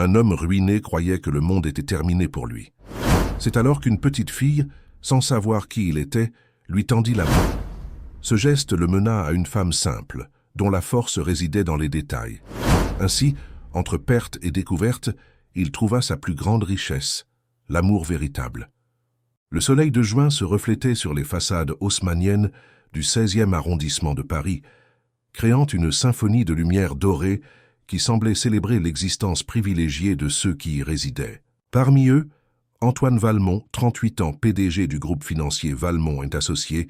Un homme ruiné croyait que le monde était terminé pour lui. C'est alors qu'une petite fille, sans savoir qui il était, lui tendit la main. Ce geste le mena à une femme simple, dont la force résidait dans les détails. Ainsi, entre perte et découverte, il trouva sa plus grande richesse, l'amour véritable. Le soleil de juin se reflétait sur les façades haussmanniennes du 16e arrondissement de Paris, créant une symphonie de lumière dorée qui semblait célébrer l'existence privilégiée de ceux qui y résidaient. Parmi eux, Antoine Valmont, 38 ans, PDG du groupe financier Valmont & Associés,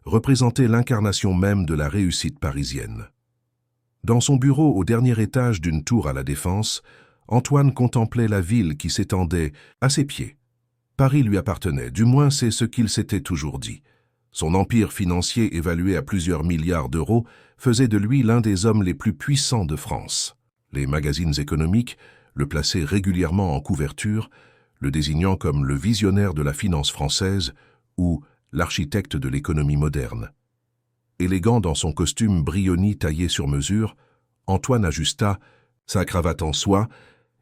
représentait l'incarnation même de la réussite parisienne. Dans son bureau au dernier étage d'une tour à la Défense, Antoine contemplait la ville qui s'étendait à ses pieds. Paris lui appartenait, du moins c'est ce qu'il s'était toujours dit. Son empire financier évalué à plusieurs milliards d'euros faisait de lui l'un des hommes les plus puissants de France. Les magazines économiques le plaçaient régulièrement en couverture, le désignant comme le visionnaire de la finance française ou l'architecte de l'économie moderne. Élégant dans son costume brioni taillé sur mesure, Antoine ajusta sa cravate en soie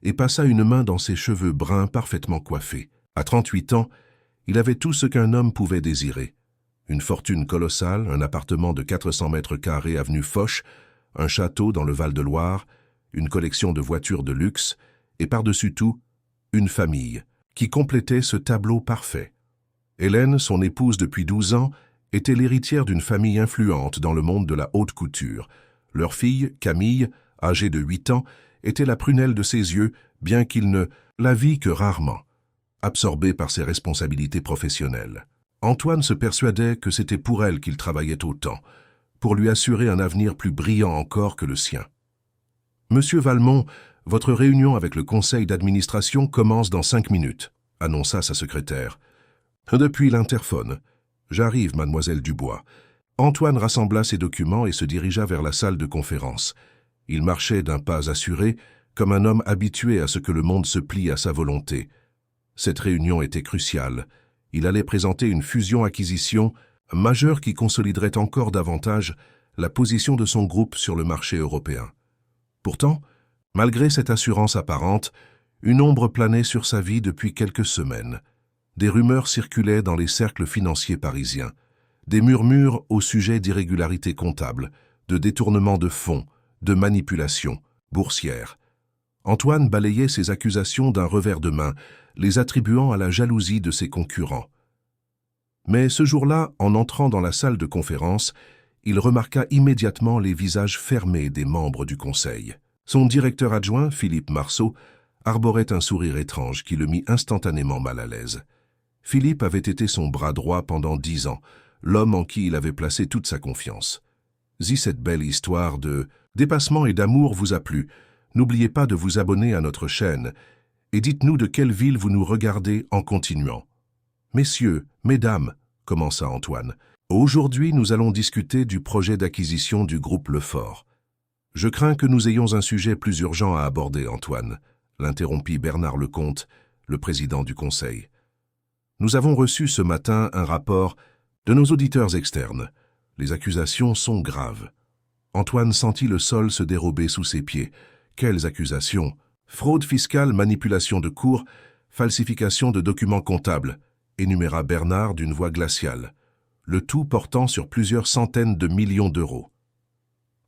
et passa une main dans ses cheveux bruns parfaitement coiffés. À 38 ans, il avait tout ce qu'un homme pouvait désirer. Une fortune colossale, un appartement de 400 mètres carrés avenue Foch, un château dans le Val-de-Loire, une collection de voitures de luxe et par-dessus tout, une famille qui complétait ce tableau parfait. Hélène, son épouse depuis 12 ans, était l'héritière d'une famille influente dans le monde de la haute couture. Leur fille, Camille, âgée de 8 ans, était la prunelle de ses yeux, bien qu'il ne la vît que rarement, absorbée par ses responsabilités professionnelles. Antoine se persuadait que c'était pour elle qu'il travaillait autant, pour lui assurer un avenir plus brillant encore que le sien. « Monsieur Valmont, votre réunion avec le conseil d'administration commence dans 5 minutes, annonça sa secrétaire. Depuis l'interphone. J'arrive, mademoiselle Dubois. Antoine rassembla ses documents et se dirigea vers la salle de conférence. Il marchait d'un pas assuré, comme un homme habitué à ce que le monde se plie à sa volonté. Cette réunion était cruciale. Il allait présenter une fusion-acquisition majeure qui consoliderait encore davantage la position de son groupe sur le marché européen. Pourtant, malgré cette assurance apparente, une ombre planait sur sa vie depuis quelques semaines. Des rumeurs circulaient dans les cercles financiers parisiens, des murmures au sujet d'irrégularités comptables, de détournements de fonds, de manipulations boursières. Antoine balayait ces accusations d'un revers de main, les attribuant à la jalousie de ses concurrents. Mais ce jour-là, en entrant dans la salle de conférence, il remarqua immédiatement les visages fermés des membres du conseil. Son directeur adjoint, Philippe Marceau, arborait un sourire étrange qui le mit instantanément mal à l'aise. Philippe avait été son bras droit pendant 10 ans, l'homme en qui il avait placé toute sa confiance. Si cette belle histoire de dépassement et d'amour vous a plu, n'oubliez pas de vous abonner à notre chaîne et dites-nous de quelle ville vous nous regardez en continuant. Messieurs, mesdames, commença Antoine, aujourd'hui nous allons discuter du projet d'acquisition du groupe Lefort. Je crains que nous ayons un sujet plus urgent à aborder, Antoine, l'interrompit Bernard Lecomte, le président du conseil. Nous avons reçu ce matin un rapport de nos auditeurs externes. Les accusations sont graves. Antoine sentit le sol se dérober sous ses pieds. Quelles accusations? Fraude fiscale, manipulation de cours, falsification de documents comptables, énuméra Bernard d'une voix glaciale, le tout portant sur plusieurs centaines de millions d'euros.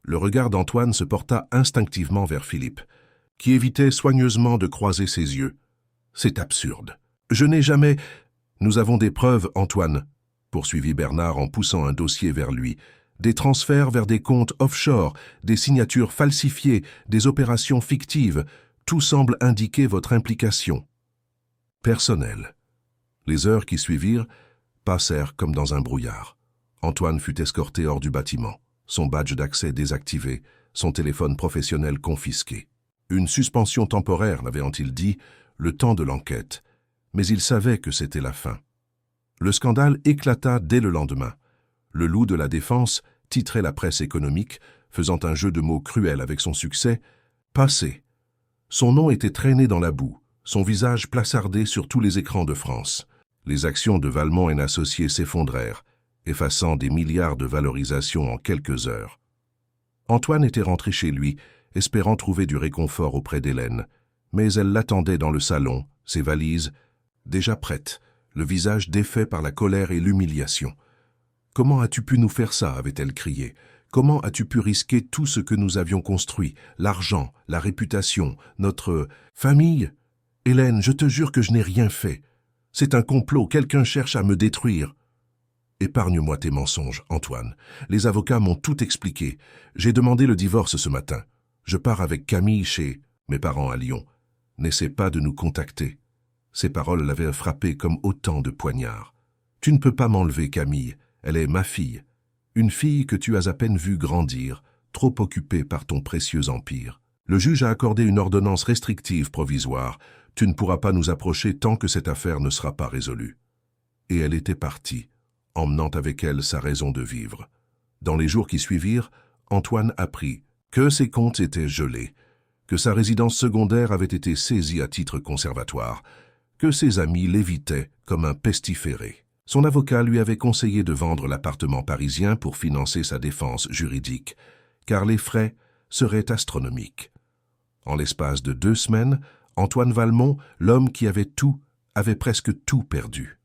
Le regard d'Antoine se porta instinctivement vers Philippe, qui évitait soigneusement de croiser ses yeux. C'est absurde. Je n'ai jamais... Nous avons des preuves, Antoine, poursuivit Bernard en poussant un dossier vers lui. Des transferts vers des comptes offshore, des signatures falsifiées, des opérations fictives, tout semble indiquer votre implication. Personnelle. Les heures qui suivirent passèrent comme dans un brouillard. Antoine fut escorté hors du bâtiment, son badge d'accès désactivé, son téléphone professionnel confisqué. Une suspension temporaire, l'avait-il dit, le temps de l'enquête. Mais il savait que c'était la fin. Le scandale éclata dès le lendemain. Le loup de la défense titrait la presse économique, faisant un jeu de mots cruel avec son succès, « Passé ». Son nom était traîné dans la boue, son visage plaçardé sur tous les écrans de France. Les actions de Valmont & Associés s'effondrèrent, effaçant des milliards de valorisation en quelques heures. Antoine était rentré chez lui, espérant trouver du réconfort auprès d'Hélène. Mais elle l'attendait dans le salon, ses valises, déjà prêtes, le visage défait par la colère et l'humiliation. « Comment as-tu pu nous faire ça ?» avait-elle crié. « Comment as-tu pu risquer tout ce que nous avions construit, l'argent, la réputation, notre famille ? Hélène, je te jure que je n'ai rien fait. C'est un complot, quelqu'un cherche à me détruire. » « Épargne-moi tes mensonges, Antoine. Les avocats m'ont tout expliqué. J'ai demandé le divorce ce matin. Je pars avec Camille chez mes parents à Lyon. N'essaie pas de nous contacter. » Ces paroles l'avaient frappé comme autant de poignards. « Tu ne peux pas m'enlever, Camille. Elle est ma fille. Une fille que tu as à peine vue grandir, trop occupée par ton précieux empire. Le juge a accordé une ordonnance restrictive provisoire. Tu ne pourras pas nous approcher tant que cette affaire ne sera pas résolue. » Et elle était partie, emmenant avec elle sa raison de vivre. Dans les jours qui suivirent, Antoine apprit que ses comptes étaient gelés, que sa résidence secondaire avait été saisie à titre conservatoire, que ses amis l'évitaient comme un pestiféré. Son avocat lui avait conseillé de vendre l'appartement parisien pour financer sa défense juridique, car les frais seraient astronomiques. En l'espace de 2 semaines, Antoine Valmont, l'homme qui avait tout, avait presque tout perdu.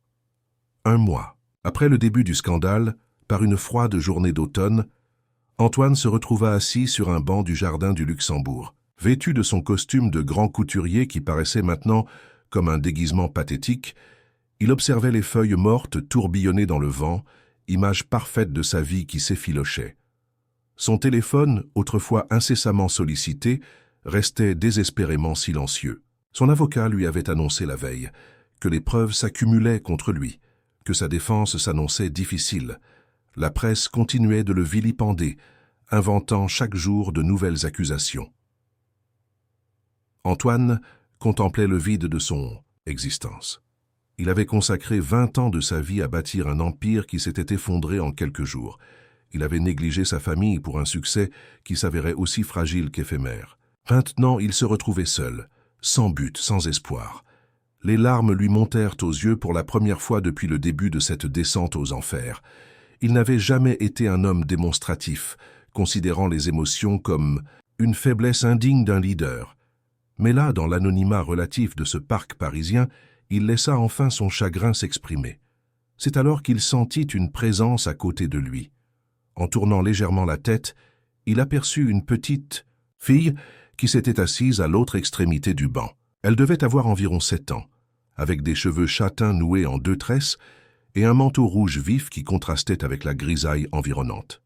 1 mois après le début du scandale, par une froide journée d'automne, Antoine se retrouva assis sur un banc du jardin du Luxembourg, vêtu de son costume de grand couturier qui paraissait maintenant comme un déguisement pathétique. Il observait les feuilles mortes tourbillonner dans le vent, image parfaite de sa vie qui s'effilochait. Son téléphone, autrefois incessamment sollicité, restait désespérément silencieux. Son avocat lui avait annoncé la veille que les preuves s'accumulaient contre lui, que sa défense s'annonçait difficile. La presse continuait de le vilipender, inventant chaque jour de nouvelles accusations. Antoine contemplait le vide de son existence. Il avait consacré 20 ans de sa vie à bâtir un empire qui s'était effondré en quelques jours. Il avait négligé sa famille pour un succès qui s'avérait aussi fragile qu'éphémère. Maintenant, il se retrouvait seul, sans but, sans espoir. Les larmes lui montèrent aux yeux pour la première fois depuis le début de cette descente aux enfers. Il n'avait jamais été un homme démonstratif, considérant les émotions comme une faiblesse indigne d'un leader. Mais là, dans l'anonymat relatif de ce parc parisien, il laissa enfin son chagrin s'exprimer. C'est alors qu'il sentit une présence à côté de lui. En tournant légèrement la tête, il aperçut une petite fille qui s'était assise à l'autre extrémité du banc. Elle devait avoir environ 7 ans, avec des cheveux châtains noués en 2 tresses et un manteau rouge vif qui contrastait avec la grisaille environnante.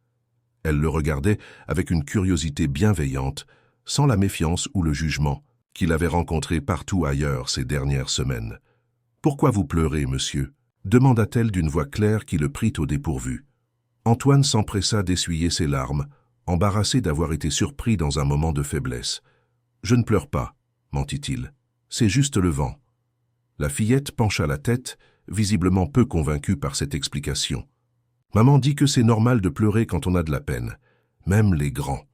Elle le regardait avec une curiosité bienveillante, sans la méfiance ou le jugement qu'il avait rencontré partout ailleurs ces dernières semaines. « Pourquoi vous pleurez, monsieur ?» demanda-t-elle d'une voix claire qui le prit au dépourvu. Antoine s'empressa d'essuyer ses larmes, embarrassé d'avoir été surpris dans un moment de faiblesse. « Je ne pleure pas, » mentit-il. « C'est juste le vent. » La fillette pencha la tête, visiblement peu convaincue par cette explication. « Maman dit que c'est normal de pleurer quand on a de la peine, même les grands. »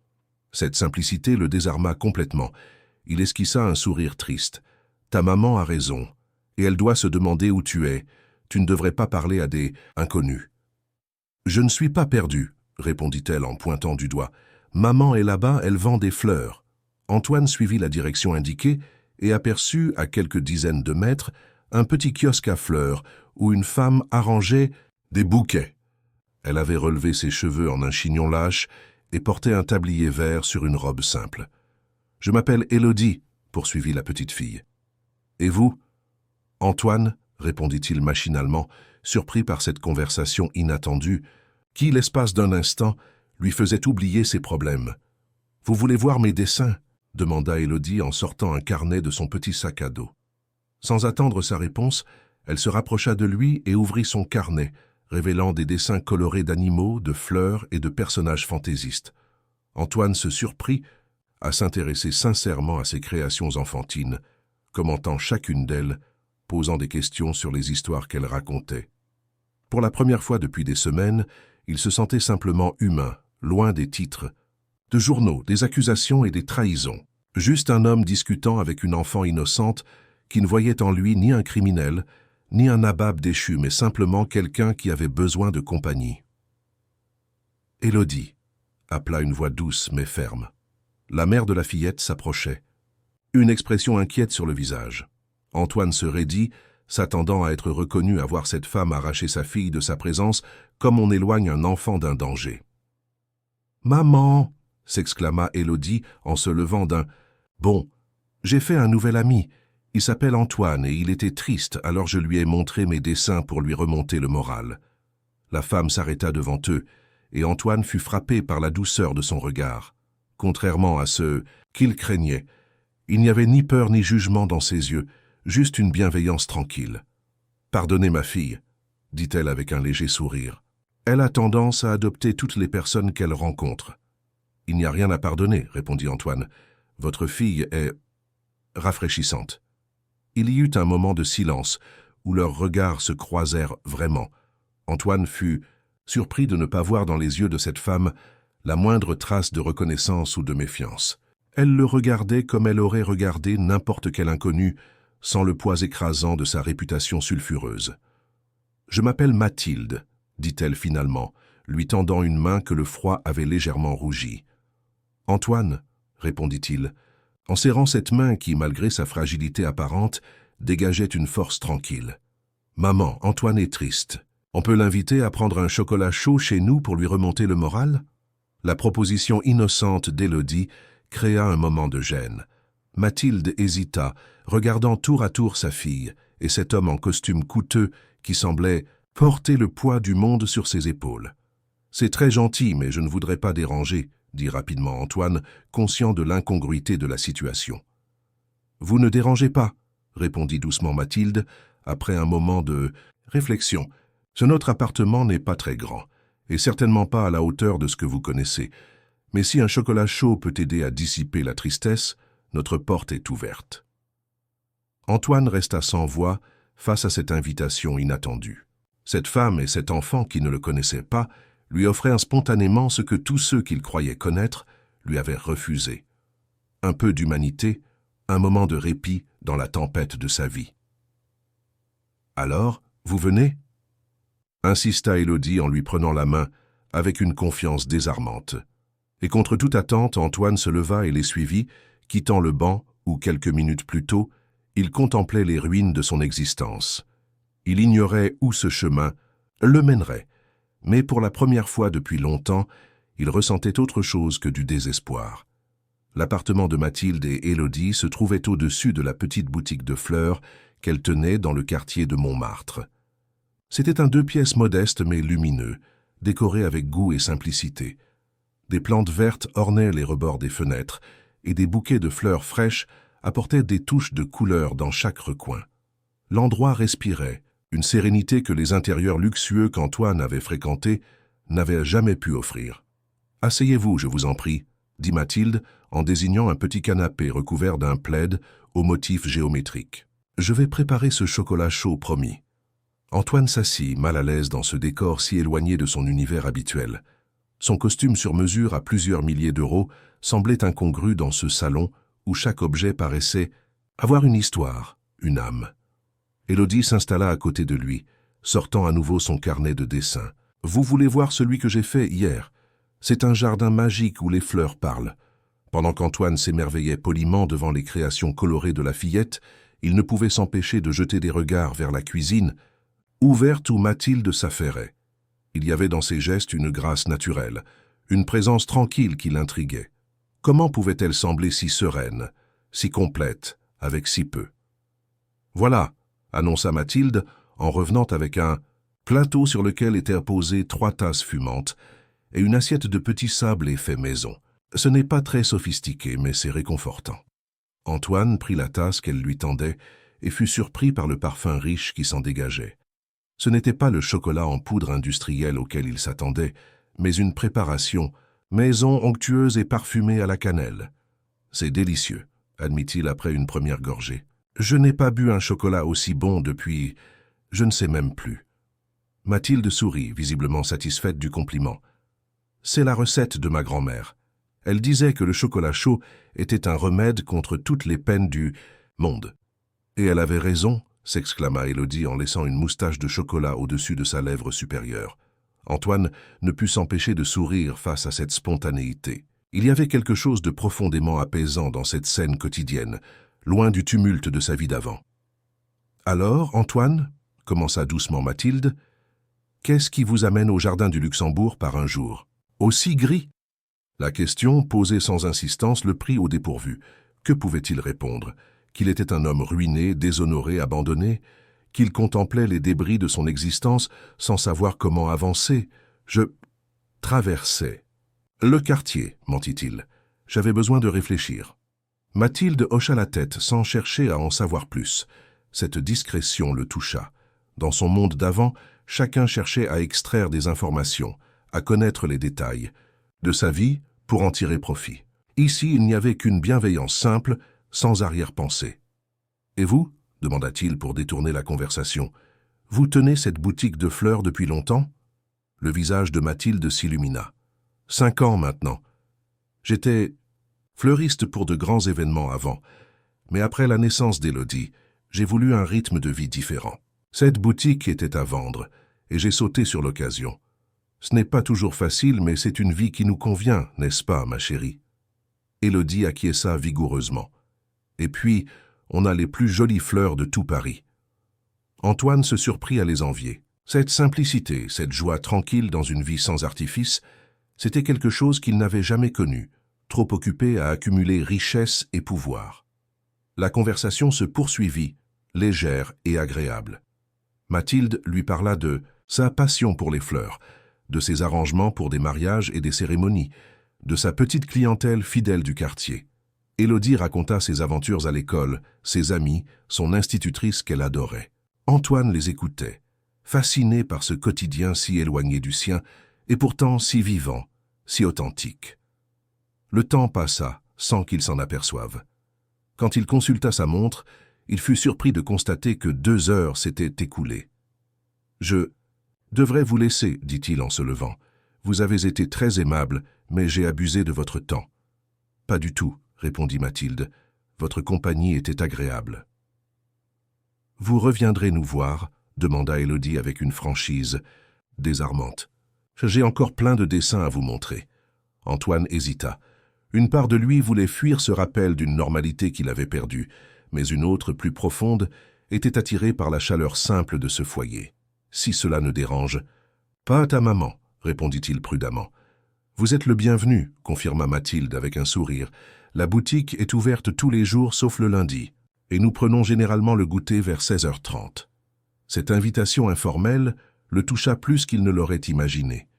Cette simplicité le désarma complètement. Il esquissa un sourire triste. « Ta maman a raison, et elle doit se demander où tu es. Tu ne devrais pas parler à des inconnus. »« Je ne suis pas perdu, » répondit-elle en pointant du doigt. « Maman est là-bas, elle vend des fleurs. » Antoine suivit la direction indiquée et aperçut, à quelques dizaines de mètres, un petit kiosque à fleurs où une femme arrangeait des bouquets. Elle avait relevé ses cheveux en un chignon lâche et portait un tablier vert sur une robe simple. « Je m'appelle Élodie, » poursuivit la petite fille. « Et vous ?»« Antoine, » répondit-il machinalement, surpris par cette conversation inattendue, qui, l'espace d'un instant, lui faisait oublier ses problèmes. « Vous voulez voir mes dessins ?» demanda Élodie en sortant un carnet de son petit sac à dos. Sans attendre sa réponse, elle se rapprocha de lui et ouvrit son carnet, révélant des dessins colorés d'animaux, de fleurs et de personnages fantaisistes. Antoine se surprit à s'intéresser sincèrement à ses créations enfantines, commentant chacune d'elles, posant des questions sur les histoires qu'elle racontait. Pour la première fois depuis des semaines, il se sentait simplement humain, loin des titres, de journaux, des accusations et des trahisons. Juste un homme discutant avec une enfant innocente qui ne voyait en lui ni un criminel, ni un nabab déchu, mais simplement quelqu'un qui avait besoin de compagnie. « Élodie » appela une voix douce mais ferme. La mère de la fillette s'approchait. Une expression inquiète sur le visage. Antoine se raidit, s'attendant à être reconnu à voir cette femme arracher sa fille de sa présence comme on éloigne un enfant d'un danger. « Maman !» s'exclama Élodie en se levant d'un « Bon, j'ai fait un nouvel ami. Il s'appelle Antoine et il était triste, alors je lui ai montré mes dessins pour lui remonter le moral. » La femme s'arrêta devant eux, et Antoine fut frappé par la douceur de son regard. Contrairement à ce qu'il craignait, il n'y avait ni peur ni jugement dans ses yeux, juste une bienveillance tranquille. « Pardonnez ma fille, » dit-elle avec un léger sourire. « Elle a tendance à adopter toutes les personnes qu'elle rencontre. »« Il n'y a rien à pardonner, » répondit Antoine. « Votre fille est rafraîchissante. » Il y eut un moment de silence, où leurs regards se croisèrent vraiment. Antoine fut surpris de ne pas voir dans les yeux de cette femme la moindre trace de reconnaissance ou de méfiance. Elle le regardait comme elle aurait regardé n'importe quel inconnu, sans le poids écrasant de sa réputation sulfureuse. « Je m'appelle Mathilde, » dit-elle finalement, lui tendant une main que le froid avait légèrement rougie. « Antoine, » répondit-il, en serrant cette main qui, malgré sa fragilité apparente, dégageait une force tranquille. « Maman, Antoine est triste. On peut l'inviter à prendre un chocolat chaud chez nous pour lui remonter le moral ?» La proposition innocente d'Élodie créa un moment de gêne. Mathilde hésita, regardant tour à tour sa fille et cet homme en costume coûteux qui semblait porter le poids du monde sur ses épaules. « C'est très gentil, mais je ne voudrais pas déranger, » dit rapidement Antoine, conscient de l'incongruité de la situation. « Vous ne dérangez pas, » répondit doucement Mathilde, après un moment de réflexion. « Notre appartement n'est pas très grand, et certainement pas à la hauteur de ce que vous connaissez. Mais si un chocolat chaud peut aider à dissiper la tristesse, notre porte est ouverte. » Antoine resta sans voix face à cette invitation inattendue. Cette femme et cet enfant qui ne le connaissaient pas lui offraient spontanément ce que tous ceux qu'il croyait connaître lui avaient refusé. Un peu d'humanité, un moment de répit dans la tempête de sa vie. « Alors, vous venez ?» insista Élodie en lui prenant la main avec une confiance désarmante. Et contre toute attente, Antoine se leva et les suivit, quittant le banc où, quelques minutes plus tôt, il contemplait les ruines de son existence. Il ignorait où ce chemin le mènerait, mais pour la première fois depuis longtemps, il ressentait autre chose que du désespoir. L'appartement de Mathilde et Élodie se trouvait au-dessus de la petite boutique de fleurs qu'elle tenait dans le quartier de Montmartre. C'était un 2 pièces modeste mais lumineux, décoré avec goût et simplicité. Des plantes vertes ornaient les rebords des fenêtres et des bouquets de fleurs fraîches apportaient des touches de couleur dans chaque recoin. L'endroit respirait, une sérénité que les intérieurs luxueux qu'Antoine avait fréquentés n'avaient jamais pu offrir. « Asseyez-vous, je vous en prie », dit Mathilde en désignant un petit canapé recouvert d'un plaid au motif géométrique. « Je vais préparer ce chocolat chaud, promis. » Antoine s'assit, mal à l'aise dans ce décor si éloigné de son univers habituel. Son costume sur mesure à plusieurs milliers d'euros semblait incongru dans ce salon où chaque objet paraissait avoir une histoire, une âme. Élodie s'installa à côté de lui, sortant à nouveau son carnet de dessins. « Vous voulez voir celui que j'ai fait hier? C'est un jardin magique où les fleurs parlent. » Pendant qu'Antoine s'émerveillait poliment devant les créations colorées de la fillette, il ne pouvait s'empêcher de jeter des regards vers la cuisine, ouverte où Mathilde s'affairait. Il y avait dans ses gestes une grâce naturelle, une présence tranquille qui l'intriguait. Comment pouvait-elle sembler si sereine, si complète, avec si peu? « Voilà », annonça Mathilde en revenant avec un plateau sur lequel étaient posées 3 tasses fumantes et une assiette de petits sablés faits maison. Ce n'est pas très sophistiqué, mais c'est réconfortant. Antoine prit la tasse qu'elle lui tendait et fut surpris par le parfum riche qui s'en dégageait. Ce n'était pas le chocolat en poudre industrielle auquel il s'attendait, mais une préparation, maison onctueuse et parfumée à la cannelle. « C'est délicieux », admit-il après une première gorgée. « Je n'ai pas bu un chocolat aussi bon depuis... je ne sais même plus. » Mathilde sourit, visiblement satisfaite du compliment. « C'est la recette de ma grand-mère. Elle disait que le chocolat chaud était un remède contre toutes les peines du monde. » « Et elle avait raison », s'exclama Élodie en laissant une moustache de chocolat au-dessus de sa lèvre supérieure. Antoine ne put s'empêcher de sourire face à cette spontanéité. Il y avait quelque chose de profondément apaisant dans cette scène quotidienne, loin du tumulte de sa vie d'avant. « Alors, Antoine, » commença doucement Mathilde, « qu'est-ce qui vous amène au jardin du Luxembourg par un jour aussi gris ?» La question, posée sans insistance, le prit au dépourvu. Que pouvait-il répondre? Qu'il était un homme ruiné, déshonoré, abandonné? Qu'il contemplait les débris de son existence sans savoir comment avancer? Je traversais le quartier, mentit-il. J'avais besoin de réfléchir. Mathilde hocha la tête sans chercher à en savoir plus. Cette discrétion le toucha. Dans son monde d'avant, chacun cherchait à extraire des informations, à connaître les détails de sa vie pour en tirer profit. Ici, il n'y avait qu'une bienveillance simple, sans arrière-pensée. « Et vous » demanda-t-il pour détourner la conversation. « Vous tenez cette boutique de fleurs depuis longtemps ?» Le visage de Mathilde s'illumina. « 5 ans maintenant. J'étais fleuriste pour de grands événements avant, mais après la naissance d'Élodie, j'ai voulu un rythme de vie différent. Cette boutique était à vendre, et j'ai sauté sur l'occasion. Ce n'est pas toujours facile, mais c'est une vie qui nous convient, n'est-ce pas, ma chérie ?» Élodie acquiesça vigoureusement. « Et puis, on a les plus jolies fleurs de tout Paris. » Antoine se surprit à les envier. Cette simplicité, cette joie tranquille dans une vie sans artifice, c'était quelque chose qu'il n'avait jamais connu, trop occupé à accumuler richesse et pouvoir. La conversation se poursuivit, légère et agréable. Mathilde lui parla de sa passion pour les fleurs, de ses arrangements pour des mariages et des cérémonies, de sa petite clientèle fidèle du quartier. Élodie raconta ses aventures à l'école, ses amis, son institutrice qu'elle adorait. Antoine les écoutait, fasciné par ce quotidien si éloigné du sien, et pourtant si vivant, si authentique. Le temps passa, sans qu'il s'en aperçoive. Quand il consulta sa montre, il fut surpris de constater que 2 heures s'étaient écoulées. « Je devrais vous laisser, dit-il en se levant. Vous avez été très aimable, mais j'ai abusé de votre temps. »« Pas du tout, » répondit Mathilde. « Votre compagnie était agréable. »« Vous reviendrez nous voir ?» demanda Élodie avec une franchise désarmante. « J'ai encore plein de dessins à vous montrer. » Antoine hésita. Une part de lui voulait fuir ce rappel d'une normalité qu'il avait perdue, mais une autre, plus profonde, était attirée par la chaleur simple de ce foyer. « Si cela ne dérange. »« Pas à ta maman, » répondit-il prudemment. « Vous êtes le bienvenu, » confirma Mathilde avec un sourire. « La boutique est ouverte tous les jours sauf le lundi, et nous prenons généralement le goûter vers 16h30. » Cette invitation informelle le toucha plus qu'il ne l'aurait imaginé.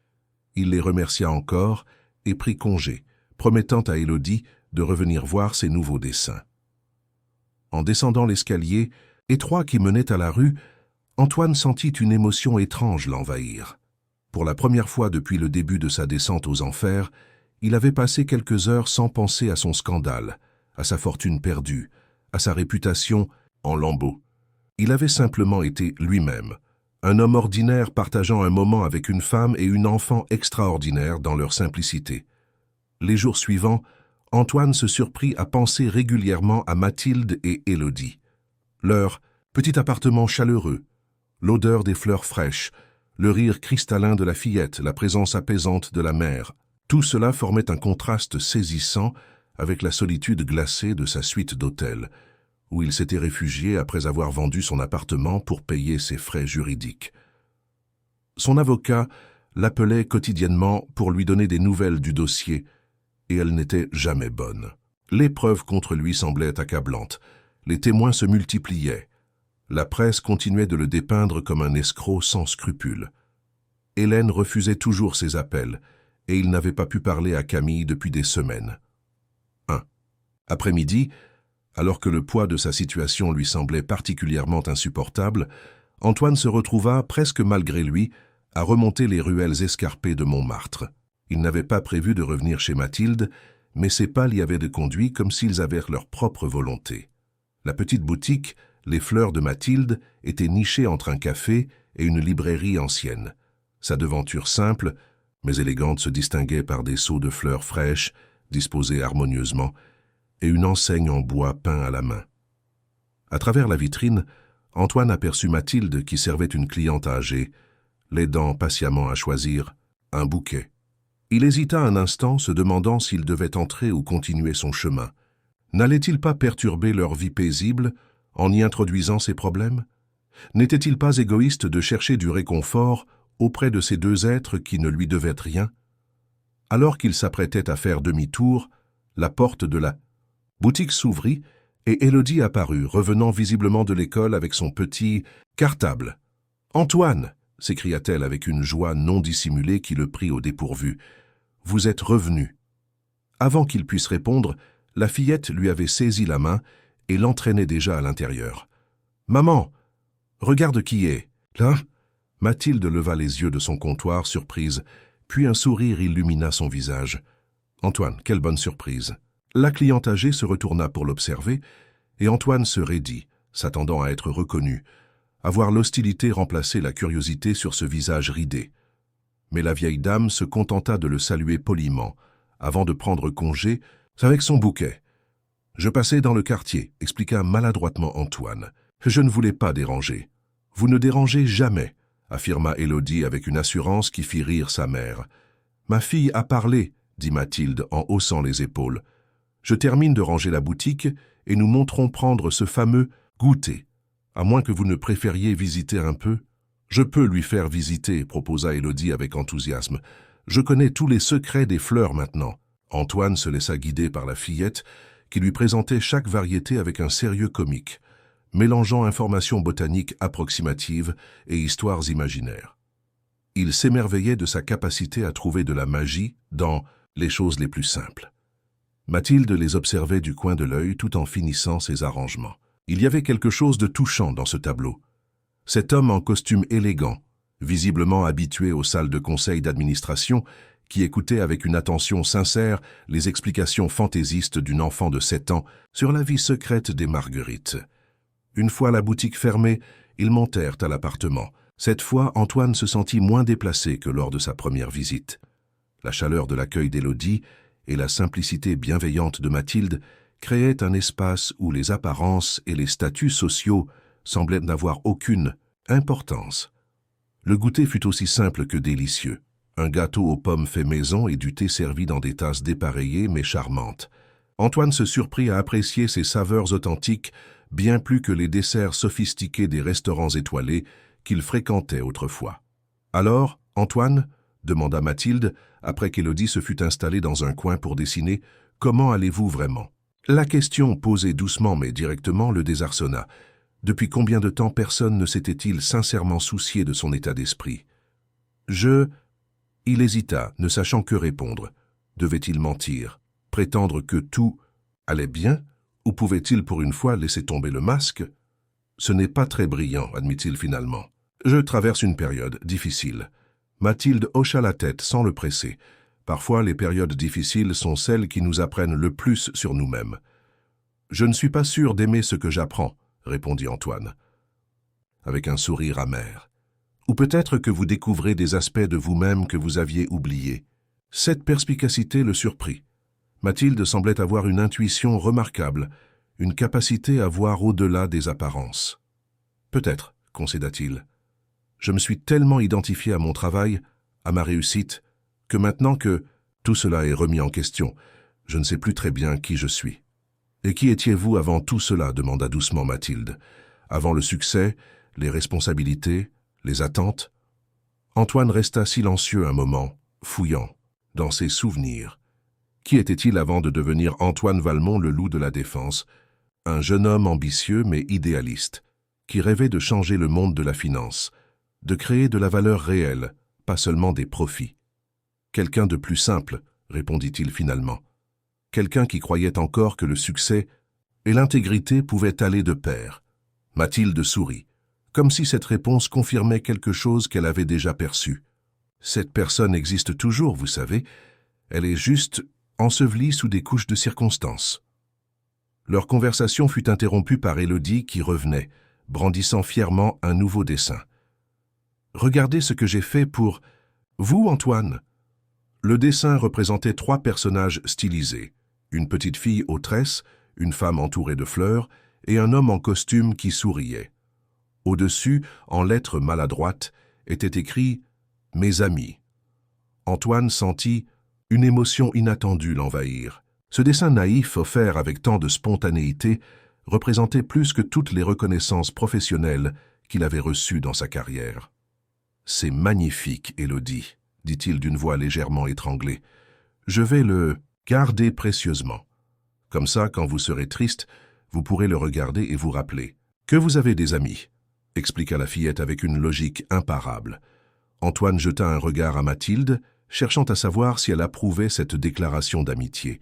Il les remercia encore et prit congé, promettant à Élodie de revenir voir ses nouveaux dessins. En descendant l'escalier, étroit qui menait à la rue, Antoine sentit une émotion étrange l'envahir. Pour la première fois depuis le début de sa descente aux enfers, il avait passé quelques heures sans penser à son scandale, à sa fortune perdue, à sa réputation en lambeaux. Il avait simplement été lui-même, un homme ordinaire partageant un moment avec une femme et une enfant extraordinaire dans leur simplicité. Les jours suivants, Antoine se surprit à penser régulièrement à Mathilde et Élodie. Leur petit appartement chaleureux, l'odeur des fleurs fraîches, le rire cristallin de la fillette, la présence apaisante de la mère, tout cela formait un contraste saisissant avec la solitude glacée de sa suite d'hôtel, où il s'était réfugié après avoir vendu son appartement pour payer ses frais juridiques. Son avocat l'appelait quotidiennement pour lui donner des nouvelles du dossier, et elles n'étaient jamais bonnes. Les preuves contre lui semblaient accablantes, les témoins se multipliaient. La presse continuait de le dépeindre comme un escroc sans scrupules. Hélène refusait toujours ses appels, et il n'avait pas pu parler à Camille depuis des semaines. Après-midi, alors que le poids de sa situation lui semblait particulièrement insupportable, Antoine se retrouva, presque malgré lui, à remonter les ruelles escarpées de Montmartre. Il n'avait pas prévu de revenir chez Mathilde, mais ses pas l'y avaient conduit comme s'ils avaient leur propre volonté. La petite boutique, les fleurs de Mathilde, était nichée entre un café et une librairie ancienne. Sa devanture simple, mais élégante, se distinguait par des seaux de fleurs fraîches, disposés harmonieusement, et une enseigne en bois peint à la main. À travers la vitrine, Antoine aperçut Mathilde qui servait une cliente âgée, l'aidant patiemment à choisir un bouquet. Il hésita un instant, se demandant s'il devait entrer ou continuer son chemin. N'allait-il pas perturber leur vie paisible en y introduisant ses problèmes? N'était-il pas égoïste de chercher du réconfort auprès de ces deux êtres qui ne lui devaient rien? Alors qu'il s'apprêtait à faire demi-tour, la porte de la boutique s'ouvrit et Élodie apparut, revenant visiblement de l'école avec son petit cartable. « Antoine !» s'écria-t-elle avec une joie non dissimulée qui le prit au dépourvu. « Vous êtes revenu. » Avant qu'il puisse répondre, la fillette lui avait saisi la main et l'entraînait déjà à l'intérieur. « Maman, regarde qui est là !» Mathilde leva les yeux de son comptoir, surprise, puis un sourire illumina son visage. « Antoine, quelle bonne surprise !» La cliente âgée se retourna pour l'observer, et Antoine se raidit, s'attendant à être reconnu, à voir l'hostilité remplacer la curiosité sur ce visage ridé. Mais la vieille dame se contenta de le saluer poliment, avant de prendre congé avec son bouquet. « Je passais dans le quartier », expliqua maladroitement Antoine. « Je ne voulais pas déranger. »« Vous ne dérangez jamais », affirma Élodie avec une assurance qui fit rire sa mère. « Ma fille a parlé », dit Mathilde en haussant les épaules. « Je termine de ranger la boutique et nous monterons prendre ce fameux goûter. À moins que vous ne préfériez visiter un peu. »« Je peux lui faire visiter, » proposa Élodie avec enthousiasme. « Je connais tous les secrets des fleurs maintenant. » Antoine se laissa guider par la fillette qui lui présentait chaque variété avec un sérieux comique, mélangeant informations botaniques approximatives et histoires imaginaires. Il s'émerveillait de sa capacité à trouver de la magie dans les choses les plus simples. Mathilde les observait du coin de l'œil tout en finissant ses arrangements. Il y avait quelque chose de touchant dans ce tableau. Cet homme en costume élégant, visiblement habitué aux salles de conseil d'administration, qui écoutait avec une attention sincère les explications fantaisistes d'une enfant de 7 ans sur la vie secrète des Marguerites. Une fois la boutique fermée, ils montèrent à l'appartement. Cette fois, Antoine se sentit moins déplacé que lors de sa première visite. La chaleur de l'accueil d'Élodie et la simplicité bienveillante de Mathilde créaient un espace où les apparences et les statuts sociaux semblaient n'avoir aucune importance. Le goûter fut aussi simple que délicieux. Un gâteau aux pommes fait maison et du thé servi dans des tasses dépareillées mais charmantes. Antoine se surprit à apprécier ces saveurs authentiques bien plus que les desserts sophistiqués des restaurants étoilés qu'il fréquentait autrefois. « Alors, Antoine ?» demanda Mathilde, après qu'Élodie se fut installée dans un coin pour dessiner, « comment allez-vous vraiment ?» La question, posée doucement mais directement, le désarçonna. Depuis combien de temps personne ne s'était-il sincèrement soucié de son état d'esprit? Il hésita, ne sachant que répondre. Devait-il mentir, prétendre que tout allait bien, ou pouvait-il pour une fois laisser tomber le masque? Ce n'est pas très brillant, admit-il finalement. Je traverse une période difficile. Mathilde hocha la tête sans le presser. Parfois, les périodes difficiles sont celles qui nous apprennent le plus sur nous-mêmes. Je ne suis pas sûr d'aimer ce que j'apprends, répondit Antoine, avec un sourire amer. Ou peut-être que vous découvrez des aspects de vous-même que vous aviez oubliés. Cette perspicacité le surprit. Mathilde semblait avoir une intuition remarquable, une capacité à voir au-delà des apparences. Peut-être, concéda-t-il. Je me suis tellement identifié à mon travail, à ma réussite, que maintenant que tout cela est remis en question, je ne sais plus très bien qui je suis. Et qui étiez-vous avant tout cela, demanda doucement Mathilde. Avant le succès, les responsabilités, les attentes. Antoine resta silencieux un moment, fouillant, dans ses souvenirs. Qui était-il avant de devenir Antoine Valmont, le loup de la défense? Un jeune homme ambitieux mais idéaliste, qui rêvait de changer le monde de la finance, de créer de la valeur réelle, pas seulement des profits. Quelqu'un de plus simple, répondit-il finalement. Quelqu'un qui croyait encore que le succès et l'intégrité pouvaient aller de pair. Mathilde sourit, comme si cette réponse confirmait quelque chose qu'elle avait déjà perçu. Cette personne existe toujours, vous savez. Elle est juste ensevelie sous des couches de circonstances. Leur conversation fut interrompue par Élodie qui revenait, brandissant fièrement un nouveau dessin. « Regardez ce que j'ai fait pour... vous, Antoine !» Le dessin représentait 3 personnages stylisés, une petite fille aux tresses, une femme entourée de fleurs et un homme en costume qui souriait. Au-dessus, en lettres maladroites, était écrit « Mes amis ». Antoine sentit Une émotion inattendue l'envahir. Ce dessin naïf, offert avec tant de spontanéité, représentait plus que toutes les reconnaissances professionnelles qu'il avait reçues dans sa carrière. « C'est magnifique, Élodie, dit-il d'une voix légèrement étranglée. Je vais le garder précieusement. Comme ça, quand vous serez triste, vous pourrez le regarder et vous rappeler que vous avez des amis, expliqua la fillette avec une logique imparable. Antoine jeta un regard à Mathilde, cherchant à savoir si elle approuvait cette déclaration d'amitié.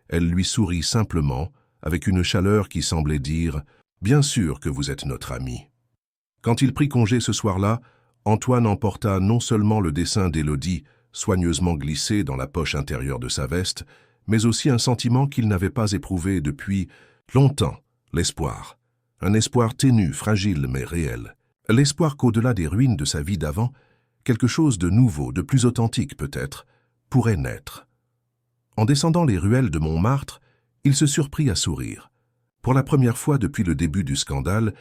Elle lui sourit simplement, avec une chaleur qui semblait dire « Bien sûr que vous êtes notre ami ». Quand il prit congé ce soir-là, Antoine emporta non seulement le dessin d'Élodie, soigneusement glissé dans la poche intérieure de sa veste, mais aussi un sentiment qu'il n'avait pas éprouvé depuis longtemps, l'espoir. Un espoir ténu, fragile mais réel. L'espoir qu'au-delà des ruines de sa vie d'avant, quelque chose de nouveau, de plus authentique peut-être, pourrait naître. En descendant les ruelles de Montmartre, il se surprit à sourire. Pour la première fois depuis le début du scandale,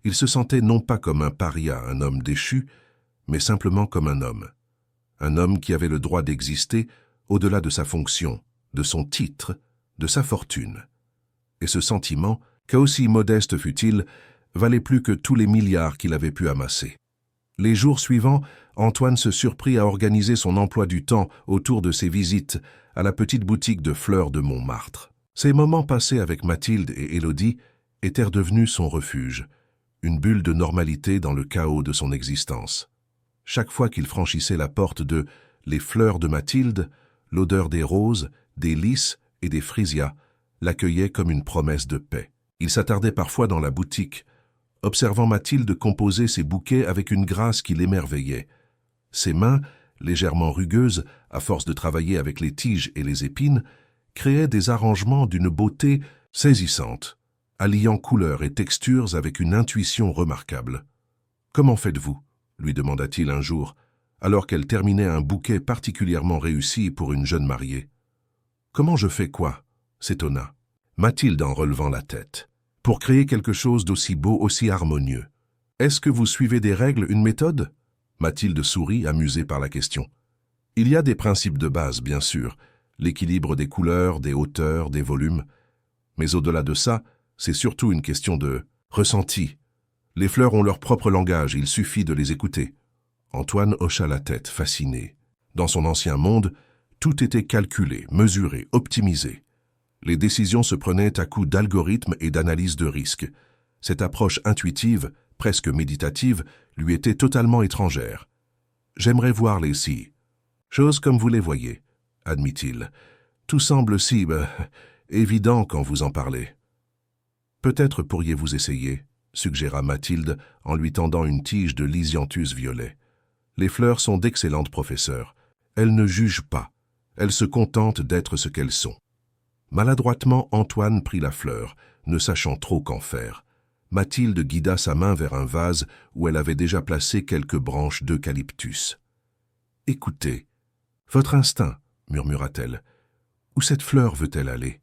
il se sentait non pas comme un paria, un homme déchu, mais simplement comme un homme. Un homme qui avait le droit d'exister au-delà de sa fonction, de son titre, de sa fortune. Et ce sentiment, qu'aussi modeste fût-il, valait plus que tous les milliards qu'il avait pu amasser. Les jours suivants, Antoine se surprit à organiser son emploi du temps autour de ses visites à la petite boutique de fleurs de Montmartre. Ces moments passés avec Mathilde et Élodie étaient devenus son refuge, une bulle de normalité dans le chaos de son existence. Chaque fois qu'il franchissait la porte de « Les fleurs de Mathilde », l'odeur des roses, des lys et des frisias l'accueillait comme une promesse de paix. Il s'attardait parfois dans la boutique, observant Mathilde composer ses bouquets avec une grâce qui l'émerveillait. Ses mains, légèrement rugueuses, à force de travailler avec les tiges et les épines, créaient des arrangements d'une beauté saisissante, alliant couleurs et textures avec une intuition remarquable. « Comment faites-vous » lui demanda-t-il un jour, alors qu'elle terminait un bouquet particulièrement réussi pour une jeune mariée. « Comment je fais quoi » s'étonna Mathilde en relevant la tête. « Pour créer quelque chose d'aussi beau, aussi harmonieux. Est-ce que vous suivez des règles, une méthode » Mathilde sourit, amusée par la question. « Il y a des principes de base, bien sûr, l'équilibre des couleurs, des hauteurs, des volumes. Mais au-delà de ça, c'est surtout une question de ressenti. Les fleurs ont leur propre langage, il suffit de les écouter. » Antoine hocha la tête, fasciné. Dans son ancien monde, tout était calculé, mesuré, optimisé. Les décisions se prenaient à coups d'algorithmes et d'analyse de risques. Cette approche intuitive, presque méditative, lui était totalement étrangère. « J'aimerais voir les si. Choses comme vous les voyez, » admit-il. « Tout semble si évident quand vous en parlez. »« Peut-être pourriez-vous essayer, » suggéra Mathilde en lui tendant une tige de lisianthus violet. « Les fleurs sont d'excellentes professeurs. Elles ne jugent pas. Elles se contentent d'être ce qu'elles sont. » Maladroitement, Antoine prit la fleur, ne sachant trop qu'en faire. Mathilde guida sa main vers un vase où elle avait déjà placé quelques branches d'eucalyptus. « Écoutez, votre instinct, » murmura-t-elle. « Où cette fleur veut-elle aller ?»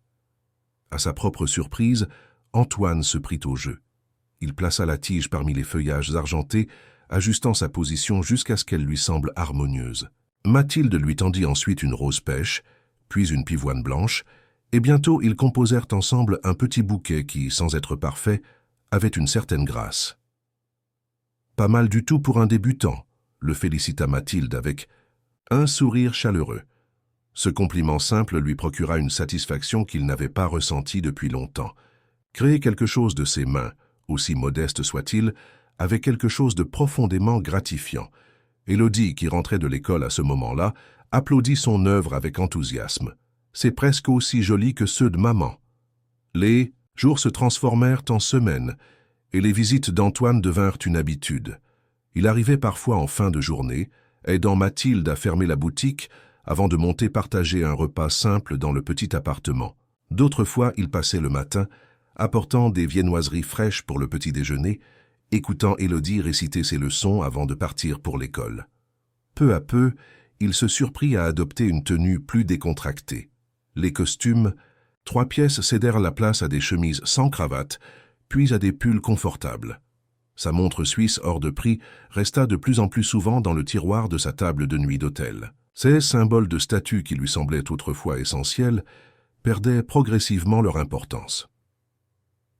À sa propre surprise, Antoine se prit au jeu. Il plaça la tige parmi les feuillages argentés, ajustant sa position jusqu'à ce qu'elle lui semble harmonieuse. Mathilde lui tendit ensuite une rose pêche, puis une pivoine blanche, et bientôt ils composèrent ensemble un petit bouquet qui, sans être parfait, avait une certaine grâce. « Pas mal du tout pour un débutant », le félicita Mathilde avec un sourire chaleureux. Ce compliment simple lui procura une satisfaction qu'il n'avait pas ressentie depuis longtemps. Créer quelque chose de ses mains, aussi modeste soit-il, avait quelque chose de profondément gratifiant. Élodie, qui rentrait de l'école à ce moment-là, applaudit son œuvre avec enthousiasme. C'est presque aussi joli que ceux de maman. Les jours se transformèrent en semaines, et les visites d'Antoine devinrent une habitude. Il arrivait parfois en fin de journée, aidant Mathilde à fermer la boutique avant de monter partager un repas simple dans le petit appartement. D'autres fois, il passait le matin, apportant des viennoiseries fraîches pour le petit déjeuner, écoutant Élodie réciter ses leçons avant de partir pour l'école. Peu à peu, il se surprit à adopter une tenue plus décontractée. Les costumes, 3 pièces cédèrent la place à des chemises sans cravate, puis à des pulls confortables. Sa montre suisse hors de prix resta de plus en plus souvent dans le tiroir de sa table de nuit d'hôtel. Ces symboles de statut qui lui semblaient autrefois essentiels perdaient progressivement leur importance.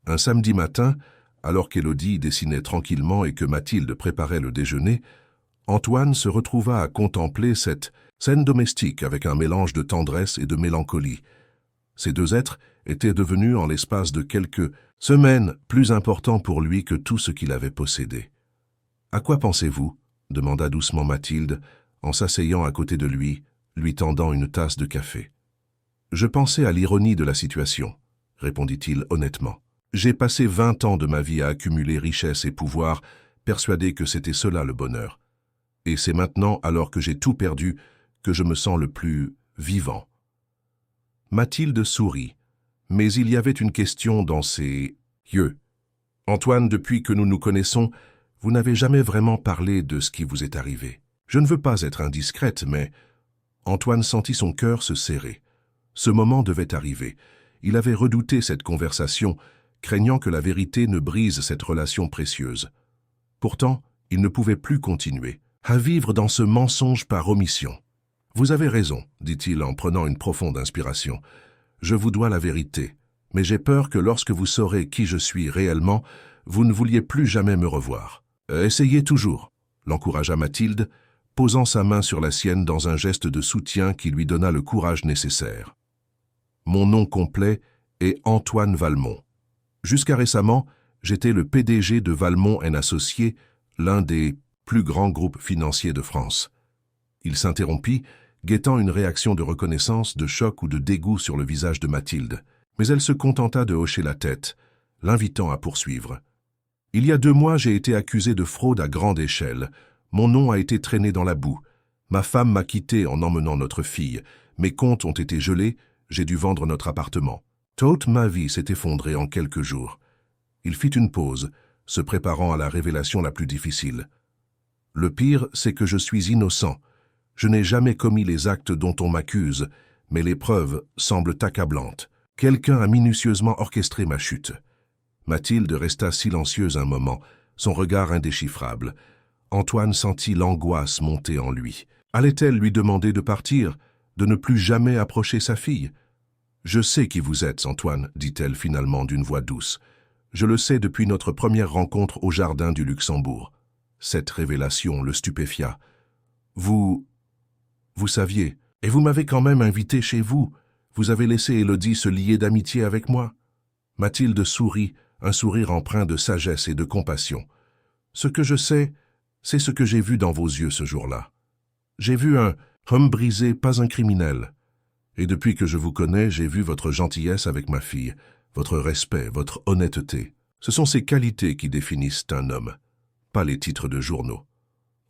Un samedi matin, alors qu'Élodie dessinait tranquillement et que Mathilde préparait le déjeuner, Antoine se retrouva à contempler cette scène domestique avec un mélange de tendresse et de mélancolie. Ces deux êtres étaient devenus, en l'espace de quelques semaines, plus importants pour lui que tout ce qu'il avait possédé. « À quoi pensez-vous » demanda doucement Mathilde, en s'asseyant à côté de lui tendant une tasse de café. « Je pensais à l'ironie de la situation, » répondit-il honnêtement. « J'ai passé 20 ans de ma vie à accumuler richesse et pouvoir, persuadé que c'était cela le bonheur. Et c'est maintenant, alors que j'ai tout perdu, que je me sens le plus vivant. » Mathilde sourit, mais il y avait une question dans ses yeux. « Antoine, depuis que nous nous connaissons, vous n'avez jamais vraiment parlé de ce qui vous est arrivé. Je ne veux pas être indiscrète, mais... » Antoine sentit son cœur se serrer. Ce moment devait arriver. Il avait redouté cette conversation, craignant que la vérité ne brise cette relation précieuse. Pourtant, il ne pouvait plus continuer à vivre dans ce mensonge par omission. « Vous avez raison, » dit-il en prenant une profonde inspiration. « Je vous dois la vérité, mais j'ai peur que lorsque vous saurez qui je suis réellement, vous ne vouliez plus jamais me revoir. Essayez toujours, » l'encouragea Mathilde, posant sa main sur la sienne dans un geste de soutien qui lui donna le courage nécessaire. « Mon nom complet est Antoine Valmont. Jusqu'à récemment, j'étais le PDG de Valmont & Associés, l'un des plus grands groupes financiers de France. » Il s'interrompit, guettant une réaction de reconnaissance, de choc ou de dégoût sur le visage de Mathilde. Mais elle se contenta de hocher la tête, l'invitant à poursuivre. « Il y a 2 mois, j'ai été accusé de fraude à grande échelle. Mon nom a été traîné dans la boue. Ma femme m'a quitté en emmenant notre fille. Mes comptes ont été gelés, j'ai dû vendre notre appartement. Toute ma vie s'est effondrée en quelques jours. » Il fit une pause, se préparant à la révélation la plus difficile. « Le pire, c'est que je suis innocent. Je n'ai jamais commis les actes dont on m'accuse, mais les preuves semblent accablantes. Quelqu'un a minutieusement orchestré ma chute. » Mathilde resta silencieuse un moment, son regard indéchiffrable. Antoine sentit l'angoisse monter en lui. Allait-elle lui demander de partir, de ne plus jamais approcher sa fille? « Je sais qui vous êtes, Antoine, » dit-elle finalement d'une voix douce. « Je le sais depuis notre première rencontre au jardin du Luxembourg. » Cette révélation le stupéfia. « Vous saviez, et vous m'avez quand même invité chez vous. Vous avez laissé Élodie se lier d'amitié avec moi. » Mathilde sourit, un sourire empreint de sagesse et de compassion. « Ce que je sais, c'est ce que j'ai vu dans vos yeux ce jour-là. J'ai vu un homme brisé, pas un criminel. Et depuis que je vous connais, j'ai vu votre gentillesse avec ma fille, votre respect, votre honnêteté. Ce sont ces qualités qui définissent un homme, pas les titres de journaux. »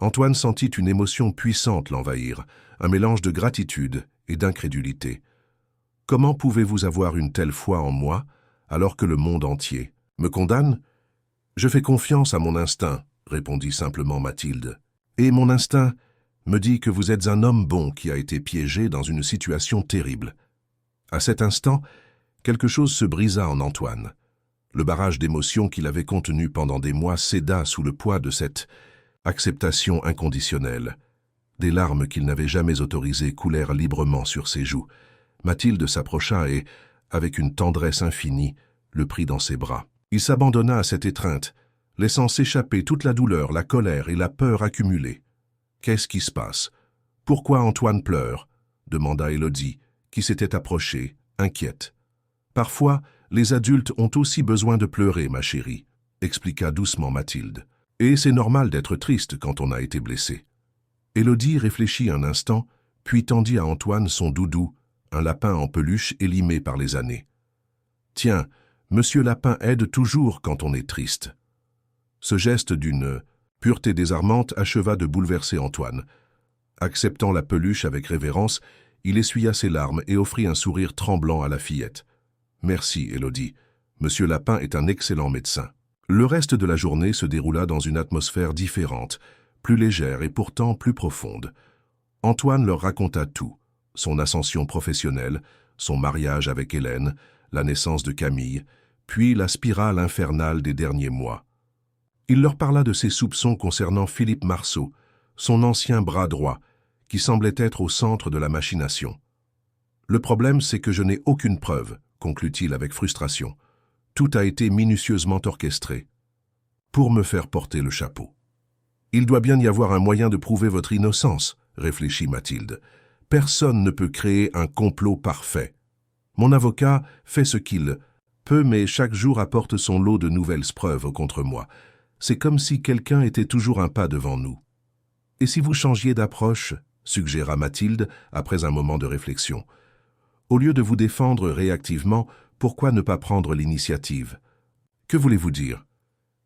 Antoine sentit une émotion puissante l'envahir, un mélange de gratitude et d'incrédulité. « Comment pouvez-vous avoir une telle foi en moi, alors que le monde entier me condamne? »« Je fais confiance à mon instinct, » répondit simplement Mathilde. « Et mon instinct me dit que vous êtes un homme bon qui a été piégé dans une situation terrible. » À cet instant, quelque chose se brisa en Antoine. Le barrage d'émotions qu'il avait contenu pendant des mois céda sous le poids de cette acceptation inconditionnelle. Des larmes qu'il n'avait jamais autorisées coulèrent librement sur ses joues. Mathilde s'approcha et, avec une tendresse infinie, le prit dans ses bras. Il s'abandonna à cette étreinte, laissant s'échapper toute la douleur, la colère et la peur accumulées. « Qu'est-ce qui se passe? Pourquoi Antoine pleure ?» demanda Élodie, qui s'était approchée, inquiète. « Parfois, les adultes ont aussi besoin de pleurer, ma chérie, » expliqua doucement Mathilde. « Et c'est normal d'être triste quand on a été blessé. » Élodie réfléchit un instant, puis tendit à Antoine son doudou, un lapin en peluche élimé par les années. « Tiens, Monsieur Lapin aide toujours quand on est triste. » Ce geste d'une pureté désarmante acheva de bouleverser Antoine. Acceptant la peluche avec révérence, il essuya ses larmes et offrit un sourire tremblant à la fillette. « Merci, Élodie. Monsieur Lapin est un excellent médecin. » Le reste de la journée se déroula dans une atmosphère différente, plus légère et pourtant plus profonde. Antoine leur raconta tout, son ascension professionnelle, son mariage avec Hélène, la naissance de Camille, puis la spirale infernale des derniers mois. Il leur parla de ses soupçons concernant Philippe Marceau, son ancien bras droit, qui semblait être au centre de la machination. « Le problème, c'est que je n'ai aucune preuve, conclut-il avec frustration. Tout a été minutieusement orchestré pour me faire porter le chapeau. Il doit bien y avoir un moyen de prouver votre innocence, réfléchit Mathilde. Personne ne peut créer un complot parfait. Mon avocat fait ce qu'il peut, mais chaque jour apporte son lot de nouvelles preuves contre moi. C'est comme si quelqu'un était toujours un pas devant nous. Et si vous changiez d'approche, suggéra Mathilde après un moment de réflexion. Au lieu de vous défendre réactivement, pourquoi ne pas prendre l'initiative? Que voulez-vous dire?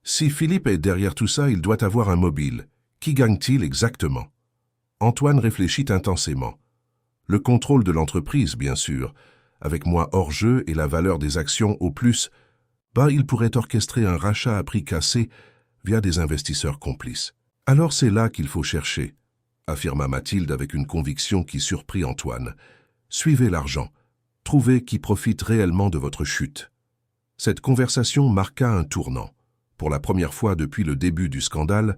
Si Philippe est derrière tout ça, il doit avoir un mobile. Qui gagne-t-il exactement? Antoine réfléchit intensément. Le contrôle de l'entreprise, bien sûr. Avec moi hors jeu et la valeur des actions au plus, il pourrait orchestrer un rachat à prix cassé via des investisseurs complices. Alors c'est là qu'il faut chercher, affirma Mathilde avec une conviction qui surprit Antoine. Suivez l'argent. Trouvez qui profite réellement de votre chute. Cette conversation marqua un tournant. Pour la première fois depuis le début du scandale,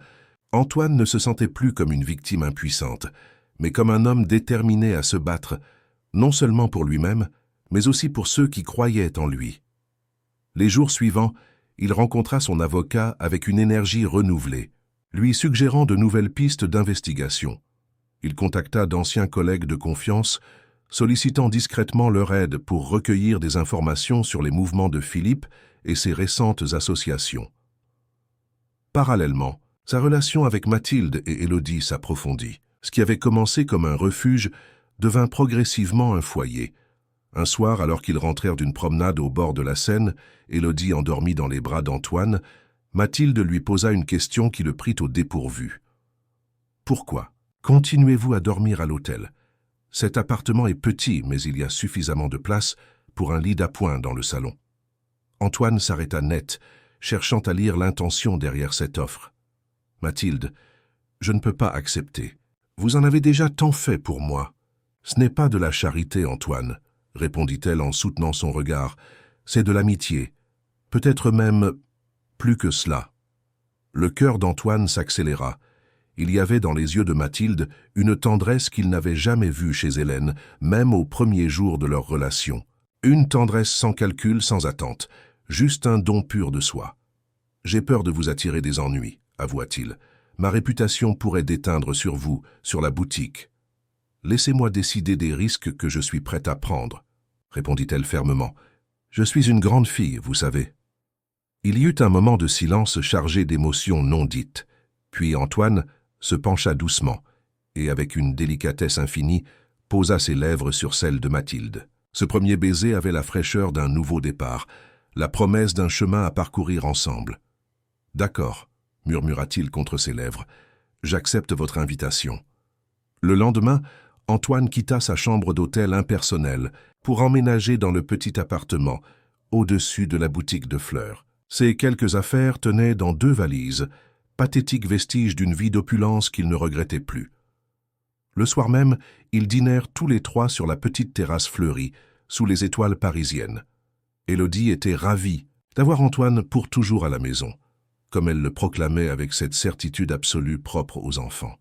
Antoine ne se sentait plus comme une victime impuissante, mais comme un homme déterminé à se battre, non seulement pour lui-même, mais aussi pour ceux qui croyaient en lui. Les jours suivants, il rencontra son avocat avec une énergie renouvelée, lui suggérant de nouvelles pistes d'investigation. Il contacta d'anciens collègues de confiance, sollicitant discrètement leur aide pour recueillir des informations sur les mouvements de Philippe et ses récentes associations. Parallèlement, sa relation avec Mathilde et Élodie s'approfondit. Ce qui avait commencé comme un refuge devint progressivement un foyer. Un soir, alors qu'ils rentrèrent d'une promenade au bord de la Seine, Élodie endormie dans les bras d'Antoine, Mathilde lui posa une question qui le prit au dépourvu. « Pourquoi continuez-vous à dormir à l'hôtel? Cet appartement est petit, mais il y a suffisamment de place pour un lit d'appoint dans le salon. » Antoine s'arrêta net, cherchant à lire l'intention derrière cette offre. « Mathilde, je ne peux pas accepter. Vous en avez déjà tant fait pour moi. »« Ce n'est pas de la charité, Antoine, » répondit-elle en soutenant son regard. « C'est de l'amitié. Peut-être même plus que cela. » Le cœur d'Antoine s'accéléra. Il y avait dans les yeux de Mathilde une tendresse qu'il n'avait jamais vue chez Hélène, même au premier jour de leur relation. Une tendresse sans calcul, sans attente. Juste un don pur de soi. « J'ai peur de vous attirer des ennuis, » avoua-t-il. « Ma réputation pourrait déteindre sur vous, sur la boutique. »« Laissez-moi décider des risques que je suis prête à prendre, » répondit-elle fermement. « Je suis une grande fille, vous savez. » Il y eut un moment de silence chargé d'émotions non dites. Puis Antoine se pencha doucement et, avec une délicatesse infinie, posa ses lèvres sur celles de Mathilde. Ce premier baiser avait la fraîcheur d'un nouveau départ, la promesse d'un chemin à parcourir ensemble. « D'accord, » murmura-t-il contre ses lèvres, « j'accepte votre invitation. » Le lendemain, Antoine quitta sa chambre d'hôtel impersonnelle pour emménager dans le petit appartement, au-dessus de la boutique de fleurs. Ses quelques affaires tenaient dans 2 valises, pathétiques vestiges d'une vie d'opulence qu'il ne regrettait plus. Le soir même, ils dînèrent tous les 3 sur la petite terrasse fleurie, sous les étoiles parisiennes. Élodie était ravie d'avoir Antoine pour toujours à la maison, comme elle le proclamait avec cette certitude absolue propre aux enfants.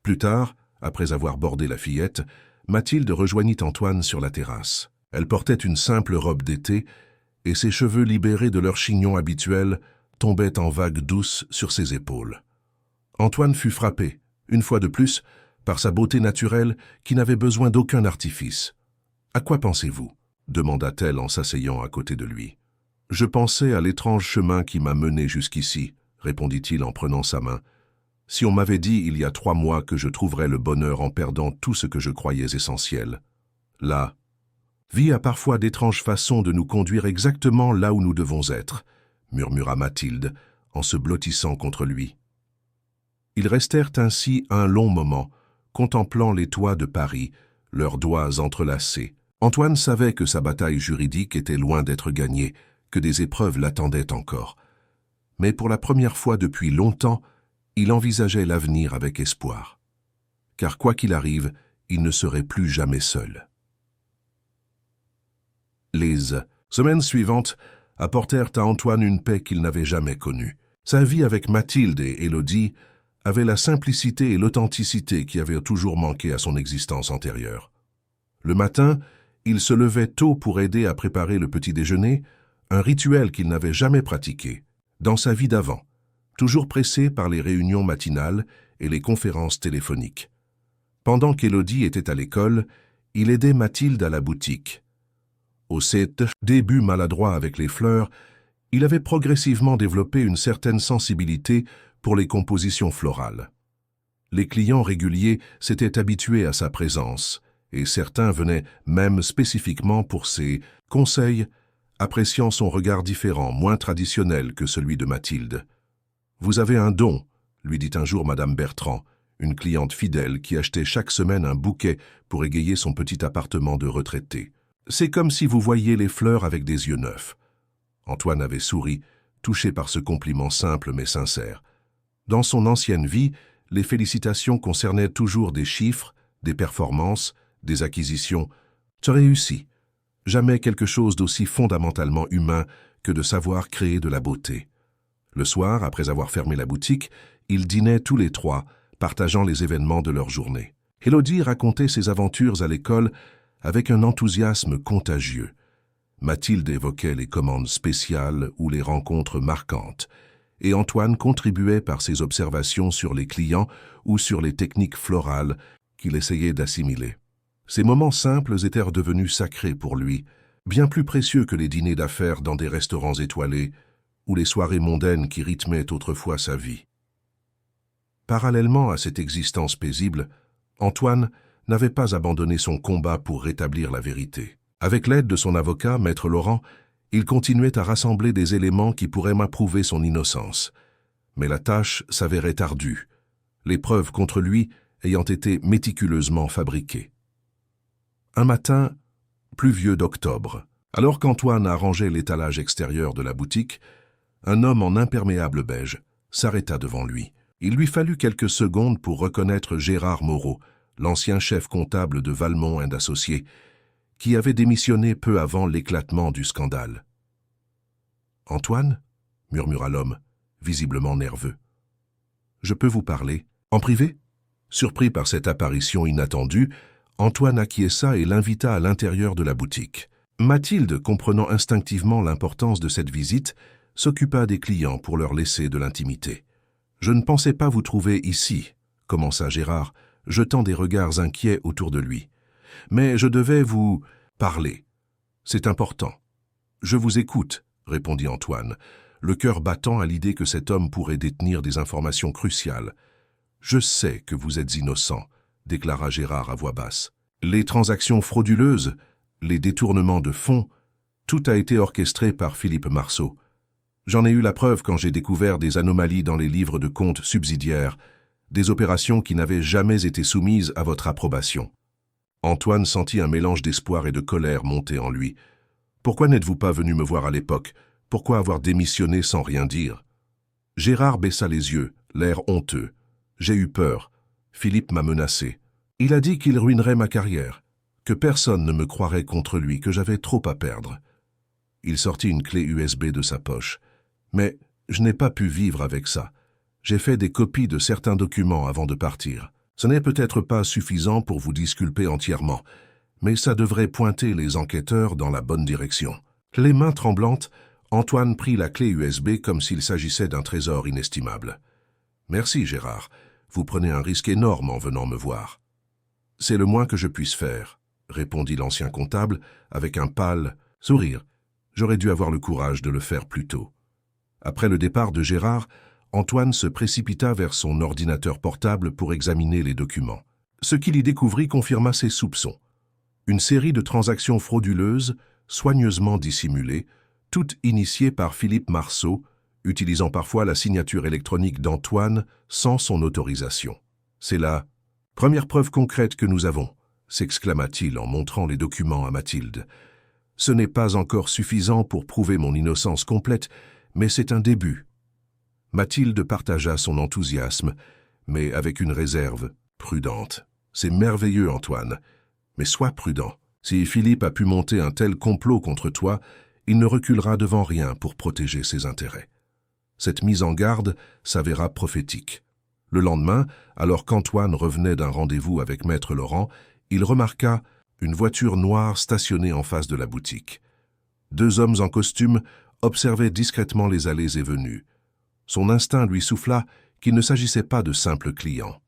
Plus tard, après avoir bordé la fillette, Mathilde rejoignit Antoine sur la terrasse. Elle portait une simple robe d'été et ses cheveux libérés de leur chignon habituel tombaient en vagues douces sur ses épaules. Antoine fut frappé, une fois de plus, par sa beauté naturelle qui n'avait besoin d'aucun artifice. « À quoi pensez-vous » demanda-t-elle en s'asseyant à côté de lui. « Je pensais à l'étrange chemin qui m'a mené jusqu'ici, » répondit-il en prenant sa main. « Si on m'avait dit il y a 3 mois que je trouverais le bonheur en perdant tout ce que je croyais essentiel. La vie a parfois d'étranges façons de nous conduire exactement là où nous devons être, » murmura Mathilde en se blottissant contre lui. Ils restèrent ainsi un long moment, contemplant les toits de Paris, leurs doigts entrelacés. Antoine savait que sa bataille juridique était loin d'être gagnée, que des épreuves l'attendaient encore. Mais pour la première fois depuis longtemps, il envisageait l'avenir avec espoir. Car quoi qu'il arrive, il ne serait plus jamais seul. Les semaines suivantes apportèrent à Antoine une paix qu'il n'avait jamais connue. Sa vie avec Mathilde et Élodie avait la simplicité et l'authenticité qui avaient toujours manqué à son existence antérieure. Le matin, il se levait tôt pour aider à préparer le petit déjeuner, un rituel qu'il n'avait jamais pratiqué, dans sa vie d'avant, toujours pressé par les réunions matinales et les conférences téléphoniques. Pendant qu'Élodie était à l'école, il aidait Mathilde à la boutique. Au début maladroit avec les fleurs, il avait progressivement développé une certaine sensibilité pour les compositions florales. Les clients réguliers s'étaient habitués à sa présence, et certains venaient même spécifiquement pour ses conseils, appréciant son regard différent, moins traditionnel que celui de Mathilde. « Vous avez un don », lui dit un jour Madame Bertrand, une cliente fidèle qui achetait chaque semaine un bouquet pour égayer son petit appartement de retraité. « C'est comme si vous voyiez les fleurs avec des yeux neufs. » Antoine avait souri, touché par ce compliment simple mais sincère. Dans son ancienne vie, les félicitations concernaient toujours des chiffres, des performances, des acquisitions. Tu as réussi. Jamais quelque chose d'aussi fondamentalement humain que de savoir créer de la beauté. Le soir, après avoir fermé la boutique, ils dînaient tous les trois, partageant les événements de leur journée. Élodie racontait ses aventures à l'école avec un enthousiasme contagieux. Mathilde évoquait les commandes spéciales ou les rencontres marquantes, et Antoine contribuait par ses observations sur les clients ou sur les techniques florales qu'il essayait d'assimiler. Ces moments simples étaient devenus sacrés pour lui, bien plus précieux que les dîners d'affaires dans des restaurants étoilés ou les soirées mondaines qui rythmaient autrefois sa vie. Parallèlement à cette existence paisible, Antoine n'avait pas abandonné son combat pour rétablir la vérité. Avec l'aide de son avocat, Maître Laurent, il continuait à rassembler des éléments qui pourraient m'approuver son innocence. Mais la tâche s'avérait ardue, les preuves contre lui ayant été méticuleusement fabriquées. Un matin pluvieux d'octobre, alors qu'Antoine arrangeait l'étalage extérieur de la boutique, un homme en imperméable beige s'arrêta devant lui. Il lui fallut quelques secondes pour reconnaître Gérard Moreau, l'ancien chef comptable de Valmont & Associés, qui avait démissionné peu avant l'éclatement du scandale. « Antoine » murmura l'homme, visiblement nerveux. « Je peux vous parler en privé ?» Surpris par cette apparition inattendue, Antoine acquiesça et l'invita à l'intérieur de la boutique. Mathilde, comprenant instinctivement l'importance de cette visite, s'occupa des clients pour leur laisser de l'intimité. « Je ne pensais pas vous trouver ici », commença Gérard, jetant des regards inquiets autour de lui. « Mais je devais vous parler. C'est important. »« Je vous écoute », répondit Antoine, le cœur battant à l'idée que cet homme pourrait détenir des informations cruciales. « Je sais que vous êtes innocent », déclara Gérard à voix basse. « Les transactions frauduleuses, les détournements de fonds, tout a été orchestré par Philippe Marceau. J'en ai eu la preuve quand j'ai découvert des anomalies dans les livres de comptes subsidiaires, des opérations qui n'avaient jamais été soumises à votre approbation. » Antoine sentit un mélange d'espoir et de colère monter en lui. « Pourquoi n'êtes-vous pas venu me voir à l'époque? Pourquoi avoir démissionné sans rien dire ?» Gérard baissa les yeux, l'air honteux. « J'ai eu peur. Philippe m'a menacé. Il a dit qu'il ruinerait ma carrière, que personne ne me croirait contre lui, que j'avais trop à perdre. » Il sortit une clé USB de sa poche. « Mais je n'ai pas pu vivre avec ça. J'ai fait des copies de certains documents avant de partir. Ce n'est peut-être pas suffisant pour vous disculper entièrement, mais ça devrait pointer les enquêteurs dans la bonne direction. » Les mains tremblantes, Antoine prit la clé USB comme s'il s'agissait d'un trésor inestimable. « Merci, Gérard. Vous prenez un risque énorme en venant me voir. »« C'est le moins que je puisse faire, » répondit l'ancien comptable avec un pâle sourire. « J'aurais dû avoir le courage de le faire plus tôt. » Après le départ de Gérard, Antoine se précipita vers son ordinateur portable pour examiner les documents. Ce qu'il y découvrit confirma ses soupçons. Une série de transactions frauduleuses, soigneusement dissimulées, toutes initiées par Philippe Marceau, utilisant parfois la signature électronique d'Antoine sans son autorisation. « C'est la première preuve concrète que nous avons », s'exclama-t-il en montrant les documents à Mathilde. « Ce n'est pas encore suffisant pour prouver mon innocence complète, mais c'est un début. » Mathilde partagea son enthousiasme, mais avec une réserve prudente. « C'est merveilleux, Antoine, mais sois prudent. Si Philippe a pu monter un tel complot contre toi, il ne reculera devant rien pour protéger ses intérêts. » Cette mise en garde s'avéra prophétique. Le lendemain, alors qu'Antoine revenait d'un rendez-vous avec Maître Laurent, il remarqua une voiture noire stationnée en face de la boutique. 2 hommes en costume observaient discrètement les allées et venues. Son instinct lui souffla qu'il ne s'agissait pas de simples clients.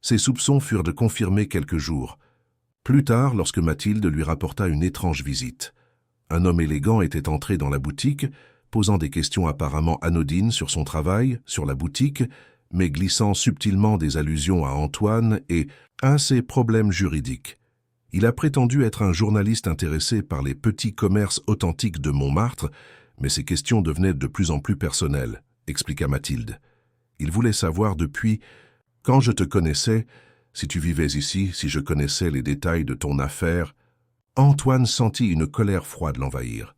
Ses soupçons furent de confirmer quelques jours. Plus tard, lorsque Mathilde lui rapporta une étrange visite. Un homme élégant était entré dans la boutique, posant des questions apparemment anodines sur son travail, sur la boutique, mais glissant subtilement des allusions à Antoine et à ses problèmes juridiques. Il a prétendu être un journaliste intéressé par les petits commerces authentiques de Montmartre, mais ses questions devenaient de plus en plus personnelles, expliqua Mathilde. Il voulait savoir depuis quand je te connaissais, si tu vivais ici, si je connaissais les détails de ton affaire. Antoine sentit une colère froide l'envahir.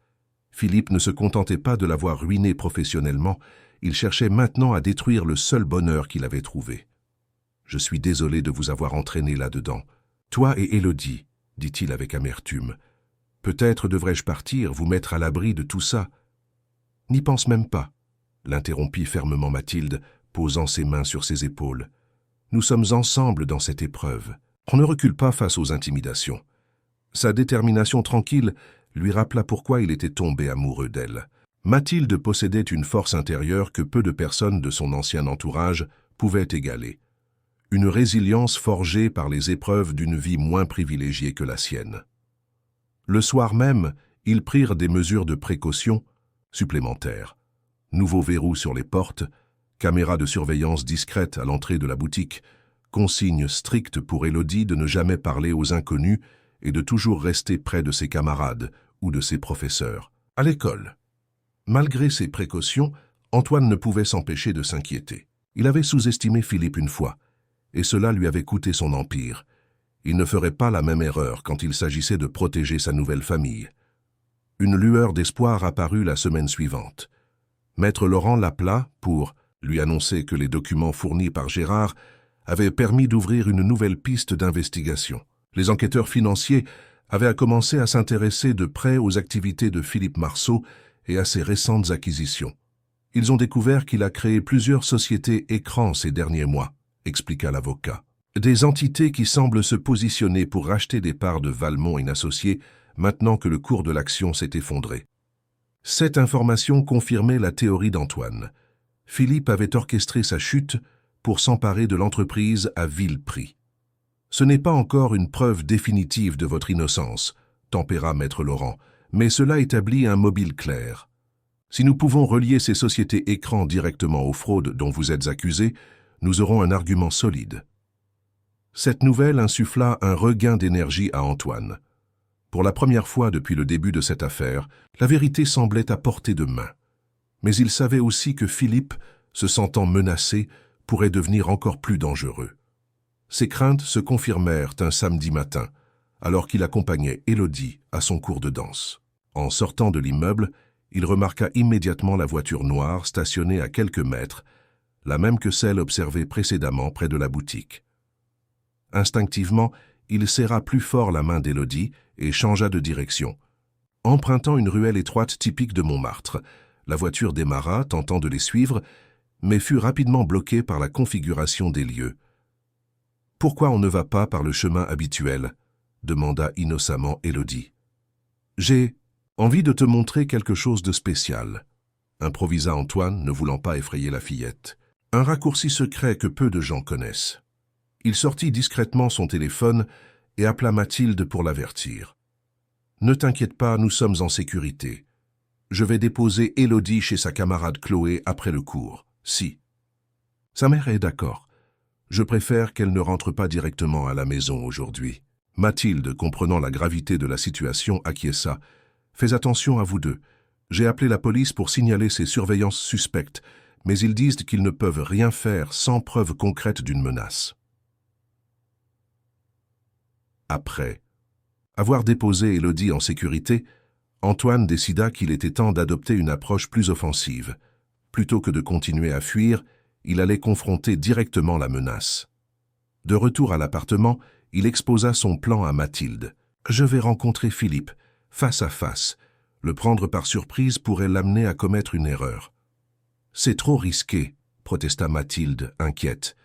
Philippe ne se contentait pas de l'avoir ruiné professionnellement, il cherchait maintenant à détruire le seul bonheur qu'il avait trouvé. « Je suis désolé de vous avoir entraîné là-dedans. Toi et Élodie, dit-il avec amertume. Peut-être devrais-je partir, vous mettre à l'abri de tout ça. N'y pense même pas, l'interrompit fermement Mathilde, posant ses mains sur ses épaules. Nous sommes ensemble dans cette épreuve. On ne recule pas face aux intimidations. Sa détermination tranquille lui rappela pourquoi il était tombé amoureux d'elle. Mathilde possédait une force intérieure que peu de personnes de son ancien entourage pouvaient égaler. Une résilience forgée par les épreuves d'une vie moins privilégiée que la sienne. Le soir même, ils prirent des mesures de précaution supplémentaires. Nouveaux verrous sur les portes, caméras de surveillance discrètes à l'entrée de la boutique, consignes strictes pour Élodie de ne jamais parler aux inconnus et de toujours rester près de ses camarades ou de ses professeurs. À l'école, malgré ces précautions, Antoine ne pouvait s'empêcher de s'inquiéter. Il avait sous-estimé Philippe une fois, et cela lui avait coûté son empire. Il ne ferait pas la même erreur quand il s'agissait de protéger sa nouvelle famille. Une lueur d'espoir apparut la semaine suivante. Maître Laurent l'appela pour lui annoncer que les documents fournis par Gérard avaient permis d'ouvrir une nouvelle piste d'investigation. Les enquêteurs financiers avaient commencé à s'intéresser de près aux activités de Philippe Marceau et à ses récentes acquisitions. Ils ont découvert qu'il a créé plusieurs sociétés écrans ces derniers mois, expliqua l'avocat. Des entités qui semblent se positionner pour racheter des parts de Valmont et Associés maintenant que le cours de l'action s'est effondré. Cette information confirmait la théorie d'Antoine. Philippe avait orchestré sa chute pour s'emparer de l'entreprise à vil prix. Ce n'est pas encore une preuve définitive de votre innocence, tempéra Maître Laurent, mais cela établit un mobile clair. Si nous pouvons relier ces sociétés écrans directement aux fraudes dont vous êtes accusés, nous aurons un argument solide. Cette nouvelle insuffla un regain d'énergie à Antoine. Pour la première fois depuis le début de cette affaire, la vérité semblait à portée de main. Mais il savait aussi que Philippe, se sentant menacé, pourrait devenir encore plus dangereux. Ses craintes se confirmèrent un samedi matin, alors qu'il accompagnait Élodie à son cours de danse. En sortant de l'immeuble, il remarqua immédiatement la voiture noire stationnée à quelques mètres, la même que celle observée précédemment près de la boutique. Instinctivement, il serra plus fort la main d'Élodie et changea de direction. Empruntant une ruelle étroite typique de Montmartre, la voiture démarra, tentant de les suivre, mais fut rapidement bloquée par la configuration des lieux. « Pourquoi on ne va pas par le chemin habituel ?» demanda innocemment Élodie. « J'ai envie de te montrer quelque chose de spécial », improvisa Antoine, ne voulant pas effrayer la fillette. Un raccourci secret que peu de gens connaissent. Il sortit discrètement son téléphone et appela Mathilde pour l'avertir. « Ne t'inquiète pas, nous sommes en sécurité. Je vais déposer Élodie chez sa camarade Chloé après le cours. Si. Sa mère est d'accord. Je préfère qu'elle ne rentre pas directement à la maison aujourd'hui. » Mathilde, comprenant la gravité de la situation, acquiesça. « Fais attention à vous deux. J'ai appelé la police pour signaler ces surveillances suspectes, mais ils disent qu'ils ne peuvent rien faire sans preuve concrète d'une menace. » Après avoir déposé Élodie en sécurité, Antoine décida qu'il était temps d'adopter une approche plus offensive. Plutôt que de continuer à fuir, il allait confronter directement la menace. De retour à l'appartement, il exposa son plan à Mathilde. « Je vais rencontrer Philippe, face à face. Le prendre par surprise pourrait l'amener à commettre une erreur. »« C'est trop risqué, » protesta Mathilde, inquiète.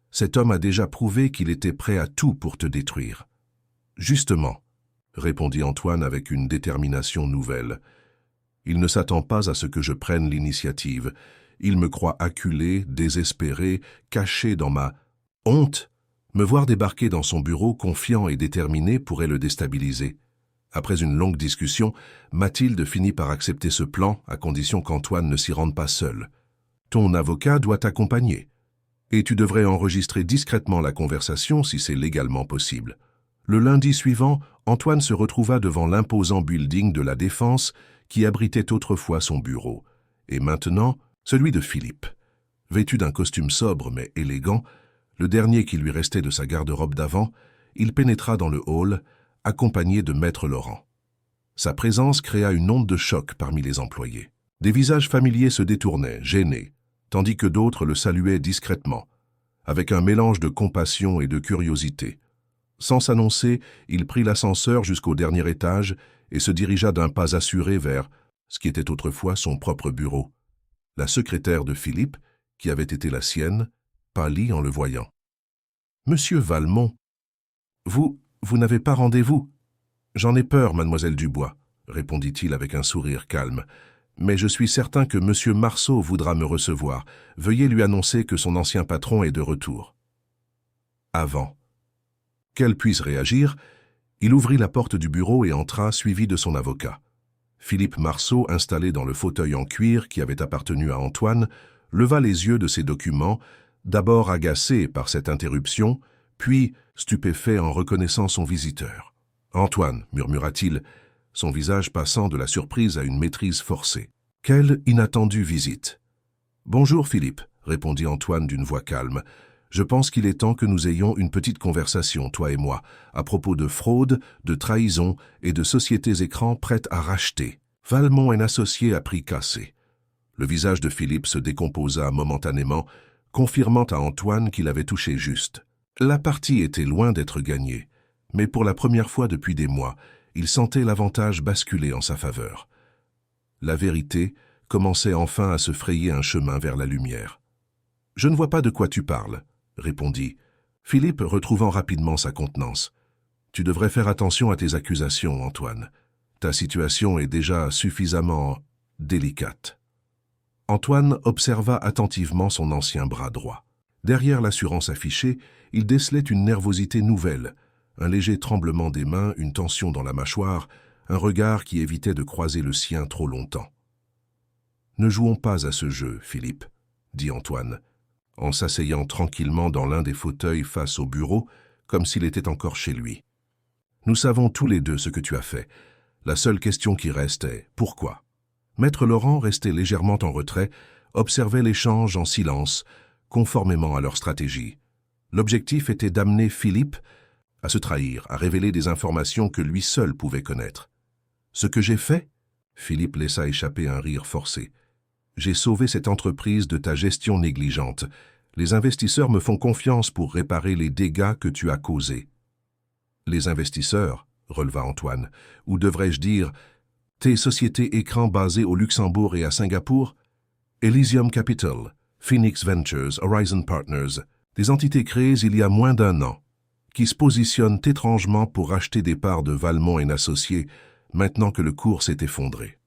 Cet homme a déjà prouvé qu'il était prêt à tout pour te détruire. Justement, répondit Antoine avec une détermination nouvelle. Il ne s'attend pas à ce que je prenne l'initiative. Il me croit acculé, désespéré, caché dans ma honte. Me voir débarquer dans son bureau confiant et déterminé pourrait le déstabiliser. Après une longue discussion, Mathilde finit par accepter ce plan à condition qu'Antoine ne s'y rende pas seul. Ton avocat doit t'accompagner. Et tu devrais enregistrer discrètement la conversation si c'est légalement possible. Le lundi suivant, Antoine se retrouva devant l'imposant building de la Défense qui abritait autrefois son bureau, et maintenant celui de Philippe. Vêtu d'un costume sobre mais élégant, le dernier qui lui restait de sa garde-robe d'avant, il pénétra dans le hall, accompagné de Maître Laurent. Sa présence créa une onde de choc parmi les employés. Des visages familiers se détournaient, gênés, tandis que d'autres le saluaient discrètement, avec un mélange de compassion et de curiosité. Sans s'annoncer, il prit l'ascenseur jusqu'au dernier étage et se dirigea d'un pas assuré vers ce qui était autrefois son propre bureau. La secrétaire de Philippe, qui avait été la sienne, pâlit en le voyant. « Monsieur Valmont, vous n'avez pas rendez-vous ?»« J'en ai peur, mademoiselle Dubois, » répondit-il avec un sourire calme. « Mais je suis certain que monsieur Marceau voudra me recevoir. Veuillez lui annoncer que son ancien patron est de retour. » Avant qu'elle puisse réagir, il ouvrit la porte du bureau et entra, suivi de son avocat. Philippe Marceau, installé dans le fauteuil en cuir qui avait appartenu à Antoine, leva les yeux de ses documents, d'abord agacé par cette interruption, puis stupéfait en reconnaissant son visiteur. « Antoine » murmura-t-il, son visage passant de la surprise à une maîtrise forcée. « Quelle inattendue visite !»« Bonjour Philippe » répondit Antoine d'une voix calme. « Je pense qu'il est temps que nous ayons une petite conversation, toi et moi, à propos de fraude, de trahison et de sociétés écrans prêtes à racheter. Valmont & Associés à prix cassé. » Le visage de Philippe se décomposa momentanément, confirmant à Antoine qu'il avait touché juste. La partie était loin d'être gagnée, mais pour la première fois depuis des mois, il sentait l'avantage basculer en sa faveur. La vérité commençait enfin à se frayer un chemin vers la lumière. « Je ne vois pas de quoi tu parles, » répondit Philippe, retrouvant rapidement sa contenance. « Tu devrais faire attention à tes accusations, Antoine. Ta situation est déjà suffisamment délicate. » Antoine observa attentivement son ancien bras droit. Derrière l'assurance affichée, il décelait une nervosité nouvelle, un léger tremblement des mains, une tension dans la mâchoire, un regard qui évitait de croiser le sien trop longtemps. « Ne jouons pas à ce jeu, Philippe, » dit Antoine, en s'asseyant tranquillement dans l'un des fauteuils face au bureau, comme s'il était encore chez lui. « Nous savons tous les deux ce que tu as fait. La seule question qui reste est « pourquoi ?» Maître Laurent, resté légèrement en retrait, observait l'échange en silence, conformément à leur stratégie. L'objectif était d'amener Philippe à se trahir, à révéler des informations que lui seul pouvait connaître. « Ce que j'ai fait ?» Philippe laissa échapper un rire forcé. « J'ai sauvé cette entreprise de ta gestion négligente. Les investisseurs me font confiance pour réparer les dégâts que tu as causés. »« Les investisseurs ?» releva Antoine. « Ou devrais-je dire, tes sociétés écrans basées au Luxembourg et à Singapour ? Elysium Capital, Phoenix Ventures, Horizon Partners, des entités créées il y a moins d'1 an, qui se positionnent étrangement pour racheter des parts de Valmont & Associés maintenant que le cours s'est effondré. »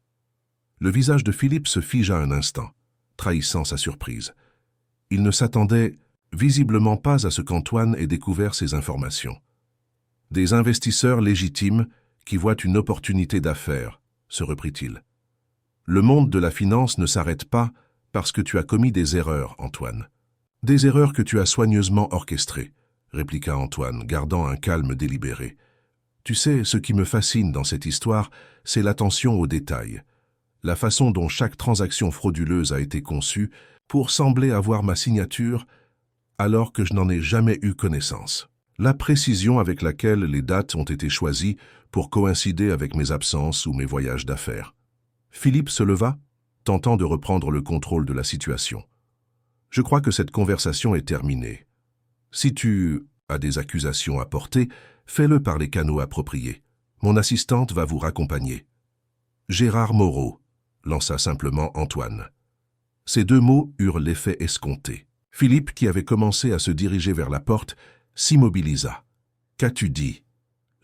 Le visage de Philippe se figea un instant, trahissant sa surprise. Il ne s'attendait visiblement pas à ce qu'Antoine ait découvert ces informations. « Des investisseurs légitimes qui voient une opportunité d'affaires, » se reprit-il. « Le monde de la finance ne s'arrête pas parce que tu as commis des erreurs, Antoine. »« Des erreurs que tu as soigneusement orchestrées, » répliqua Antoine, gardant un calme délibéré. « Tu sais, ce qui me fascine dans cette histoire, c'est l'attention aux détails. La façon dont chaque transaction frauduleuse a été conçue pour sembler avoir ma signature alors que je n'en ai jamais eu connaissance. La précision avec laquelle les dates ont été choisies pour coïncider avec mes absences ou mes voyages d'affaires. » Philippe se leva, tentant de reprendre le contrôle de la situation. « Je crois que cette conversation est terminée. Si tu as des accusations à porter, fais-le par les canaux appropriés. Mon assistante va vous raccompagner. »« Gérard Moreau » lança simplement Antoine. Ces deux mots eurent l'effet escompté. Philippe, qui avait commencé à se diriger vers la porte, s'immobilisa. « Qu'as-tu dit ?»«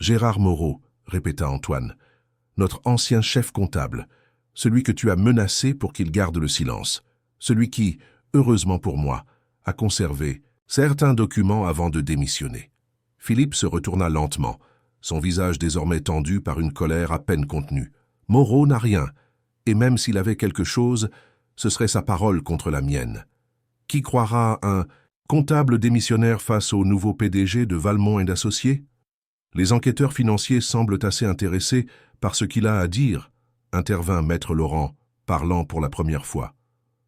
Gérard Moreau, » répéta Antoine, « notre ancien chef comptable, celui que tu as menacé pour qu'il garde le silence, celui qui, heureusement pour moi, a conservé certains documents avant de démissionner. » Philippe se retourna lentement, son visage désormais tendu par une colère à peine contenue. Moreau n'a rien, et même s'il avait quelque chose, ce serait sa parole contre la mienne. Qui croira un comptable démissionnaire face au nouveau PDG de Valmont et d'Associés? Les enquêteurs financiers semblent assez intéressés par ce qu'il a à dire, intervint Maître Laurent, parlant pour la première fois.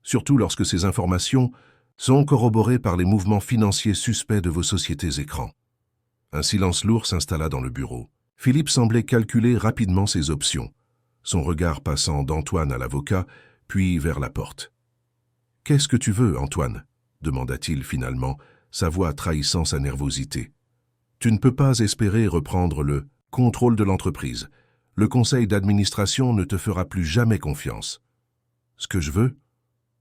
Surtout lorsque ces informations sont corroborées par les mouvements financiers suspects de vos sociétés écrans. Un silence lourd s'installa dans le bureau. Philippe semblait calculer rapidement ses options, son regard passant d'Antoine à l'avocat, puis vers la porte. « Qu'est-ce que tu veux, Antoine ?» demanda-t-il finalement, sa voix trahissant sa nervosité. « Tu ne peux pas espérer reprendre le contrôle de l'entreprise. Le conseil d'administration ne te fera plus jamais confiance. »« Ce que je veux ?»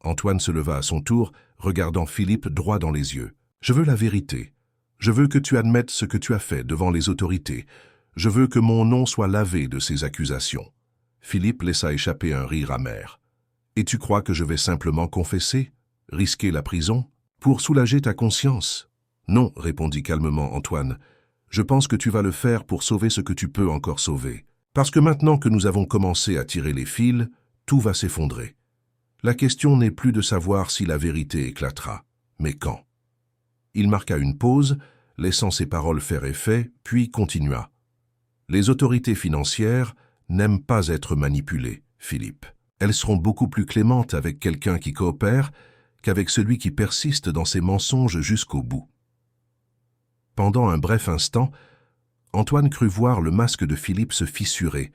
Antoine se leva à son tour, regardant Philippe droit dans les yeux. « Je veux la vérité. Je veux que tu admettes ce que tu as fait devant les autorités. Je veux que mon nom soit lavé de ces accusations. » Philippe laissa échapper un rire amer. « Et tu crois que je vais simplement confesser? Risquer la prison? Pour soulager ta conscience? » « Non, » répondit calmement Antoine. « Je pense que tu vas le faire pour sauver ce que tu peux encore sauver. Parce que maintenant que nous avons commencé à tirer les fils, tout va s'effondrer. La question n'est plus de savoir si la vérité éclatera, mais quand. » Il marqua une pause, laissant ses paroles faire effet, puis continua. « Les autorités financières n'aiment pas être manipulées, Philippe. Elles seront beaucoup plus clémentes avec quelqu'un qui coopère qu'avec celui qui persiste dans ses mensonges jusqu'au bout. » Pendant un bref instant, Antoine crut voir le masque de Philippe se fissurer,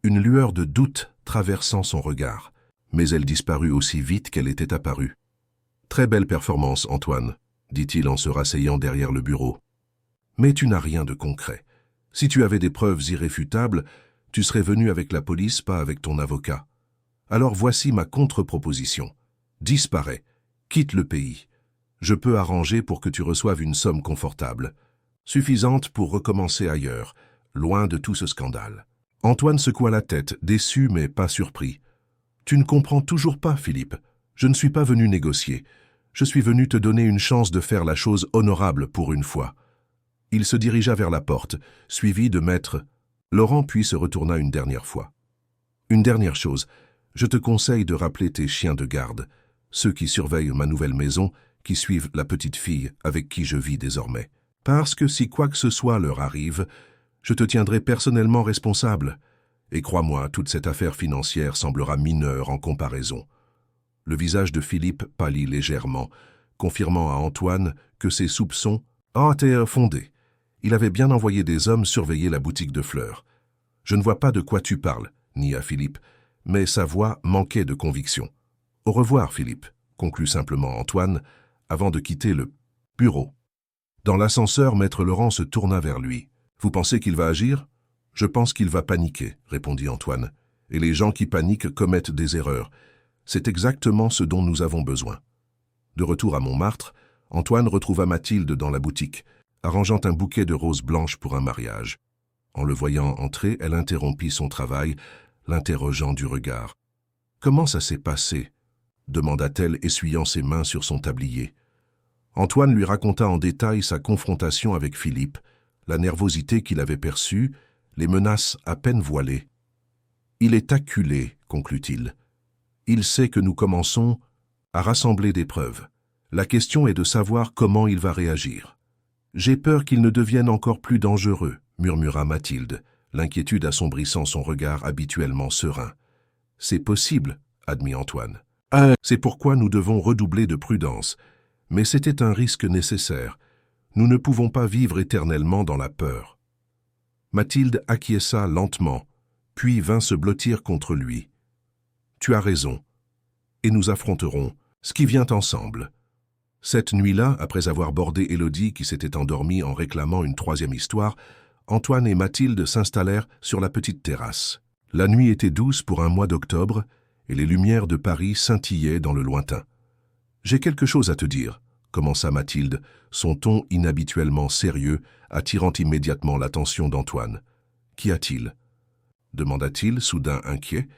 une lueur de doute traversant son regard, mais elle disparut aussi vite qu'elle était apparue. « Très belle performance, Antoine, » dit-il en se rasseyant derrière le bureau. « Mais tu n'as rien de concret. Si tu avais des preuves irréfutables, tu serais venu avec la police, pas avec ton avocat. Alors voici ma contre-proposition. Disparais, quitte le pays. Je peux arranger pour que tu reçoives une somme confortable, suffisante pour recommencer ailleurs, loin de tout ce scandale. » Antoine secoua la tête, déçu mais pas surpris. « Tu ne comprends toujours pas, Philippe. Je ne suis pas venu négocier. Je suis venu te donner une chance de faire la chose honorable pour une fois. » Il se dirigea vers la porte, suivi de Maître Laurent, puis se retourna une dernière fois. « Une dernière chose, je te conseille de rappeler tes chiens de garde, ceux qui surveillent ma nouvelle maison, qui suivent la petite fille avec qui je vis désormais. Parce que si quoi que ce soit leur arrive, je te tiendrai personnellement responsable. Et crois-moi, toute cette affaire financière semblera mineure en comparaison. » Le visage de Philippe pâlit légèrement, confirmant à Antoine que ses soupçons étaient fondés. Il avait bien envoyé des hommes surveiller la boutique de fleurs. « Je ne vois pas de quoi tu parles, » nia Philippe, mais sa voix manquait de conviction. « Au revoir, Philippe, » conclut simplement Antoine, avant de quitter le bureau. Dans l'ascenseur, Maître Laurent se tourna vers lui. « Vous pensez qu'il va agir ? » ?»« Je pense qu'il va paniquer, » répondit Antoine. « Et les gens qui paniquent commettent des erreurs. C'est exactement ce dont nous avons besoin. » De retour à Montmartre, Antoine retrouva Mathilde dans la boutique, arrangeant un bouquet de roses blanches pour un mariage. En le voyant entrer, elle interrompit son travail, l'interrogeant du regard. « Comment ça s'est passé ?» demanda-t-elle, essuyant ses mains sur son tablier. Antoine lui raconta en détail sa confrontation avec Philippe, la nervosité qu'il avait perçue, les menaces à peine voilées. « Il est acculé, » conclut-il. « Il sait que nous commençons à rassembler des preuves. La question est de savoir comment il va réagir. »« J'ai peur qu'il ne devienne encore plus dangereux, » murmura Mathilde, l'inquiétude assombrissant son regard habituellement serein. « C'est possible, » admit Antoine. « C'est pourquoi nous devons redoubler de prudence. Mais c'était un risque nécessaire. Nous ne pouvons pas vivre éternellement dans la peur. » Mathilde acquiesça lentement, puis vint se blottir contre lui. « Tu as raison, et nous affronterons ce qui vient ensemble. » Cette nuit-là, après avoir bordé Élodie qui s'était endormie en réclamant une troisième histoire, Antoine et Mathilde s'installèrent sur la petite terrasse. La nuit était douce pour un mois d'octobre, et les lumières de Paris scintillaient dans le lointain. « J'ai quelque chose à te dire », commença Mathilde, son ton inhabituellement sérieux, attirant immédiatement l'attention d'Antoine. « Qu'y a-t-il » demanda-t-il, soudain inquiet.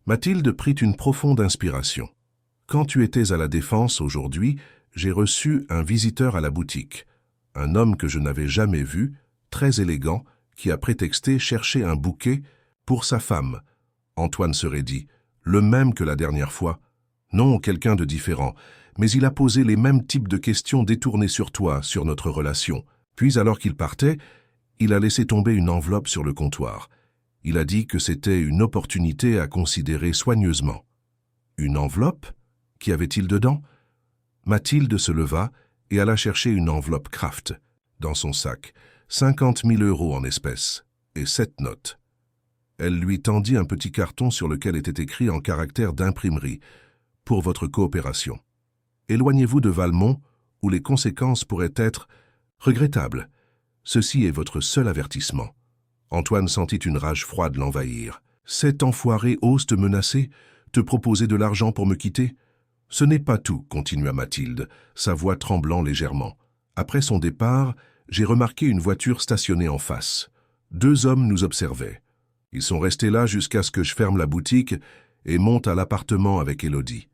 Mathilde prit une profonde inspiration. « Quand tu étais à la Défense aujourd'hui, j'ai reçu un visiteur à la boutique, un homme que je n'avais jamais vu, très élégant, qui a prétexté chercher un bouquet pour sa femme. » Antoine serait dit, « Le même que la dernière fois. » « Non, quelqu'un de différent, mais il a posé les mêmes types de questions détournées sur toi, sur notre relation. Puis, alors qu'il partait, il a laissé tomber une enveloppe sur le comptoir. Il a dit que c'était une opportunité à considérer soigneusement. Une enveloppe? Qu'y avait-il dedans? Mathilde se leva et alla chercher une enveloppe Kraft dans son sac, 50 000 € en espèces, et 7 notes. Elle lui tendit un petit carton sur lequel était écrit en caractères d'imprimerie « Pour votre coopération. Éloignez-vous de Valmont, où les conséquences pourraient être regrettables. Ceci est votre seul avertissement. » Antoine sentit une rage froide l'envahir. « Cet enfoiré ose te menacer, te proposer de l'argent pour me quitter? » « Ce n'est pas tout, » continua Mathilde, sa voix tremblant légèrement. « Après son départ, j'ai remarqué une voiture stationnée en face. 2 hommes nous observaient. Ils sont restés là jusqu'à ce que je ferme la boutique et monte à l'appartement avec Élodie. »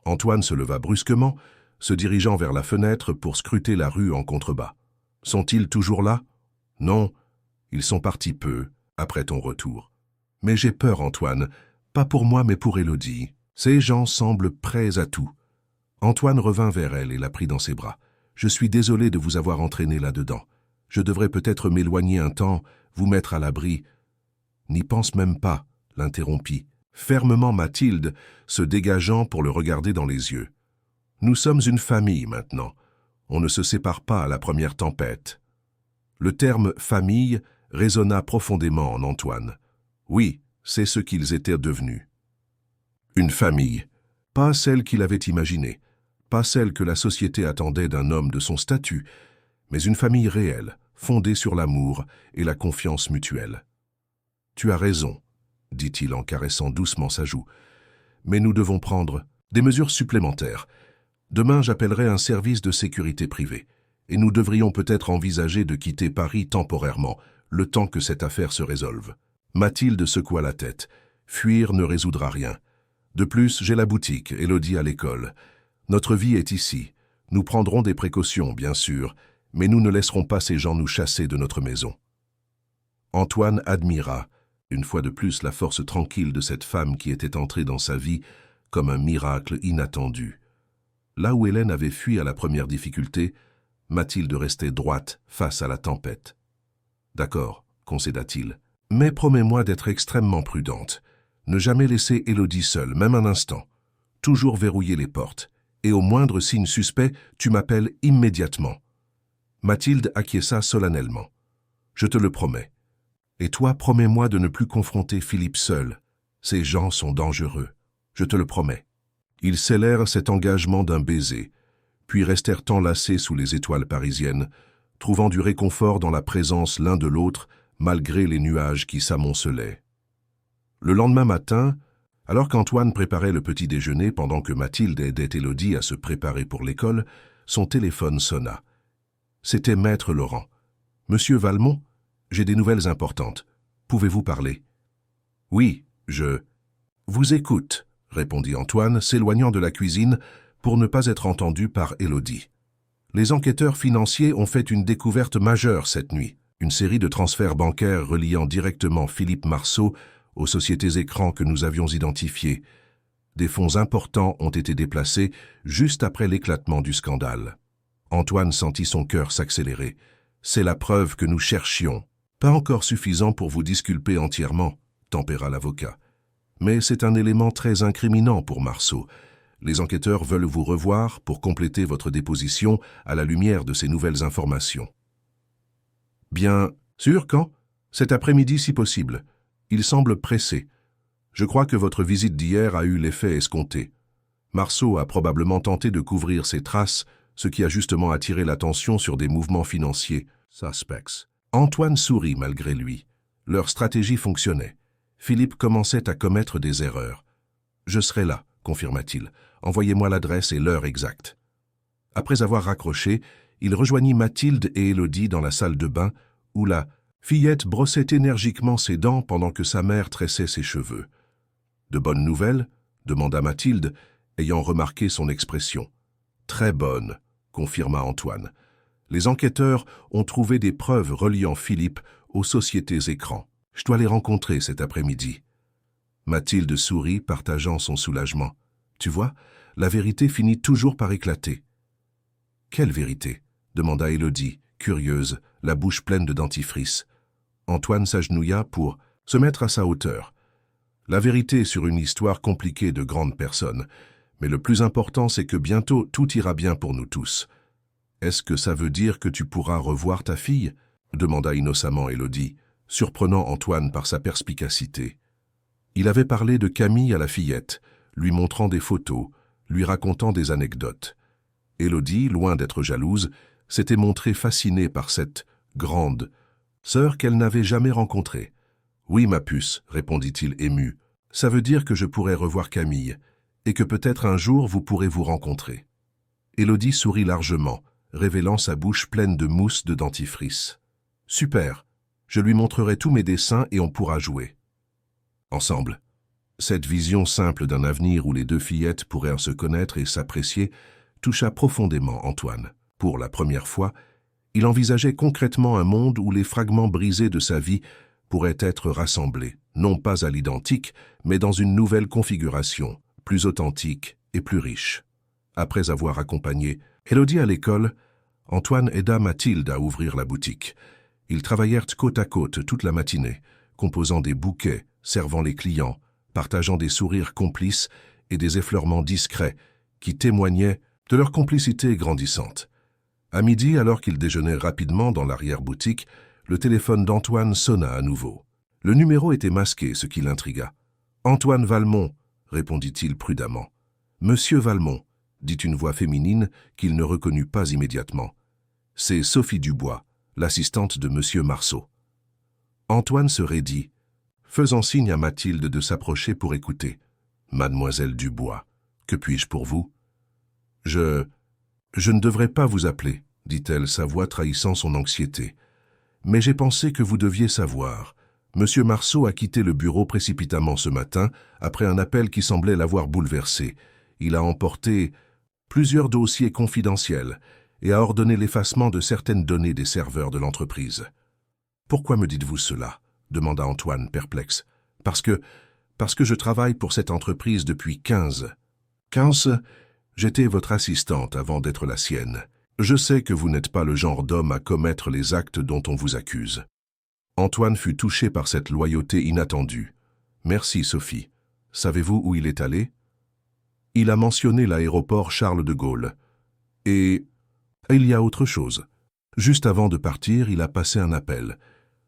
Antoine se leva brusquement, se dirigeant vers la fenêtre pour scruter la rue en contrebas. « Sont-ils toujours là? »« Non, ils sont partis peu, après ton retour. »« Mais j'ai peur, Antoine, pas pour moi mais pour Élodie. Ces gens semblent prêts à tout. » Antoine revint vers elle et la prit dans ses bras. « Je suis désolé de vous avoir entraîné là-dedans. Je devrais peut-être m'éloigner un temps, vous mettre à l'abri. »« N'y pense même pas, » l'interrompit fermement Mathilde, se dégageant pour le regarder dans les yeux. « Nous sommes une famille maintenant. On ne se sépare pas à la première tempête. » Le terme « famille » résonna profondément en Antoine. Oui, c'est ce qu'ils étaient devenus. Une famille, pas celle qu'il avait imaginée, pas celle que la société attendait d'un homme de son statut, mais une famille réelle, fondée sur l'amour et la confiance mutuelle. « Tu as raison, » dit-il en caressant doucement sa joue. « Mais nous devons prendre des mesures supplémentaires. Demain, j'appellerai un service de sécurité privée, et nous devrions peut-être envisager de quitter Paris temporairement, le temps que cette affaire se résolve. » Mathilde secoua la tête. « Fuir ne résoudra rien. De plus, j'ai la boutique, Élodie à l'école. Notre vie est ici. Nous prendrons des précautions, bien sûr, mais nous ne laisserons pas ces gens nous chasser de notre maison. » Antoine admira, une fois de plus, la force tranquille de cette femme qui était entrée dans sa vie comme un miracle inattendu. Là où Hélène avait fui à la première difficulté, Mathilde restait droite face à la tempête. « D'accord, » concéda-t-il, « mais promets-moi d'être extrêmement prudente. Ne jamais laisser Élodie seule, même un instant. Toujours verrouiller les portes. Et au moindre signe suspect, tu m'appelles immédiatement. » Mathilde acquiesça solennellement. « Je te le promets. Et toi, promets-moi de ne plus confronter Philippe seul. Ces gens sont dangereux. Je te le promets. » Ils scellèrent cet engagement d'un baiser, puis restèrent enlacés sous les étoiles parisiennes, trouvant du réconfort dans la présence l'un de l'autre, malgré les nuages qui s'amoncelaient. Le lendemain matin, alors qu'Antoine préparait le petit déjeuner pendant que Mathilde aidait Élodie à se préparer pour l'école, son téléphone sonna. C'était Maître Laurent. « Monsieur Valmont, j'ai des nouvelles importantes. Pouvez-vous parler ?»« Oui, je... »« Vous écoute, » répondit Antoine, s'éloignant de la cuisine pour ne pas être entendu par Élodie. « Les enquêteurs financiers ont fait une découverte majeure cette nuit. Une série de transferts bancaires reliant directement Philippe Marceau aux sociétés écrans que nous avions identifiées. Des fonds importants ont été déplacés juste après l'éclatement du scandale. » Antoine sentit son cœur s'accélérer. « C'est la preuve que nous cherchions. » « Pas encore suffisant pour vous disculper entièrement, » tempéra l'avocat. « Mais c'est un élément très incriminant pour Marceau. Les enquêteurs veulent vous revoir pour compléter votre déposition à la lumière de ces nouvelles informations. » « Bien sûr, quand ? Cet après-midi si possible. Il semble pressé. Je crois que votre visite d'hier a eu l'effet escompté. Marceau a probablement tenté de couvrir ses traces, ce qui a justement attiré l'attention sur des mouvements financiers suspects. Antoine sourit malgré lui. Leur stratégie fonctionnait. Philippe commençait à commettre des erreurs. Je serai là, confirma-t-il. Envoyez-moi l'adresse et l'heure exacte. Après avoir raccroché, il rejoignit Mathilde et Élodie dans la salle de bain où la fillette brossait énergiquement ses dents pendant que sa mère tressait ses cheveux. « De bonnes nouvelles ?» demanda Mathilde, ayant remarqué son expression. « Très bonne », confirma Antoine. Les enquêteurs ont trouvé des preuves reliant Philippe aux sociétés écrans. Je dois les rencontrer cet après-midi. Mathilde sourit, partageant son soulagement. Tu vois, la vérité finit toujours par éclater. Quelle vérité? Demanda Élodie, curieuse, la bouche pleine de dentifrice. Antoine s'agenouilla pour se mettre à sa hauteur. La vérité sur une histoire compliquée de grandes personnes. Mais le plus important, c'est que bientôt tout ira bien pour nous tous. Est-ce que ça veut dire que tu pourras revoir ta fille? Demanda innocemment Élodie, surprenant Antoine par sa perspicacité. Il avait parlé de Camille à la fillette, lui montrant des photos, lui racontant des anecdotes. Élodie, loin d'être jalouse, s'était montrée fascinée par cette grande sœur qu'elle n'avait jamais rencontrée. « Oui, ma puce, répondit-il ému, ça veut dire que je pourrai revoir Camille, et que peut-être un jour vous pourrez vous rencontrer. » Élodie sourit largement, révélant sa bouche pleine de mousse de dentifrice. « Super, je lui montrerai tous mes dessins et on pourra jouer. » Ensemble. Cette vision simple d'un avenir où les deux fillettes pourraient se connaître et s'apprécier toucha profondément Antoine. Pour la première fois, il envisageait concrètement un monde où les fragments brisés de sa vie pourraient être rassemblés, non pas à l'identique, mais dans une nouvelle configuration, plus authentique et plus riche. Après avoir accompagné Élodie à l'école, Antoine aida Mathilde à ouvrir la boutique. Ils travaillèrent côte à côte toute la matinée, composant des bouquets, servant les clients, partageant des sourires complices et des effleurements discrets qui témoignaient de leur complicité grandissante. À midi, alors qu'ils déjeunaient rapidement dans l'arrière-boutique, le téléphone d'Antoine sonna à nouveau. Le numéro était masqué, ce qui l'intrigua. « Antoine Valmont », répondit-il prudemment. « Monsieur Valmont », dit une voix féminine qu'il ne reconnut pas immédiatement. « C'est Sophie Dubois, l'assistante de Monsieur Marceau. » Antoine se raidit, faisant signe à Mathilde de s'approcher pour écouter. « Mademoiselle Dubois, que puis-je pour vous ?»« Je ne devrais pas vous appeler, » dit-elle, sa voix trahissant son anxiété. « Mais j'ai pensé que vous deviez savoir. Monsieur Marceau a quitté le bureau précipitamment ce matin, après un appel qui semblait l'avoir bouleversé. Il a emporté plusieurs dossiers confidentiels et a ordonné l'effacement de certaines données des serveurs de l'entreprise. »« Pourquoi me dites-vous cela ?» demanda Antoine, perplexe. « Parce que je travaille pour cette entreprise depuis 15. J'étais votre assistante avant d'être la sienne. Je sais que vous n'êtes pas le genre d'homme à commettre les actes dont on vous accuse. » Antoine fut touché par cette loyauté inattendue. « Merci, Sophie. Savez-vous où il est allé ?» Il a mentionné l'aéroport Charles de Gaulle. Et il y a autre chose. Juste avant de partir, il a passé un appel.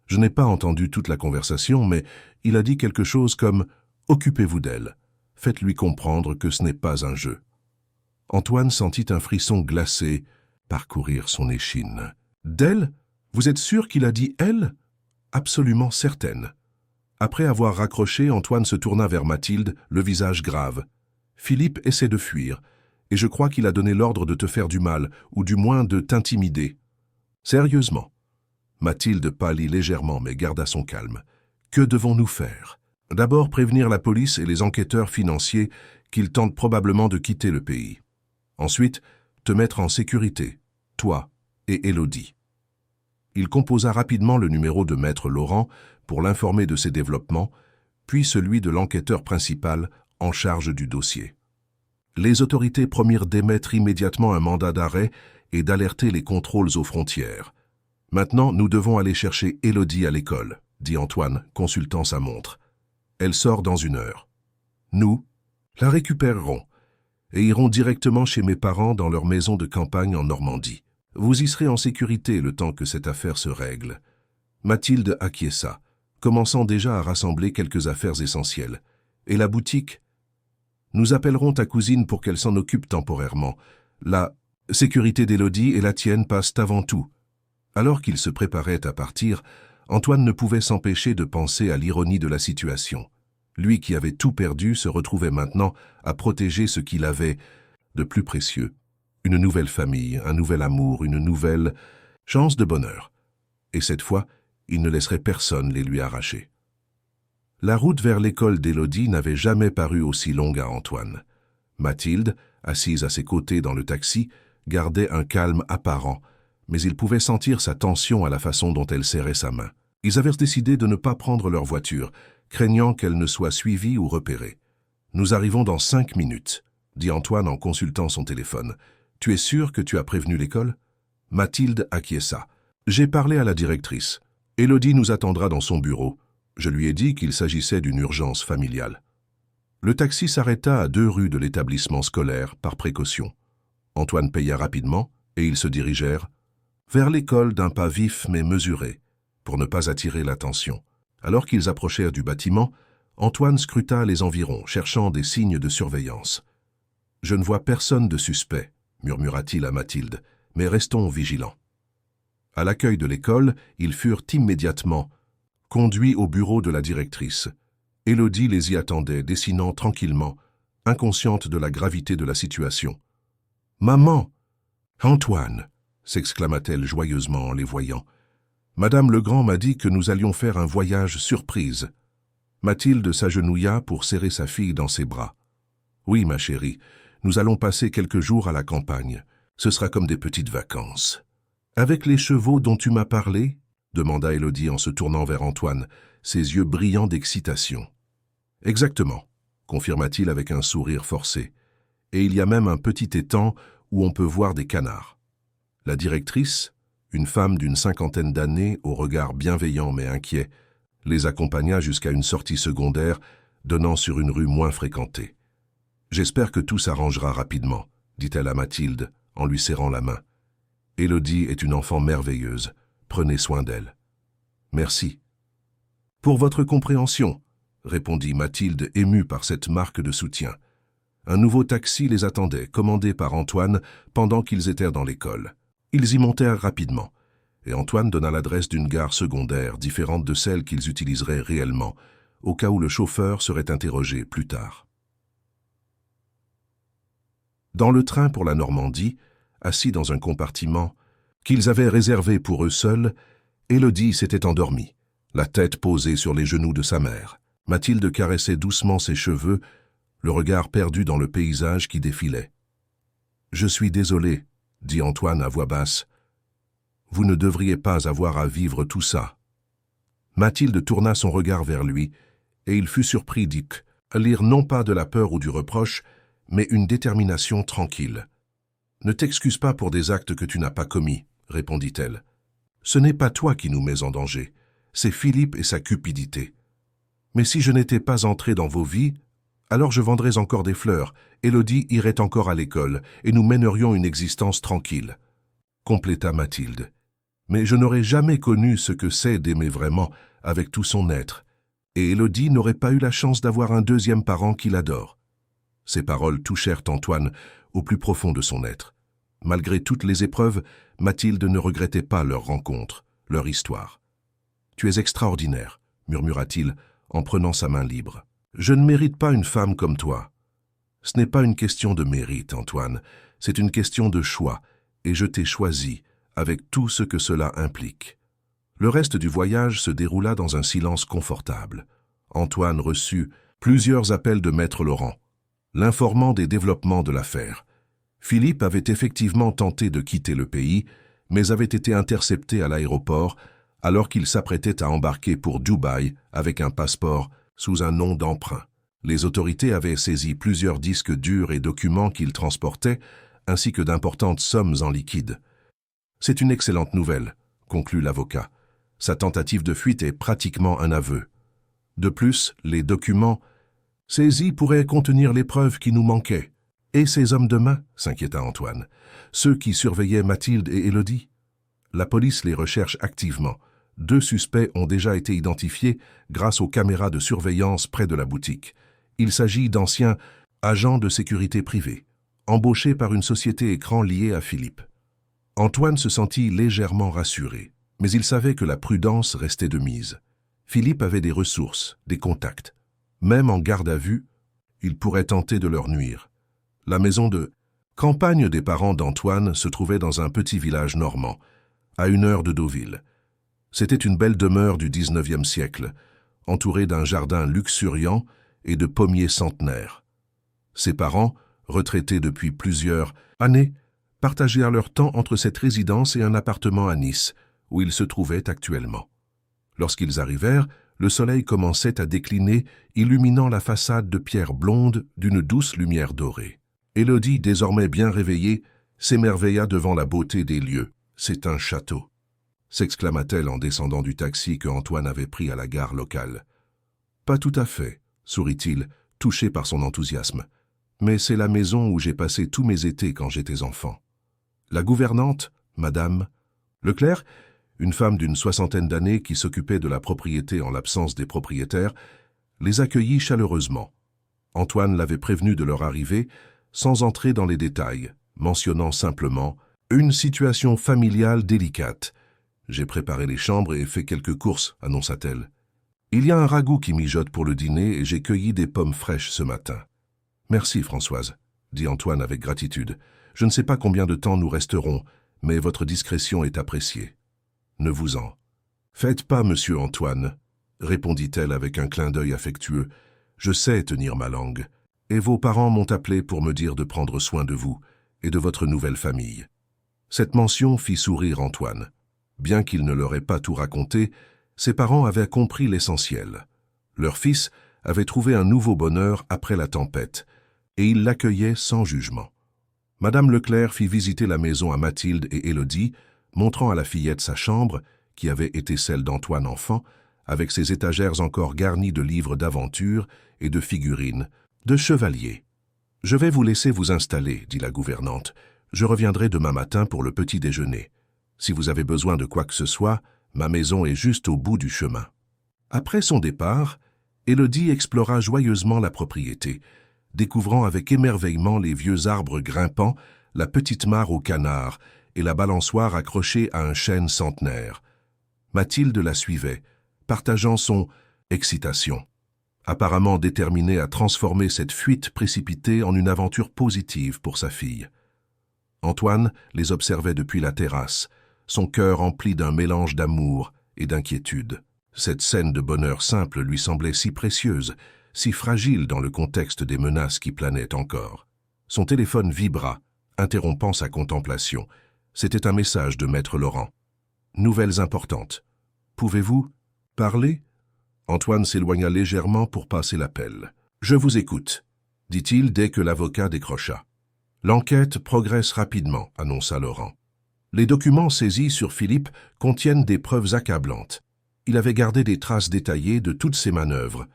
Je n'ai pas entendu toute la conversation, mais il a dit quelque chose comme « Occupez-vous d'elle. Faites-lui comprendre que ce n'est pas un jeu. » Antoine sentit un frisson glacé parcourir son échine. « D'elle? Vous êtes sûr qu'il a dit « elle » ? » Absolument certaine. Après avoir raccroché, Antoine se tourna vers Mathilde, le visage grave. « Philippe essaie de fuir, et je crois qu'il a donné l'ordre de te faire du mal, ou du moins de t'intimider. » Sérieusement. Mathilde pâlit légèrement, mais garda son calme. « Que devons-nous faire ? D'abord prévenir la police et les enquêteurs financiers qu'ils tentent probablement de quitter le pays. Ensuite, te mettre en sécurité, toi et Élodie. » Il composa rapidement le numéro de Maître Laurent pour l'informer de ses développements, puis celui de l'enquêteur principal en charge du dossier. Les autorités promirent d'émettre immédiatement un mandat d'arrêt et d'alerter les contrôles aux frontières. « Maintenant, nous devons aller chercher Élodie à l'école, » dit Antoine, consultant sa montre. « Elle sort dans 1 heure. Nous la récupérerons et irons directement chez mes parents dans leur maison de campagne en Normandie. Vous y serez en sécurité le temps que cette affaire se règle. » Mathilde acquiesça, commençant déjà à rassembler quelques affaires essentielles. « Et la boutique ? » « Nous appellerons ta cousine pour qu'elle s'en occupe temporairement. La sécurité d'Élodie et la tienne passent avant tout. » Alors qu'il se préparait à partir, Antoine ne pouvait s'empêcher de penser à l'ironie de la situation. Lui qui avait tout perdu se retrouvait maintenant à protéger ce qu'il avait de plus précieux. Une nouvelle famille, un nouvel amour, une nouvelle chance de bonheur. Et cette fois, il ne laisserait personne les lui arracher. La route vers l'école d'Élodie n'avait jamais paru aussi longue à Antoine. Mathilde, assise à ses côtés dans le taxi, gardait un calme apparent, mais il pouvait sentir sa tension à la façon dont elle serrait sa main. Ils avaient décidé de ne pas prendre leur voiture, craignant qu'elle ne soit suivie ou repérée. « Nous arrivons dans 5 minutes, » dit Antoine en consultant son téléphone. « Tu es sûr que tu as prévenu l'école » Mathilde acquiesça. « J'ai parlé à la directrice. Élodie nous attendra dans son bureau. Je lui ai dit qu'il s'agissait d'une urgence familiale. » Le taxi s'arrêta à 2 rues de l'établissement scolaire, par précaution. Antoine paya rapidement, et ils se dirigèrent vers l'école d'un pas vif mais mesuré, pour ne pas attirer l'attention. Alors qu'ils approchèrent du bâtiment, Antoine scruta les environs, cherchant des signes de surveillance. « Je ne vois personne de suspect, » murmura-t-il à Mathilde, « mais restons vigilants. » À l'accueil de l'école, ils furent immédiatement conduits au bureau de la directrice. Élodie les y attendait, dessinant tranquillement, inconsciente de la gravité de la situation. « Maman !»« Antoine !» s'exclama-t-elle joyeusement en les voyant. « Madame Legrand m'a dit que nous allions faire un voyage surprise. » Mathilde s'agenouilla pour serrer sa fille dans ses bras. « Oui, ma chérie, nous allons passer quelques jours à la campagne. Ce sera comme des petites vacances. »« Avec les chevaux dont tu m'as parlé ?» demanda Élodie en se tournant vers Antoine, ses yeux brillants d'excitation. « Exactement, » confirma-t-il avec un sourire forcé. « Et il y a même un petit étang où on peut voir des canards. » La directrice, une femme d'une 50aine d'années, au regard bienveillant mais inquiet, les accompagna jusqu'à une sortie secondaire donnant sur une rue moins fréquentée. « J'espère que tout s'arrangera rapidement, » dit-elle à Mathilde en lui serrant la main. « Élodie est une enfant merveilleuse. Prenez soin d'elle. »« Merci. »« Pour votre compréhension, » répondit Mathilde émue par cette marque de soutien. Un nouveau taxi les attendait, commandé par Antoine pendant qu'ils étaient dans l'école. Ils y montèrent rapidement, et Antoine donna l'adresse d'une gare secondaire différente de celle qu'ils utiliseraient réellement, au cas où le chauffeur serait interrogé plus tard. Dans le train pour la Normandie, assis dans un compartiment qu'ils avaient réservé pour eux seuls, Élodie s'était endormie, la tête posée sur les genoux de sa mère. Mathilde caressait doucement ses cheveux, le regard perdu dans le paysage qui défilait. « Je suis désolé, » dit Antoine à voix basse. « Vous ne devriez pas avoir à vivre tout ça. » Mathilde tourna son regard vers lui, et il fut surpris à lire non pas de la peur ou du reproche, mais une détermination tranquille. « Ne t'excuse pas pour des actes que tu n'as pas commis, » répondit-elle. « Ce n'est pas toi qui nous mets en danger, c'est Philippe et sa cupidité. Mais si je n'étais pas entré dans vos vies, alors je vendrais encore des fleurs, Élodie irait encore à l'école, et nous mènerions une existence tranquille. » compléta Mathilde. « Mais je n'aurais jamais connu ce que c'est d'aimer vraiment, avec tout son être, et Élodie n'aurait pas eu la chance d'avoir un deuxième parent qui l'adore. » Ces paroles touchèrent Antoine au plus profond de son être. Malgré toutes les épreuves, Mathilde ne regrettait pas leur rencontre, leur histoire. « Tu es extraordinaire, » murmura-t-il en prenant sa main libre. « Je ne mérite pas une femme comme toi. » « Ce n'est pas une question de mérite, Antoine, c'est une question de choix, et je t'ai choisi, avec tout ce que cela implique. » Le reste du voyage se déroula dans un silence confortable. Antoine reçut plusieurs appels de Maître Laurent, l'informant des développements de l'affaire. Philippe avait effectivement tenté de quitter le pays, mais avait été intercepté à l'aéroport alors qu'il s'apprêtait à embarquer pour Dubaï avec un passeport sous un nom d'emprunt. Les autorités avaient saisi plusieurs disques durs et documents qu'il transportait, ainsi que d'importantes sommes en liquide. « C'est une excellente nouvelle, » conclut l'avocat. « Sa tentative de fuite est pratiquement un aveu. De plus, les documents saisis pourraient contenir les preuves qui nous manquaient. Et ces hommes de main, s'inquiéta Antoine, ceux qui surveillaient Mathilde et Élodie. La police les recherche activement. 2 suspects ont déjà été identifiés grâce aux caméras de surveillance près de la boutique. Il s'agit d'anciens agents de sécurité privée, embauchés par une société écran liée à Philippe. Antoine se sentit légèrement rassuré, mais il savait que la prudence restait de mise. Philippe avait des ressources, des contacts. Même en garde à vue, il pourrait tenter de leur nuire. La maison de campagne des parents d'Antoine se trouvait dans un petit village normand, à 1 heure de Deauville. C'était une belle demeure du XIXe siècle, entourée d'un jardin luxuriant et de pommiers centenaires. Ses parents, retraités depuis plusieurs années, partagèrent leur temps entre cette résidence et un appartement à Nice, où ils se trouvaient actuellement. Lorsqu'ils arrivèrent, le soleil commençait à décliner, illuminant la façade de pierre blonde d'une douce lumière dorée. Élodie, désormais bien réveillée, s'émerveilla devant la beauté des lieux. « C'est un château !» s'exclama-t-elle en descendant du taxi que Antoine avait pris à la gare locale. « Pas tout à fait, » sourit-il, touché par son enthousiasme. « Mais c'est la maison où j'ai passé tous mes étés quand j'étais enfant. » La gouvernante, madame Leclerc, une femme d'une 60aine d'années qui s'occupait de la propriété en l'absence des propriétaires, les accueillit chaleureusement. Antoine l'avait prévenu de leur arrivée, sans entrer dans les détails, mentionnant simplement « une situation familiale délicate. J'ai préparé les chambres et fait quelques courses », annonça-t-elle. « Il y a un ragoût qui mijote pour le dîner et j'ai cueilli des pommes fraîches ce matin. »« Merci, Françoise, » dit Antoine avec gratitude. « Je ne sais pas combien de temps nous resterons, mais votre discrétion est appréciée. » « Ne vous en faites pas, monsieur Antoine, » répondit-elle avec un clin d'œil affectueux. « Je sais tenir ma langue, et vos parents m'ont appelé pour me dire de prendre soin de vous et de votre nouvelle famille. » Cette mention fit sourire Antoine. Bien qu'il ne leur ait pas tout raconté, ses parents avaient compris l'essentiel. Leur fils avait trouvé un nouveau bonheur après la tempête, et ils l'accueillaient sans jugement. Madame Leclerc fit visiter la maison à Mathilde et Élodie, montrant à la fillette sa chambre, qui avait été celle d'Antoine enfant, avec ses étagères encore garnies de livres d'aventures et de figurines, de chevaliers. « Je vais vous laisser vous installer, » dit la gouvernante. « Je reviendrai demain matin pour le petit déjeuner. Si vous avez besoin de quoi que ce soit, ma maison est juste au bout du chemin. » Après son départ, Élodie explora joyeusement la propriété, découvrant avec émerveillement les vieux arbres grimpants, la petite mare aux canards et la balançoire accrochée à un chêne centenaire. Mathilde la suivait, partageant son excitation, apparemment déterminée à transformer cette fuite précipitée en une aventure positive pour sa fille. Antoine les observait depuis la terrasse, son cœur empli d'un mélange d'amour et d'inquiétude. Cette scène de bonheur simple lui semblait si précieuse, si fragile dans le contexte des menaces qui planaient encore. Son téléphone vibra, interrompant sa contemplation. C'était un message de Maître Laurent. « Nouvelles importantes. Pouvez-vous parler ?» Antoine s'éloigna légèrement pour passer l'appel. « Je vous écoute », dit-il dès que l'avocat décrocha. « L'enquête progresse rapidement », annonça Laurent. « Les documents saisis sur Philippe contiennent des preuves accablantes. Il avait gardé des traces détaillées de toutes ses manœuvres,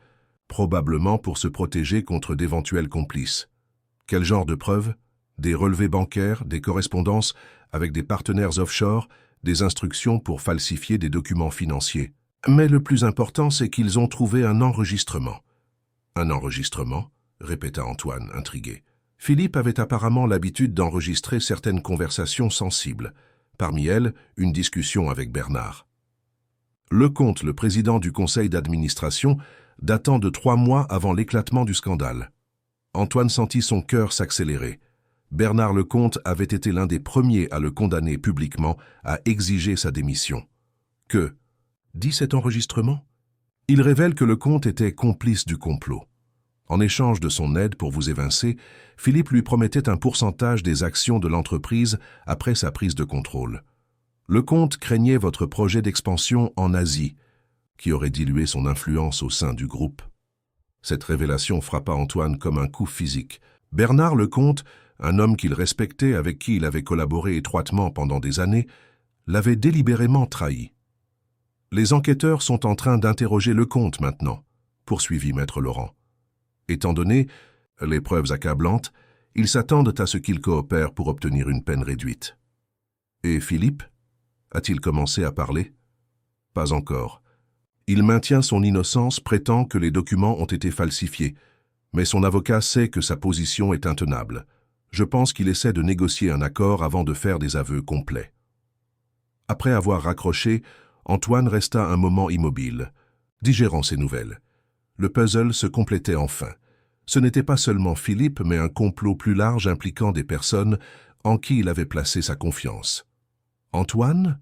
probablement pour se protéger contre d'éventuels complices. Quel genre de preuves ? Des relevés bancaires, des correspondances avec des partenaires offshore, des instructions pour falsifier des documents financiers. Mais le plus important, c'est qu'ils ont trouvé un enregistrement. « Un enregistrement ?» répéta Antoine, intrigué. Philippe avait apparemment l'habitude d'enregistrer certaines conversations sensibles, parmi elles une discussion avec Bernard. Lecomte, le président du conseil d'administration, datant de 3 mois avant l'éclatement du scandale. Antoine sentit son cœur s'accélérer. Bernard Lecomte avait été l'un des premiers à le condamner publiquement, à exiger sa démission. Que dit cet enregistrement? Il révèle que Lecomte était complice du complot. En échange de son aide pour vous évincer, Philippe lui promettait un pourcentage des actions de l'entreprise après sa prise de contrôle. Lecomte craignait votre projet d'expansion en Asie, qui aurait dilué son influence au sein du groupe. Cette révélation frappa Antoine comme un coup physique. Bernard Lecomte, un homme qu'il respectait, avec qui il avait collaboré étroitement pendant des années, l'avait délibérément trahi. « Les enquêteurs sont en train d'interroger Lecomte maintenant », poursuivit Maître Laurent. Étant donné les preuves accablantes, ils s'attendent à ce qu'il coopère pour obtenir une peine réduite. Et Philippe? A-t-il commencé à parler? Pas encore. Il maintient son innocence, prétend que les documents ont été falsifiés, mais son avocat sait que sa position est intenable. Je pense qu'il essaie de négocier un accord avant de faire des aveux complets. Après avoir raccroché, Antoine resta un moment immobile, digérant ces nouvelles. Le puzzle se complétait enfin. Ce n'était pas seulement Philippe, mais un complot plus large impliquant des personnes en qui il avait placé sa confiance. « Antoine ?»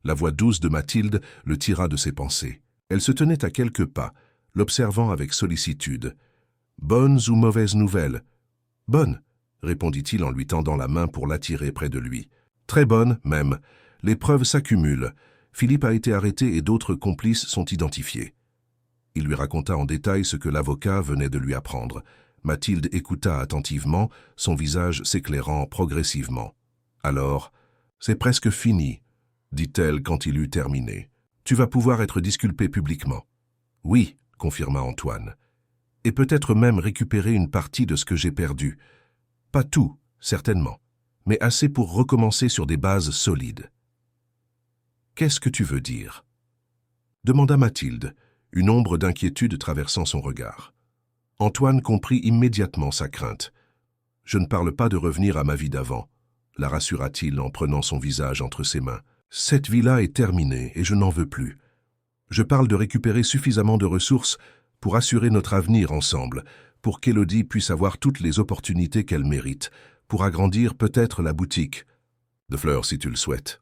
La voix douce de Mathilde le tira de ses pensées. Elle se tenait à quelques pas, l'observant avec sollicitude. « Bonnes ou mauvaises nouvelles ?»« Bonnes », répondit-il en lui tendant la main pour l'attirer près de lui. « Très bonnes, même. Les preuves s'accumulent. Philippe a été arrêté et d'autres complices sont identifiés. » Il lui raconta en détail ce que l'avocat venait de lui apprendre. Mathilde écouta attentivement, son visage s'éclairant progressivement. « Alors, c'est presque fini, » dit-elle quand il eut terminé. « Tu vas pouvoir être disculpé publiquement. »« Oui, » confirma Antoine. « Et peut-être même récupérer une partie de ce que j'ai perdu. Pas tout, certainement, mais assez pour recommencer sur des bases solides. »« Qu'est-ce que tu veux dire ?» demanda Mathilde, une ombre d'inquiétude traversant son regard. Antoine comprit immédiatement sa crainte. « Je ne parle pas de revenir à ma vie d'avant, » la rassura-t-il en prenant son visage entre ses mains. « Cette vie-là est terminée et je n'en veux plus. Je parle de récupérer suffisamment de ressources pour assurer notre avenir ensemble, pour qu'Élodie puisse avoir toutes les opportunités qu'elle mérite, pour agrandir peut-être la boutique. De fleurs si tu le souhaites. »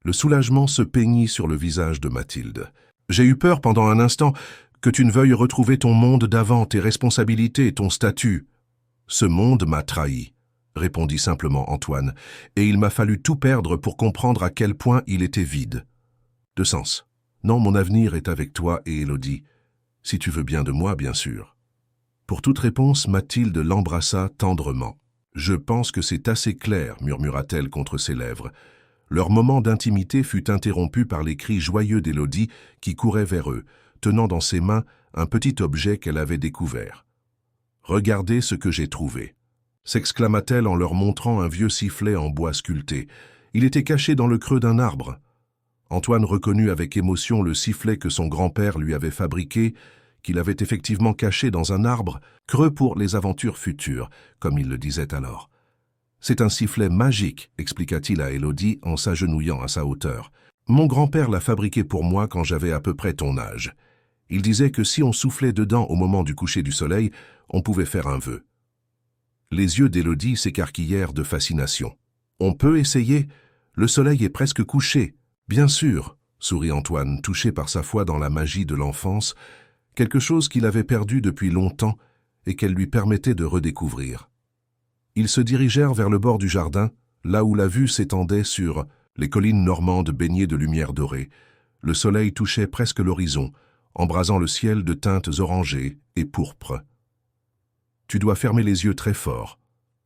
Le soulagement se peignit sur le visage de Mathilde. « J'ai eu peur pendant un instant que tu ne veuilles retrouver ton monde d'avant, tes responsabilités, ton statut. »« Ce monde m'a trahi, » répondit simplement Antoine, « et il m'a fallu tout perdre pour comprendre à quel point il était vide. » De sens. « Non, mon avenir est avec toi et Élodie. Si tu veux bien de moi, bien sûr. » Pour toute réponse, Mathilde l'embrassa tendrement. « Je pense que c'est assez clair, » murmura-t-elle contre ses lèvres. Leur moment d'intimité fut interrompu par les cris joyeux d'Élodie qui courait vers eux, tenant dans ses mains un petit objet qu'elle avait découvert. « Regardez ce que j'ai trouvé !» s'exclama-t-elle en leur montrant un vieux sifflet en bois sculpté. Il était caché dans le creux d'un arbre. Antoine reconnut avec émotion le sifflet que son grand-père lui avait fabriqué, qu'il avait effectivement caché dans un arbre, creux pour les aventures futures, comme il le disait alors. « C'est un sifflet magique, » expliqua-t-il à Élodie en s'agenouillant à sa hauteur. « Mon grand-père l'a fabriqué pour moi quand j'avais à peu près ton âge. Il disait que si on soufflait dedans au moment du coucher du soleil, on pouvait faire un vœu. » Les yeux d'Élodie s'écarquillèrent de fascination. « On peut essayer? Le soleil est presque couché. »« Bien sûr, » sourit Antoine, touché par sa foi dans la magie de l'enfance, quelque chose qu'il avait perdu depuis longtemps et qu'elle lui permettait de redécouvrir. Ils se dirigèrent vers le bord du jardin, là où la vue s'étendait sur les collines normandes baignées de lumière dorée. Le soleil touchait presque l'horizon, embrasant le ciel de teintes orangées et pourpres. « Tu dois fermer les yeux très fort, »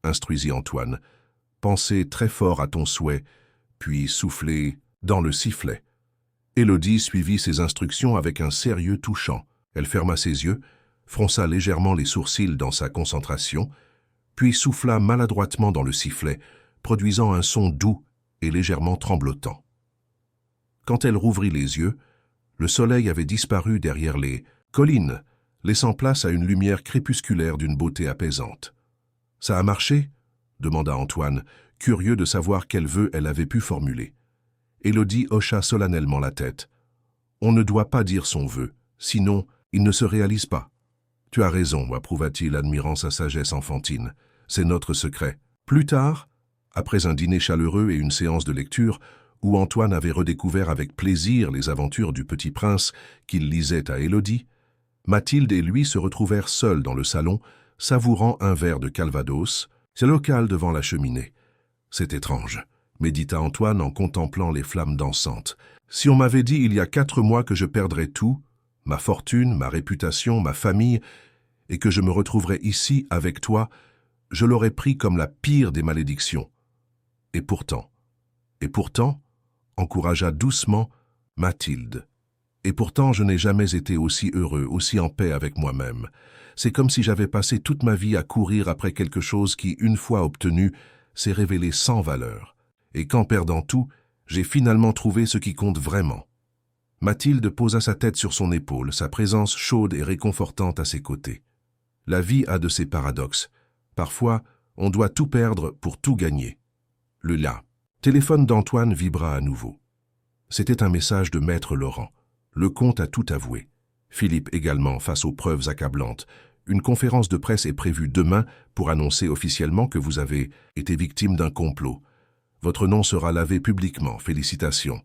instruisit Antoine. « Penser très fort à ton souhait, puis souffler dans le sifflet. » Élodie suivit ses instructions avec un sérieux touchant. Elle ferma ses yeux, fronça légèrement les sourcils dans sa concentration, puis souffla maladroitement dans le sifflet, produisant un son doux et légèrement tremblotant. Quand elle rouvrit les yeux, le soleil avait disparu derrière les collines, laissant place à une lumière crépusculaire d'une beauté apaisante. « Ça a marché ?» demanda Antoine, curieux de savoir quel vœu elle avait pu formuler. Élodie hocha solennellement la tête. « On ne doit pas dire son vœu, sinon il ne se réalise pas. »« Tu as raison, » approuva-t-il, admirant sa sagesse enfantine. « C'est notre secret. » Plus tard, après un dîner chaleureux et une séance de lecture, où Antoine avait redécouvert avec plaisir les aventures du Petit Prince qu'il lisait à Élodie, Mathilde et lui se retrouvèrent seuls dans le salon, savourant un verre de calvados, c'est local devant la cheminée. « C'est étrange, » médita Antoine en contemplant les flammes dansantes. « Si on m'avait dit il y a 4 mois que je perdrais tout, ma fortune, ma réputation, ma famille, et que je me retrouverais ici avec toi, je l'aurais pris comme la pire des malédictions. Et pourtant, encouragea doucement Mathilde. Et pourtant, je n'ai jamais été aussi heureux, aussi en paix avec moi-même. C'est comme si j'avais passé toute ma vie à courir après quelque chose qui, une fois obtenu, s'est révélé sans valeur. Et qu'en perdant tout, j'ai finalement trouvé ce qui compte vraiment. » Mathilde posa sa tête sur son épaule, sa présence chaude et réconfortante à ses côtés. La vie a de ses paradoxes. Parfois, on doit tout perdre pour tout gagner. Le téléphone d'Antoine vibra à nouveau. C'était un message de Maître Laurent. Le comte a tout avoué. Philippe également face aux preuves accablantes. Une conférence de presse est prévue demain pour annoncer officiellement que vous avez été victime d'un complot. Votre nom sera lavé publiquement, félicitations.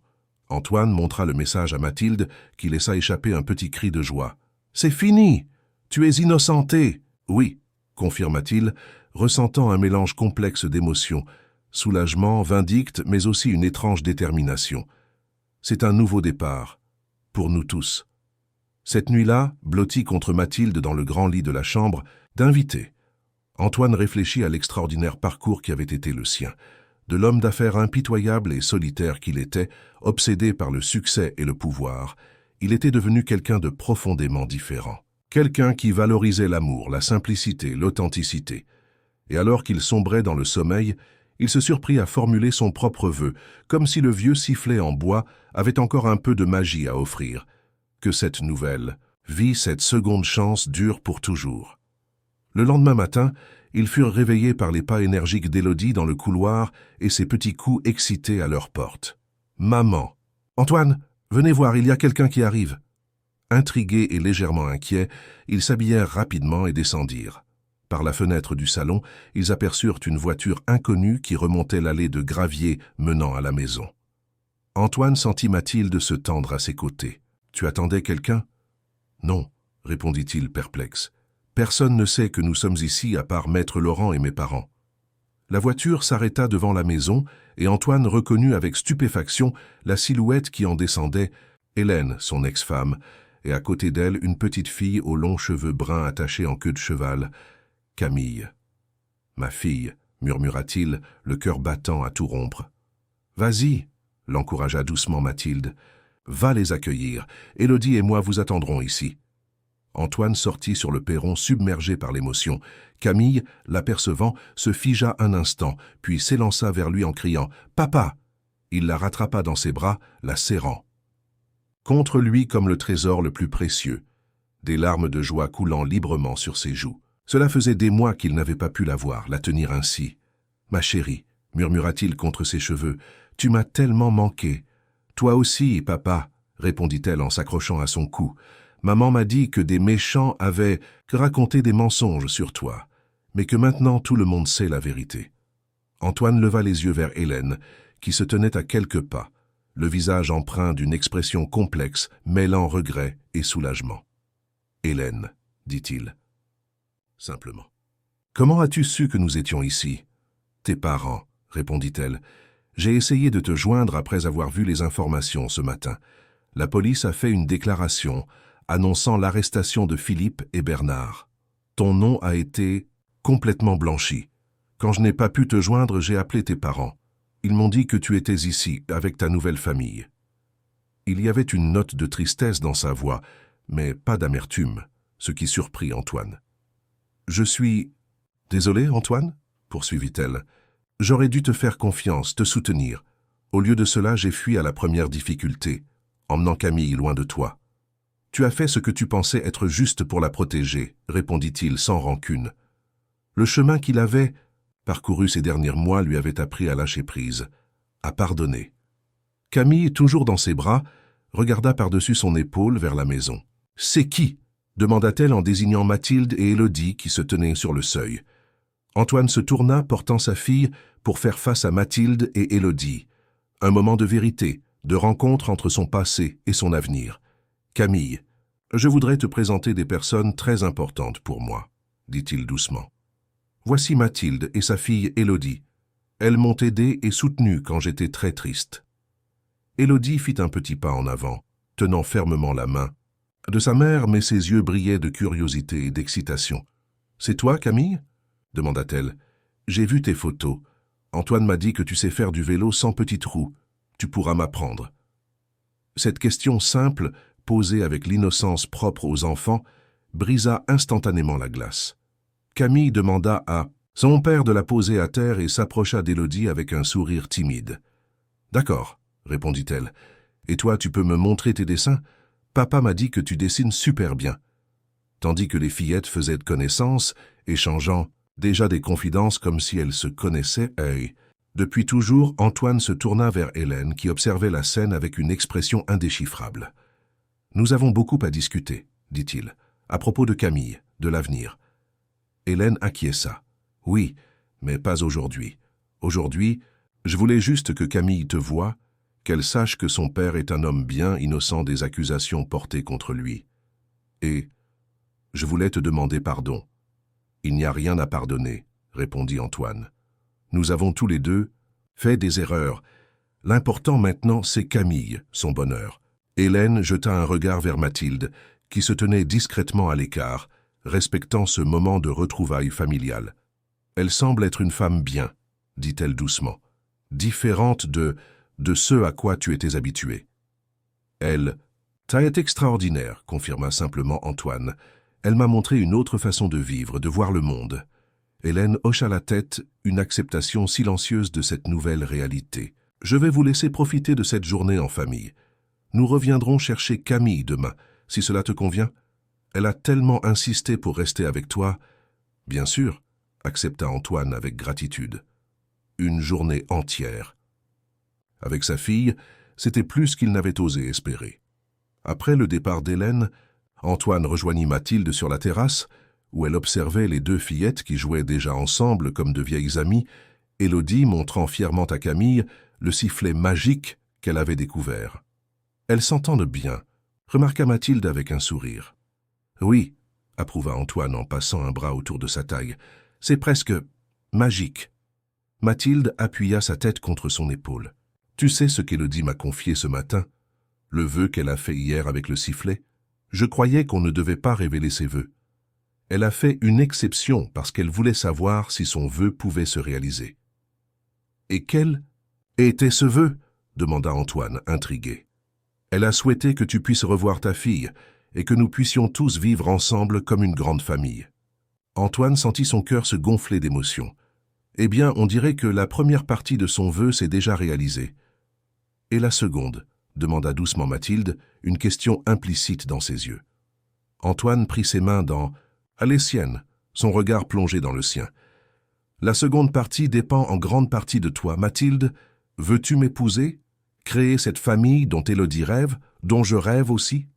Antoine montra le message à Mathilde qui laissa échapper un petit cri de joie. « C'est fini! Tu es innocenté !»« Oui », confirma-t-il, ressentant un mélange complexe d'émotions, soulagement, vindicte, mais aussi une étrange détermination. C'est un nouveau départ, pour nous tous. Cette nuit-là, blotti contre Mathilde dans le grand lit de la chambre, d'invité, Antoine réfléchit à l'extraordinaire parcours qui avait été le sien. De l'homme d'affaires impitoyable et solitaire qu'il était, obsédé par le succès et le pouvoir, il était devenu quelqu'un de profondément différent. Quelqu'un qui valorisait l'amour, la simplicité, l'authenticité. Et alors qu'il sombrait dans le sommeil, il se surprit à formuler son propre vœu, comme si le vieux sifflet en bois avait encore un peu de magie à offrir. Que cette nouvelle vie, cette seconde chance dure pour toujours. Le lendemain matin, ils furent réveillés par les pas énergiques d'Élodie dans le couloir et ses petits coups excités à leur porte. « Maman !»« Antoine, venez voir, il y a quelqu'un qui arrive !» Intrigués et légèrement inquiets, ils s'habillèrent rapidement et descendirent. Par la fenêtre du salon, ils aperçurent une voiture inconnue qui remontait l'allée de gravier menant à la maison. Antoine sentit Mathilde se tendre à ses côtés. « Tu attendais quelqu'un ?»« Non, » répondit-il perplexe. « Personne ne sait que nous sommes ici à part Maître Laurent et mes parents. » La voiture s'arrêta devant la maison et Antoine reconnut avec stupéfaction la silhouette qui en descendait, Hélène, son ex-femme, et à côté d'elle une petite fille aux longs cheveux bruns attachés en queue de cheval, Camille. « Ma fille, » murmura-t-il, le cœur battant à tout rompre. « Vas-y, » l'encouragea doucement Mathilde. « Va les accueillir. Élodie et moi vous attendrons ici. » Antoine sortit sur le perron submergé par l'émotion. Camille, l'apercevant, se figea un instant, puis s'élança vers lui en criant « Papa !» Il la rattrapa dans ses bras, la serrant. Contre lui comme le trésor le plus précieux, des larmes de joie coulant librement sur ses joues. Cela faisait des mois qu'il n'avait pas pu la voir, la tenir ainsi. « Ma chérie !» murmura-t-il contre ses cheveux, « tu m'as tellement manqué. »« Toi aussi, papa !» répondit-elle en s'accrochant à son cou. « Maman m'a dit que des méchants avaient raconté des mensonges sur toi, mais que maintenant tout le monde sait la vérité. » Antoine leva les yeux vers Hélène, qui se tenait à quelques pas, le visage empreint d'une expression complexe, mêlant regret et soulagement. « Hélène, » dit-il, simplement. « Comment as-tu su que nous étions ici ?»« Tes parents, » répondit-elle. « J'ai essayé de te joindre après avoir vu les informations ce matin. La police a fait une déclaration annonçant l'arrestation de Philippe et Bernard. Ton nom a été complètement blanchi. Quand je n'ai pas pu te joindre, j'ai appelé tes parents. Ils m'ont dit que tu étais ici, avec ta nouvelle famille. » Il y avait une note de tristesse dans sa voix, mais pas d'amertume, ce qui surprit Antoine. « Je suis... Désolé, Antoine ?» poursuivit-elle. « J'aurais dû te faire confiance, te soutenir. Au lieu de cela, j'ai fui à la première difficulté, emmenant Camille loin de toi. »« Tu as fait ce que tu pensais être juste pour la protéger, » répondit-il sans rancune. Le chemin qu'il avait parcouru ces derniers mois lui avait appris à lâcher prise, à pardonner. Camille, toujours dans ses bras, regarda par-dessus son épaule vers la maison. « C'est qui ?» demanda-t-elle en désignant Mathilde et Élodie qui se tenaient sur le seuil. Antoine se tourna, portant sa fille, pour faire face à Mathilde et Élodie. Un moment de vérité, de rencontre entre son passé et son avenir. « Camille, je voudrais te présenter des personnes très importantes pour moi, » dit-il doucement. « Voici Mathilde et sa fille Élodie. Elles m'ont aidé et soutenu quand j'étais très triste. » Élodie fit un petit pas en avant, tenant fermement la main de sa mère, mais ses yeux brillaient de curiosité et d'excitation. « C'est toi, Camille ?» demanda-t-elle. « J'ai vu tes photos. Antoine m'a dit que tu sais faire du vélo sans petite roue. Tu pourras m'apprendre. » Cette question simple, posée avec l'innocence propre aux enfants, brisa instantanément la glace. Camille demanda à son père de la poser à terre et s'approcha d'Élodie avec un sourire timide. « D'accord, » répondit-elle. « Et toi, tu peux me montrer tes dessins ? Papa m'a dit que tu dessines super bien. » Tandis que les fillettes faisaient connaissance, échangeant déjà des confidences comme si elles se connaissaient. Depuis toujours, Antoine se tourna vers Hélène qui observait la scène avec une expression indéchiffrable. « Nous avons beaucoup à discuter, » dit-il, à propos de Camille, de l'avenir. Hélène acquiesça. Oui, mais pas aujourd'hui. Aujourd'hui, je voulais juste que Camille te voie, qu'elle sache que son père est un homme bien innocent des accusations portées contre lui. Et je voulais te demander pardon. Il n'y a rien à pardonner, répondit Antoine. Nous avons tous les deux fait des erreurs. L'important maintenant, c'est Camille, son bonheur. Hélène jeta un regard vers Mathilde, qui se tenait discrètement à l'écart, respectant ce moment de retrouvailles familiales. Elle semble être une femme bien, dit-elle doucement, différente de ce à quoi tu étais habitué. Elle, ça est extraordinaire, confirma simplement Antoine. Elle m'a montré une autre façon de vivre, de voir le monde. Hélène hocha la tête, une acceptation silencieuse de cette nouvelle réalité. Je vais vous laisser profiter de cette journée en famille. Nous reviendrons chercher Camille demain, si cela te convient. Elle a tellement insisté pour rester avec toi. Bien sûr, accepta Antoine avec gratitude. Une journée entière. Avec sa fille, c'était plus qu'il n'avait osé espérer. Après le départ d'Hélène, Antoine rejoignit Mathilde sur la terrasse, où elle observait les deux fillettes qui jouaient déjà ensemble comme de vieilles amies, Élodie montrant fièrement à Camille le sifflet magique qu'elle avait découvert. « Elles s'entendent bien », remarqua Mathilde avec un sourire. « Oui », approuva Antoine en passant un bras autour de sa taille, « c'est presque magique. » Mathilde appuya sa tête contre son épaule. « Tu sais ce qu'Élodie m'a confié ce matin? Le vœu qu'elle a fait hier avec le sifflet? Je croyais qu'on ne devait pas révéler ses vœux. Elle a fait une exception parce qu'elle voulait savoir si son vœu pouvait se réaliser. »« Et quel était ce vœu ?» demanda Antoine, intrigué. « Elle a souhaité que tu puisses revoir ta fille et que nous puissions tous vivre ensemble comme une grande famille. » Antoine sentit son cœur se gonfler d'émotion. « Eh bien, on dirait que la première partie de son vœu s'est déjà réalisée. »« Et la seconde ?» demanda doucement Mathilde, une question implicite dans ses yeux. Antoine prit ses mains dans les siennes, son regard plongé dans le sien. « La seconde partie dépend en grande partie de toi. Mathilde, veux-tu m'épouser? Créer cette famille dont Élodie rêve, dont je rêve aussi ?»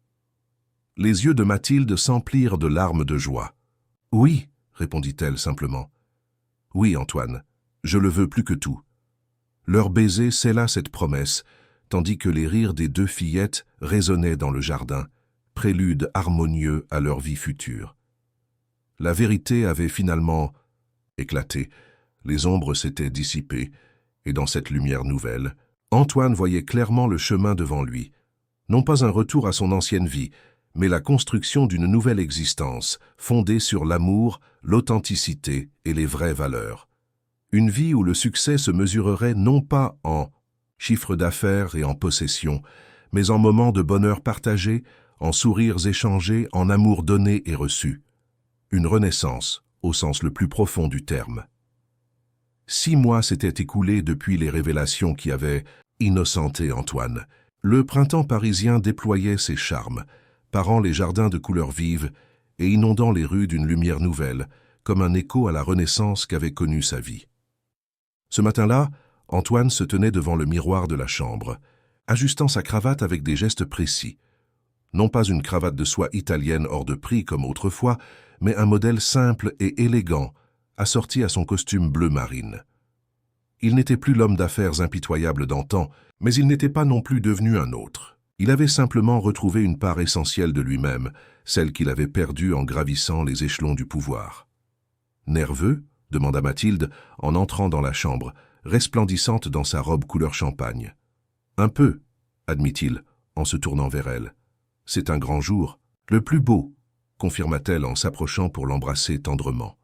Les yeux de Mathilde s'emplirent de larmes de joie. « Oui, » répondit-elle simplement. « Oui, Antoine, je le veux plus que tout. » Leur baiser scella cette promesse, tandis que les rires des deux fillettes résonnaient dans le jardin, prélude harmonieux à leur vie future. La vérité avait finalement éclaté, les ombres s'étaient dissipées, et dans cette lumière nouvelle, Antoine voyait clairement le chemin devant lui, non pas un retour à son ancienne vie, mais la construction d'une nouvelle existence, fondée sur l'amour, l'authenticité et les vraies valeurs. Une vie où le succès se mesurerait non pas en chiffre d'affaires et en possession, mais en moments de bonheur partagé, en sourires échangés, en amour donné et reçu. Une renaissance, au sens le plus profond du terme. 6 mois s'étaient écoulés depuis les révélations qui avaient innocenté Antoine. Le printemps parisien déployait ses charmes, parant les jardins de couleurs vives et inondant les rues d'une lumière nouvelle, comme un écho à la renaissance qu'avait connue sa vie. Ce matin-là, Antoine se tenait devant le miroir de la chambre, ajustant sa cravate avec des gestes précis. Non pas une cravate de soie italienne hors de prix comme autrefois, mais un modèle simple et élégant, assorti à son costume bleu marine. Il n'était plus l'homme d'affaires impitoyable d'antan, mais il n'était pas non plus devenu un autre. Il avait simplement retrouvé une part essentielle de lui-même, celle qu'il avait perdue en gravissant les échelons du pouvoir. « Nerveux ?» demanda Mathilde en entrant dans la chambre, resplendissante dans sa robe couleur champagne. « Un peu », admit-il en se tournant vers elle. « C'est un grand jour, le plus beau », confirma-t-elle en s'approchant pour l'embrasser tendrement.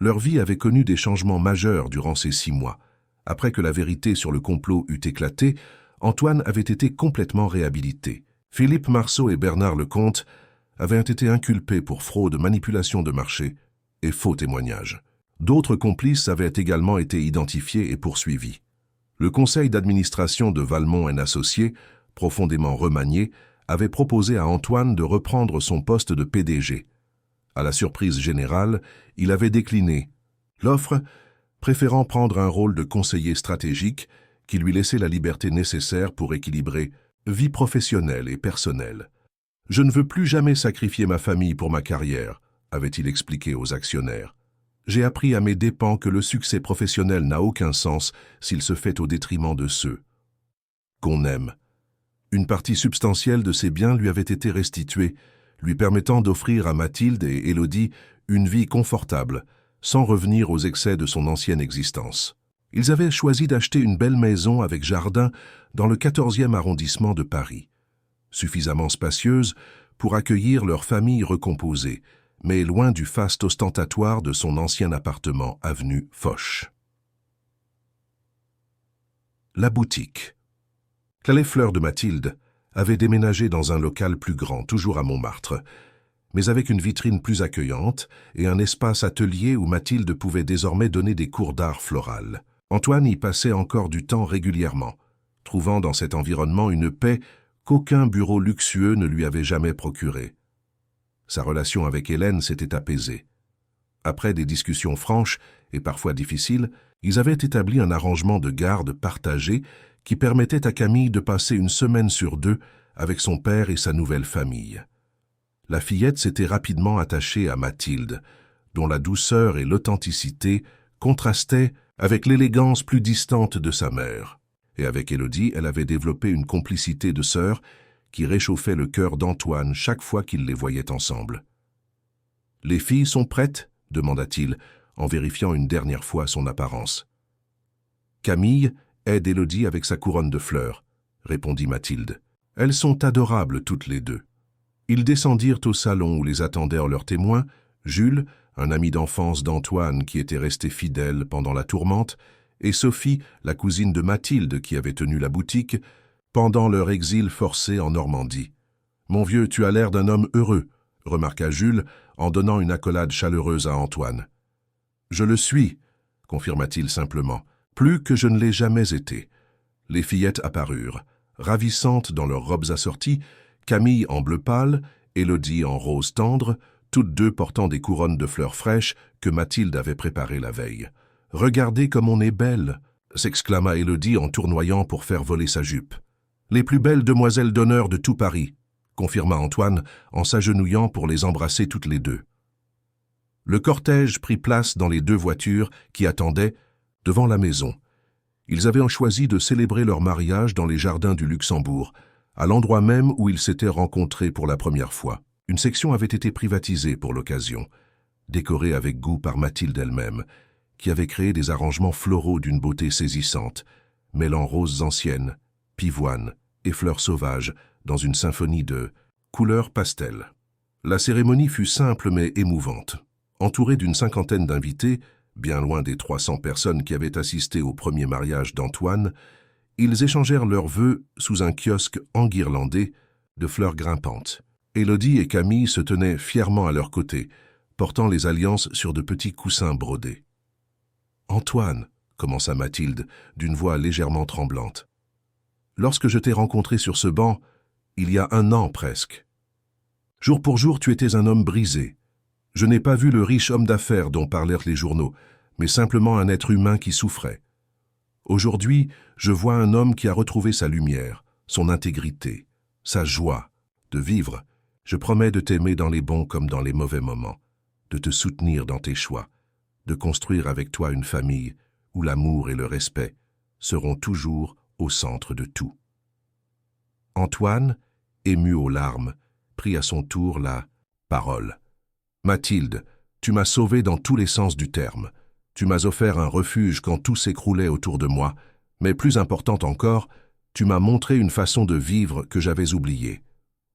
Leur vie avait connu des changements majeurs durant ces 6 mois. Après que la vérité sur le complot eut éclaté, Antoine avait été complètement réhabilité. Philippe Marceau et Bernard Lecomte avaient été inculpés pour fraude, manipulation de marché et faux témoignages. D'autres complices avaient également été identifiés et poursuivis. Le conseil d'administration de Valmont & Associés, profondément remanié, avait proposé à Antoine de reprendre son poste de PDG. À la surprise générale, il avait décliné l'offre, préférant prendre un rôle de conseiller stratégique qui lui laissait la liberté nécessaire pour équilibrer vie professionnelle et personnelle. « Je ne veux plus jamais sacrifier ma famille pour ma carrière », avait-il expliqué aux actionnaires. « J'ai appris à mes dépens que le succès professionnel n'a aucun sens s'il se fait au détriment de ceux qu'on aime. » Une partie substantielle de ses biens lui avait été restituée, lui permettant d'offrir à Mathilde et Élodie une vie confortable, sans revenir aux excès de son ancienne existence. Ils avaient choisi d'acheter une belle maison avec jardin dans le 14e arrondissement de Paris, suffisamment spacieuse pour accueillir leur famille recomposée, mais loin du faste ostentatoire de son ancien appartement avenue Foch. La boutique. Les Fleurs de Mathilde avait déménagé dans un local plus grand, toujours à Montmartre, mais avec une vitrine plus accueillante et un espace atelier où Mathilde pouvait désormais donner des cours d'art floral. Antoine y passait encore du temps régulièrement, trouvant dans cet environnement une paix qu'aucun bureau luxueux ne lui avait jamais procurée. Sa relation avec Hélène s'était apaisée. Après des discussions franches et parfois difficiles, ils avaient établi un arrangement de garde partagé qui permettait à Camille de passer une semaine sur 2 avec son père et sa nouvelle famille. La fillette s'était rapidement attachée à Mathilde, dont la douceur et l'authenticité contrastaient avec l'élégance plus distante de sa mère. Et avec Élodie, elle avait développé une complicité de sœurs qui réchauffait le cœur d'Antoine chaque fois qu'ils les voyaient ensemble. « Les filles sont prêtes ?» demanda-t-il, en vérifiant une dernière fois son apparence. « Camille aide Élodie avec sa couronne de fleurs, » répondit Mathilde. « Elles sont adorables toutes les deux. » Ils descendirent au salon où les attendèrent leurs témoins, Jules, un ami d'enfance d'Antoine qui était resté fidèle pendant la tourmente, et Sophie, la cousine de Mathilde qui avait tenu la boutique, pendant leur exil forcé en Normandie. « Mon vieux, tu as l'air d'un homme heureux », remarqua Jules en donnant une accolade chaleureuse à Antoine. « Je le suis », confirma-t-il simplement. Plus que je ne l'ai jamais été. Les fillettes apparurent, ravissantes dans leurs robes assorties, Camille en bleu pâle, Élodie en rose tendre, toutes deux portant des couronnes de fleurs fraîches que Mathilde avait préparées la veille. « Regardez comme on est belle !» s'exclama Élodie en tournoyant pour faire voler sa jupe. « Les plus belles demoiselles d'honneur de tout Paris !» confirma Antoine en s'agenouillant pour les embrasser toutes les deux. Le cortège prit place dans les 2 voitures qui attendaient devant la maison. Ils avaient choisi de célébrer leur mariage dans les jardins du Luxembourg, à l'endroit même où ils s'étaient rencontrés pour la première fois. Une section avait été privatisée pour l'occasion, décorée avec goût par Mathilde elle-même, qui avait créé des arrangements floraux d'une beauté saisissante, mêlant roses anciennes, pivoines et fleurs sauvages dans une symphonie de couleurs pastel. La cérémonie fut simple mais émouvante. Entourée d'une 50aine d'invités, bien loin des 300 personnes qui avaient assisté au premier mariage d'Antoine, ils échangèrent leurs vœux sous un kiosque enguirlandé de fleurs grimpantes. Élodie et Camille se tenaient fièrement à leur côté, portant les alliances sur de petits coussins brodés. « Antoine », commença Mathilde, d'une voix légèrement tremblante, « lorsque je t'ai rencontré sur ce banc, il y a 1 an presque. Jour pour jour, tu étais un homme brisé. Je n'ai pas vu le riche homme d'affaires dont parlèrent les journaux, mais simplement un être humain qui souffrait. Aujourd'hui, je vois un homme qui a retrouvé sa lumière, son intégrité, sa joie de vivre. Je promets de t'aimer dans les bons comme dans les mauvais moments, de te soutenir dans tes choix, de construire avec toi une famille où l'amour et le respect seront toujours au centre de tout. » Antoine, ému aux larmes, prit à son tour la parole. « Mathilde, tu m'as sauvé dans tous les sens du terme. Tu m'as offert un refuge quand tout s'écroulait autour de moi, mais plus important encore, tu m'as montré une façon de vivre que j'avais oubliée.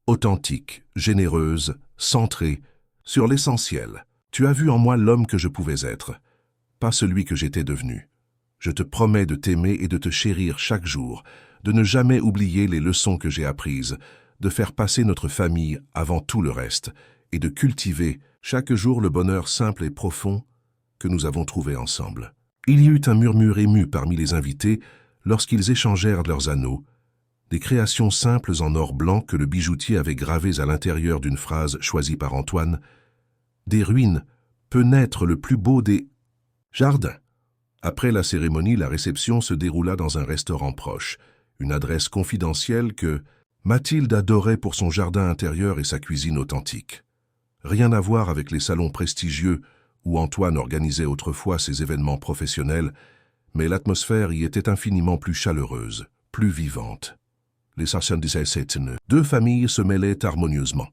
Authentique, généreuse, centrée, sur l'essentiel. Tu as vu en moi l'homme que je pouvais être, pas celui que j'étais devenu. Je te promets de t'aimer et de te chérir chaque jour, de ne jamais oublier les leçons que j'ai apprises, de faire passer notre famille avant tout le reste, et de cultiver chaque jour le bonheur simple et profond que nous avons trouvé ensemble. » Il y eut un murmure ému parmi les invités lorsqu'ils échangèrent leurs anneaux, des créations simples en or blanc que le bijoutier avait gravées à l'intérieur d'une phrase choisie par Antoine. « Des ruines peut naître le plus beau des jardins. » Après la cérémonie, la réception se déroula dans un restaurant proche, une adresse confidentielle que Mathilde adorait pour son jardin intérieur et sa cuisine authentique. Rien à voir avec les salons prestigieux où Antoine organisait autrefois ses événements professionnels, mais l'atmosphère y était infiniment plus chaleureuse, plus vivante. Les 77 deux familles se mêlaient harmonieusement.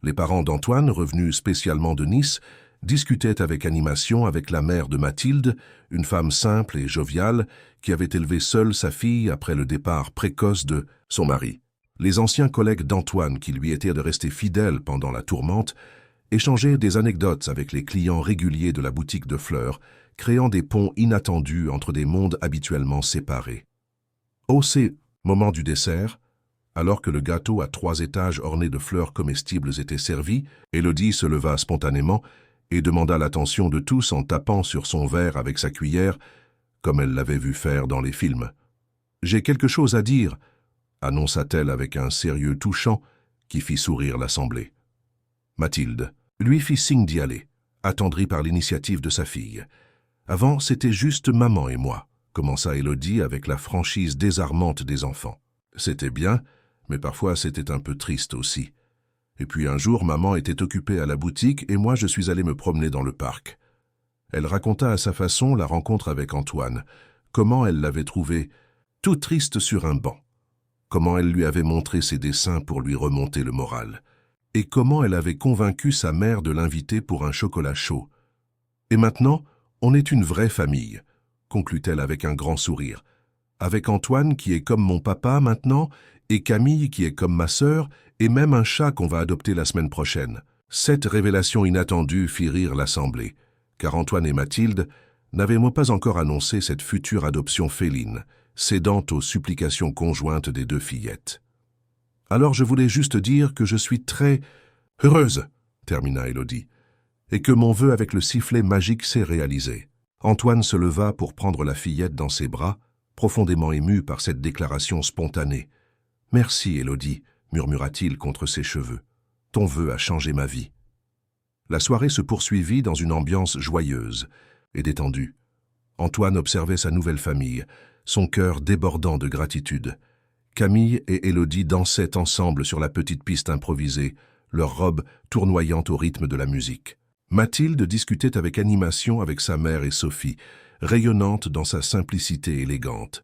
Les parents d'Antoine, revenus spécialement de Nice, discutaient avec animation avec la mère de Mathilde, une femme simple et joviale qui avait élevé seule sa fille après le départ précoce de son mari. Les anciens collègues d'Antoine, qui lui étaient de rester fidèles pendant la tourmente, échangeaient des anecdotes avec les clients réguliers de la boutique de fleurs, créant des ponts inattendus entre des mondes habituellement séparés. Au moment du dessert, alors que le gâteau à 3 étages orné de fleurs comestibles était servi, Élodie se leva spontanément et demanda l'attention de tous en tapant sur son verre avec sa cuillère, comme elle l'avait vu faire dans les films. « J'ai quelque chose à dire », annonça-t-elle avec un sérieux touchant qui fit sourire l'assemblée. Mathilde lui fit signe d'y aller, attendrie par l'initiative de sa fille. « Avant, c'était juste maman et moi », commença Élodie avec la franchise désarmante des enfants. « C'était bien, mais parfois c'était un peu triste aussi. Et puis un jour, maman était occupée à la boutique et moi je suis allé me promener dans le parc. » Elle raconta à sa façon la rencontre avec Antoine, comment elle l'avait trouvé tout triste sur un banc, comment elle lui avait montré ses dessins pour lui remonter le moral, et comment elle avait convaincu sa mère de l'inviter pour un chocolat chaud. « Et maintenant, on est une vraie famille, » conclut-elle avec un grand sourire, « avec Antoine qui est comme mon papa maintenant, et Camille qui est comme ma sœur, et même un chat qu'on va adopter la semaine prochaine. » Cette révélation inattendue fit rire l'assemblée, car Antoine et Mathilde n'avaient pas encore annoncé cette future adoption féline, cédant aux supplications conjointes des deux fillettes. « Alors je voulais juste dire que je suis très heureuse, » termina Élodie, « et que mon vœu avec le sifflet magique s'est réalisé. » Antoine se leva pour prendre la fillette dans ses bras, profondément ému par cette déclaration spontanée. « Merci, Élodie, » murmura-t-il contre ses cheveux. « Ton vœu a changé ma vie. » La soirée se poursuivit dans une ambiance joyeuse et détendue. Antoine observait sa nouvelle famille, son cœur débordant de gratitude. Camille et Élodie dansaient ensemble sur la petite piste improvisée, leurs robes tournoyant au rythme de la musique. Mathilde discutait avec animation avec sa mère et Sophie, rayonnante dans sa simplicité élégante.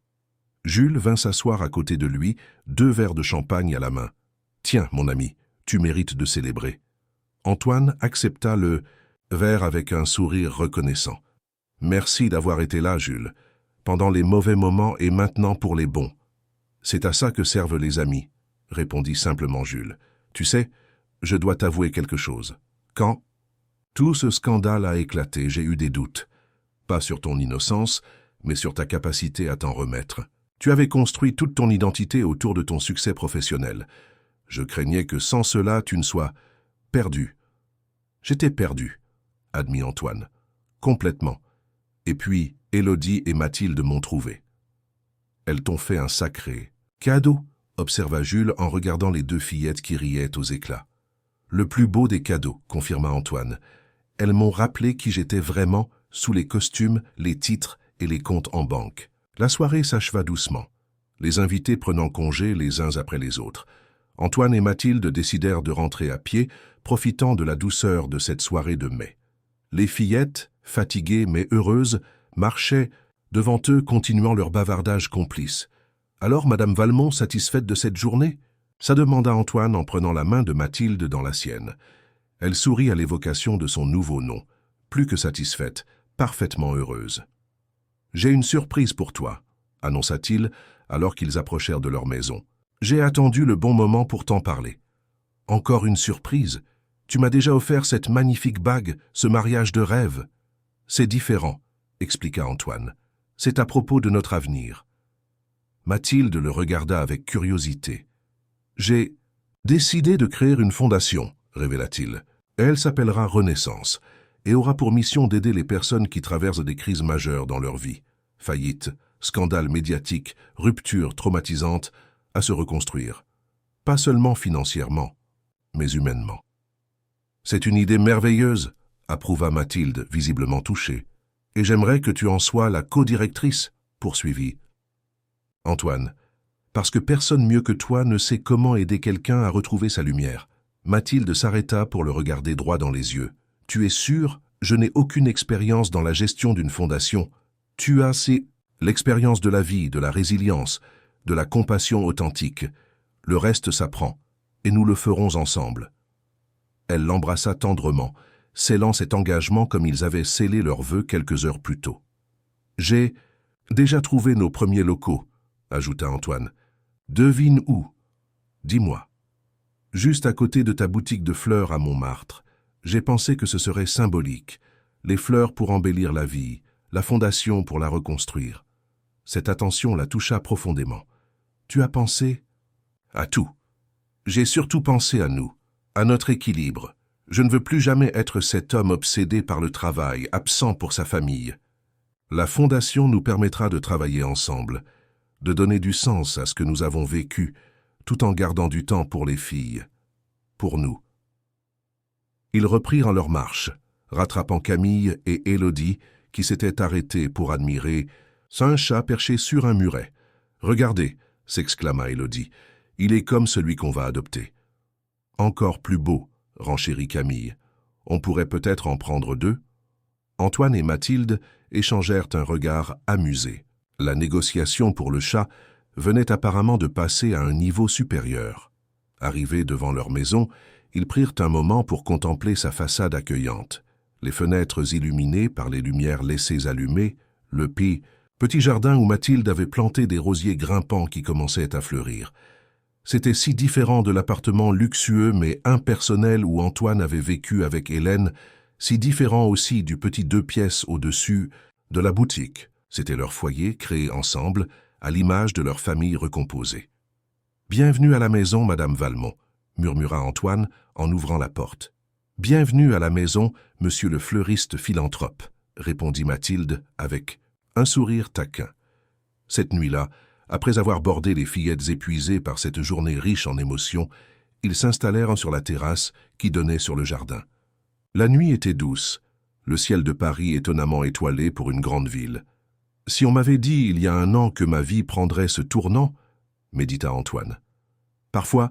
Jules vint s'asseoir à côté de lui, 2 verres de champagne à la main. « Tiens, mon ami, tu mérites de célébrer. » Antoine accepta le verre avec un sourire reconnaissant. « Merci d'avoir été là, Jules, pendant les mauvais moments et maintenant pour les bons. C'est à ça que servent les amis, » répondit simplement Jules. « Tu sais, je dois t'avouer quelque chose. Quand tout ce scandale a éclaté, j'ai eu des doutes. Pas sur ton innocence, mais sur ta capacité à t'en remettre. Tu avais construit toute ton identité autour de ton succès professionnel. Je craignais que sans cela, tu ne sois perdu. » « J'étais perdu, » admit Antoine. « Complètement. Et puis, Élodie et Mathilde m'ont trouvé. »« Elles t'ont fait un sacré cadeau, » observa Jules en regardant les 2 fillettes qui riaient aux éclats. « Le plus beau des cadeaux, » confirma Antoine. « Elles m'ont rappelé qui j'étais vraiment, sous les costumes, les titres et les comptes en banque. » La soirée s'acheva doucement, les invités prenant congé les uns après les autres. Antoine et Mathilde décidèrent de rentrer à pied, profitant de la douceur de cette soirée de mai. Les fillettes, fatiguées mais heureuses, marchaient devant eux continuant leur bavardage complice. « Alors, Madame Valmont, satisfaite de cette journée ?» ça demanda Antoine en prenant la main de Mathilde dans la sienne. Elle sourit à l'évocation de son nouveau nom, plus que satisfaite, parfaitement heureuse. « J'ai une surprise pour toi, » annonça-t-il alors qu'ils approchèrent de leur maison. « J'ai attendu le bon moment pour t'en parler. »« Encore une surprise ? Tu m'as déjà offert cette magnifique bague, ce mariage de rêve. »« C'est différent, » expliqua Antoine. « C'est à propos de notre avenir. » Mathilde le regarda avec curiosité. « J'ai décidé de créer une fondation, » révéla-t-il. « Elle s'appellera Renaissance et aura pour mission d'aider les personnes qui traversent des crises majeures dans leur vie. Faillite, scandale médiatique, rupture traumatisante, à se reconstruire. Pas seulement financièrement, mais humainement. « C'est une idée merveilleuse, » approuva Mathilde, visiblement touchée. « Et j'aimerais que tu en sois la co-directrice, » poursuivit Antoine. « parce que personne mieux que toi ne sait comment aider quelqu'un à retrouver sa lumière. » Mathilde s'arrêta pour le regarder droit dans les yeux. « Tu es sûr? Je n'ai aucune expérience dans la gestion d'une fondation. Tu as l'expérience de la vie, de la résilience, de la compassion authentique. Le reste s'apprend, et nous le ferons ensemble. » Elle l'embrassa tendrement, scellant cet engagement comme ils avaient scellé leurs vœux quelques heures plus tôt. « J'ai déjà trouvé nos premiers locaux, » ajouta Antoine. « Devine où? Dis-moi. » « Juste à côté de ta boutique de fleurs à Montmartre. J'ai pensé que ce serait symbolique. Les fleurs pour embellir la vie, la fondation pour la reconstruire. » Cette attention la toucha profondément. « Tu as pensé? » « À tout. J'ai surtout pensé à nous, à notre équilibre. Je ne veux plus jamais être cet homme obsédé par le travail, absent pour sa famille. La fondation nous permettra de travailler ensemble, de donner du sens à ce que nous avons vécu, tout en gardant du temps pour les filles, pour nous. » Ils reprirent leur marche, rattrapant Camille et Élodie, qui s'étaient arrêtées pour admirer un chat perché sur un muret. « Regardez !» s'exclama Élodie. « Il est comme celui qu'on va adopter. »« Encore plus beau !» renchérit Camille. « On pourrait peut-être en prendre deux ?» Antoine et Mathilde échangèrent un regard amusé. La négociation pour le chat venait apparemment de passer à un niveau supérieur. Arrivés devant leur maison, ils prirent un moment pour contempler sa façade accueillante. Les fenêtres illuminées par les lumières laissées allumées, le petit jardin où Mathilde avait planté des rosiers grimpants qui commençaient à fleurir. C'était si différent de l'appartement luxueux mais impersonnel où Antoine avait vécu avec Hélène, si différent aussi du petit 2 pièces au-dessus de la boutique. C'était leur foyer créé ensemble, à l'image de leur famille recomposée. « Bienvenue à la maison, Madame Valmont », murmura Antoine en ouvrant la porte. « Bienvenue à la maison, Monsieur le fleuriste philanthrope », répondit Mathilde avec un sourire taquin. Cette nuit-là, après avoir bordé les fillettes épuisées par cette journée riche en émotions, ils s'installèrent sur la terrasse qui donnait sur le jardin. La nuit était douce, le ciel de Paris étonnamment étoilé pour une grande ville. « Si on m'avait dit il y a un an que ma vie prendrait ce tournant, » médita Antoine. « Parfois,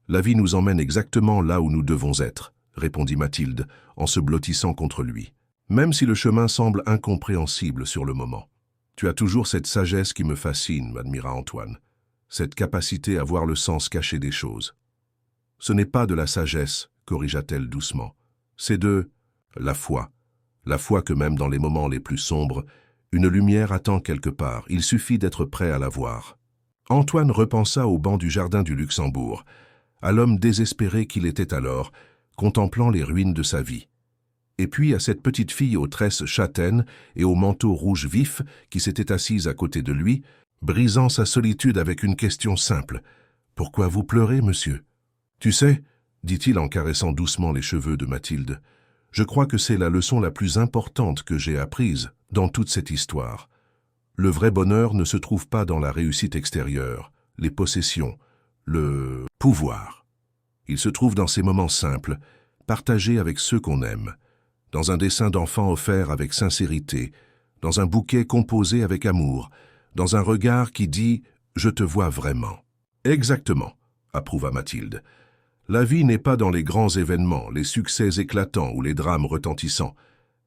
la vie nous emmène exactement là où nous devons être, » répondit Mathilde en se blottissant contre lui. « Même si le chemin semble incompréhensible sur le moment. Tu as toujours cette sagesse qui me fascine, » admira Antoine. « Cette capacité à voir le sens caché des choses. »« Ce n'est pas de la sagesse, » corrigea-t-elle doucement. « C'est de la foi. La foi que même dans les moments les plus sombres, une lumière attend quelque part, il suffit d'être prêt à la voir. » Antoine repensa au banc du jardin du Luxembourg, à l'homme désespéré qu'il était alors, contemplant les ruines de sa vie. Et puis à cette petite fille aux tresses châtaines et au manteau rouge vif qui s'était assise à côté de lui, brisant sa solitude avec une question simple. « Pourquoi vous pleurez, monsieur ?»« Tu sais, » dit-il en caressant doucement les cheveux de Mathilde, « je crois que c'est la leçon la plus importante que j'ai apprise dans toute cette histoire. Le vrai bonheur ne se trouve pas dans la réussite extérieure, les possessions, le pouvoir. Il se trouve dans ces moments simples, partagés avec ceux qu'on aime, dans un dessin d'enfant offert avec sincérité, dans un bouquet composé avec amour, dans un regard qui dit « Je te vois vraiment ». « Exactement », approuva Mathilde. « La vie n'est pas dans les grands événements, les succès éclatants ou les drames retentissants.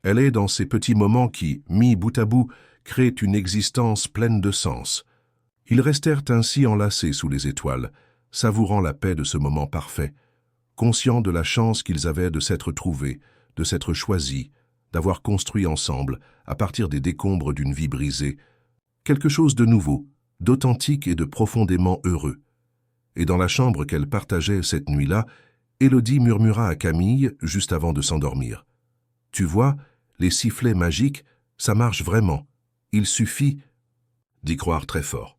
Elle est dans ces petits moments qui, mis bout à bout, créent une existence pleine de sens. » Ils restèrent ainsi enlacés sous les étoiles, savourant la paix de ce moment parfait, conscients de la chance qu'ils avaient de s'être trouvés, de s'être choisis, d'avoir construit ensemble, à partir des décombres d'une vie brisée, quelque chose de nouveau, d'authentique et de profondément heureux. Et dans la chambre qu'elle partageait cette nuit-là, Élodie murmura à Camille, juste avant de s'endormir. « Tu vois, les sifflets magiques, ça marche vraiment. Il suffit d'y croire très fort. »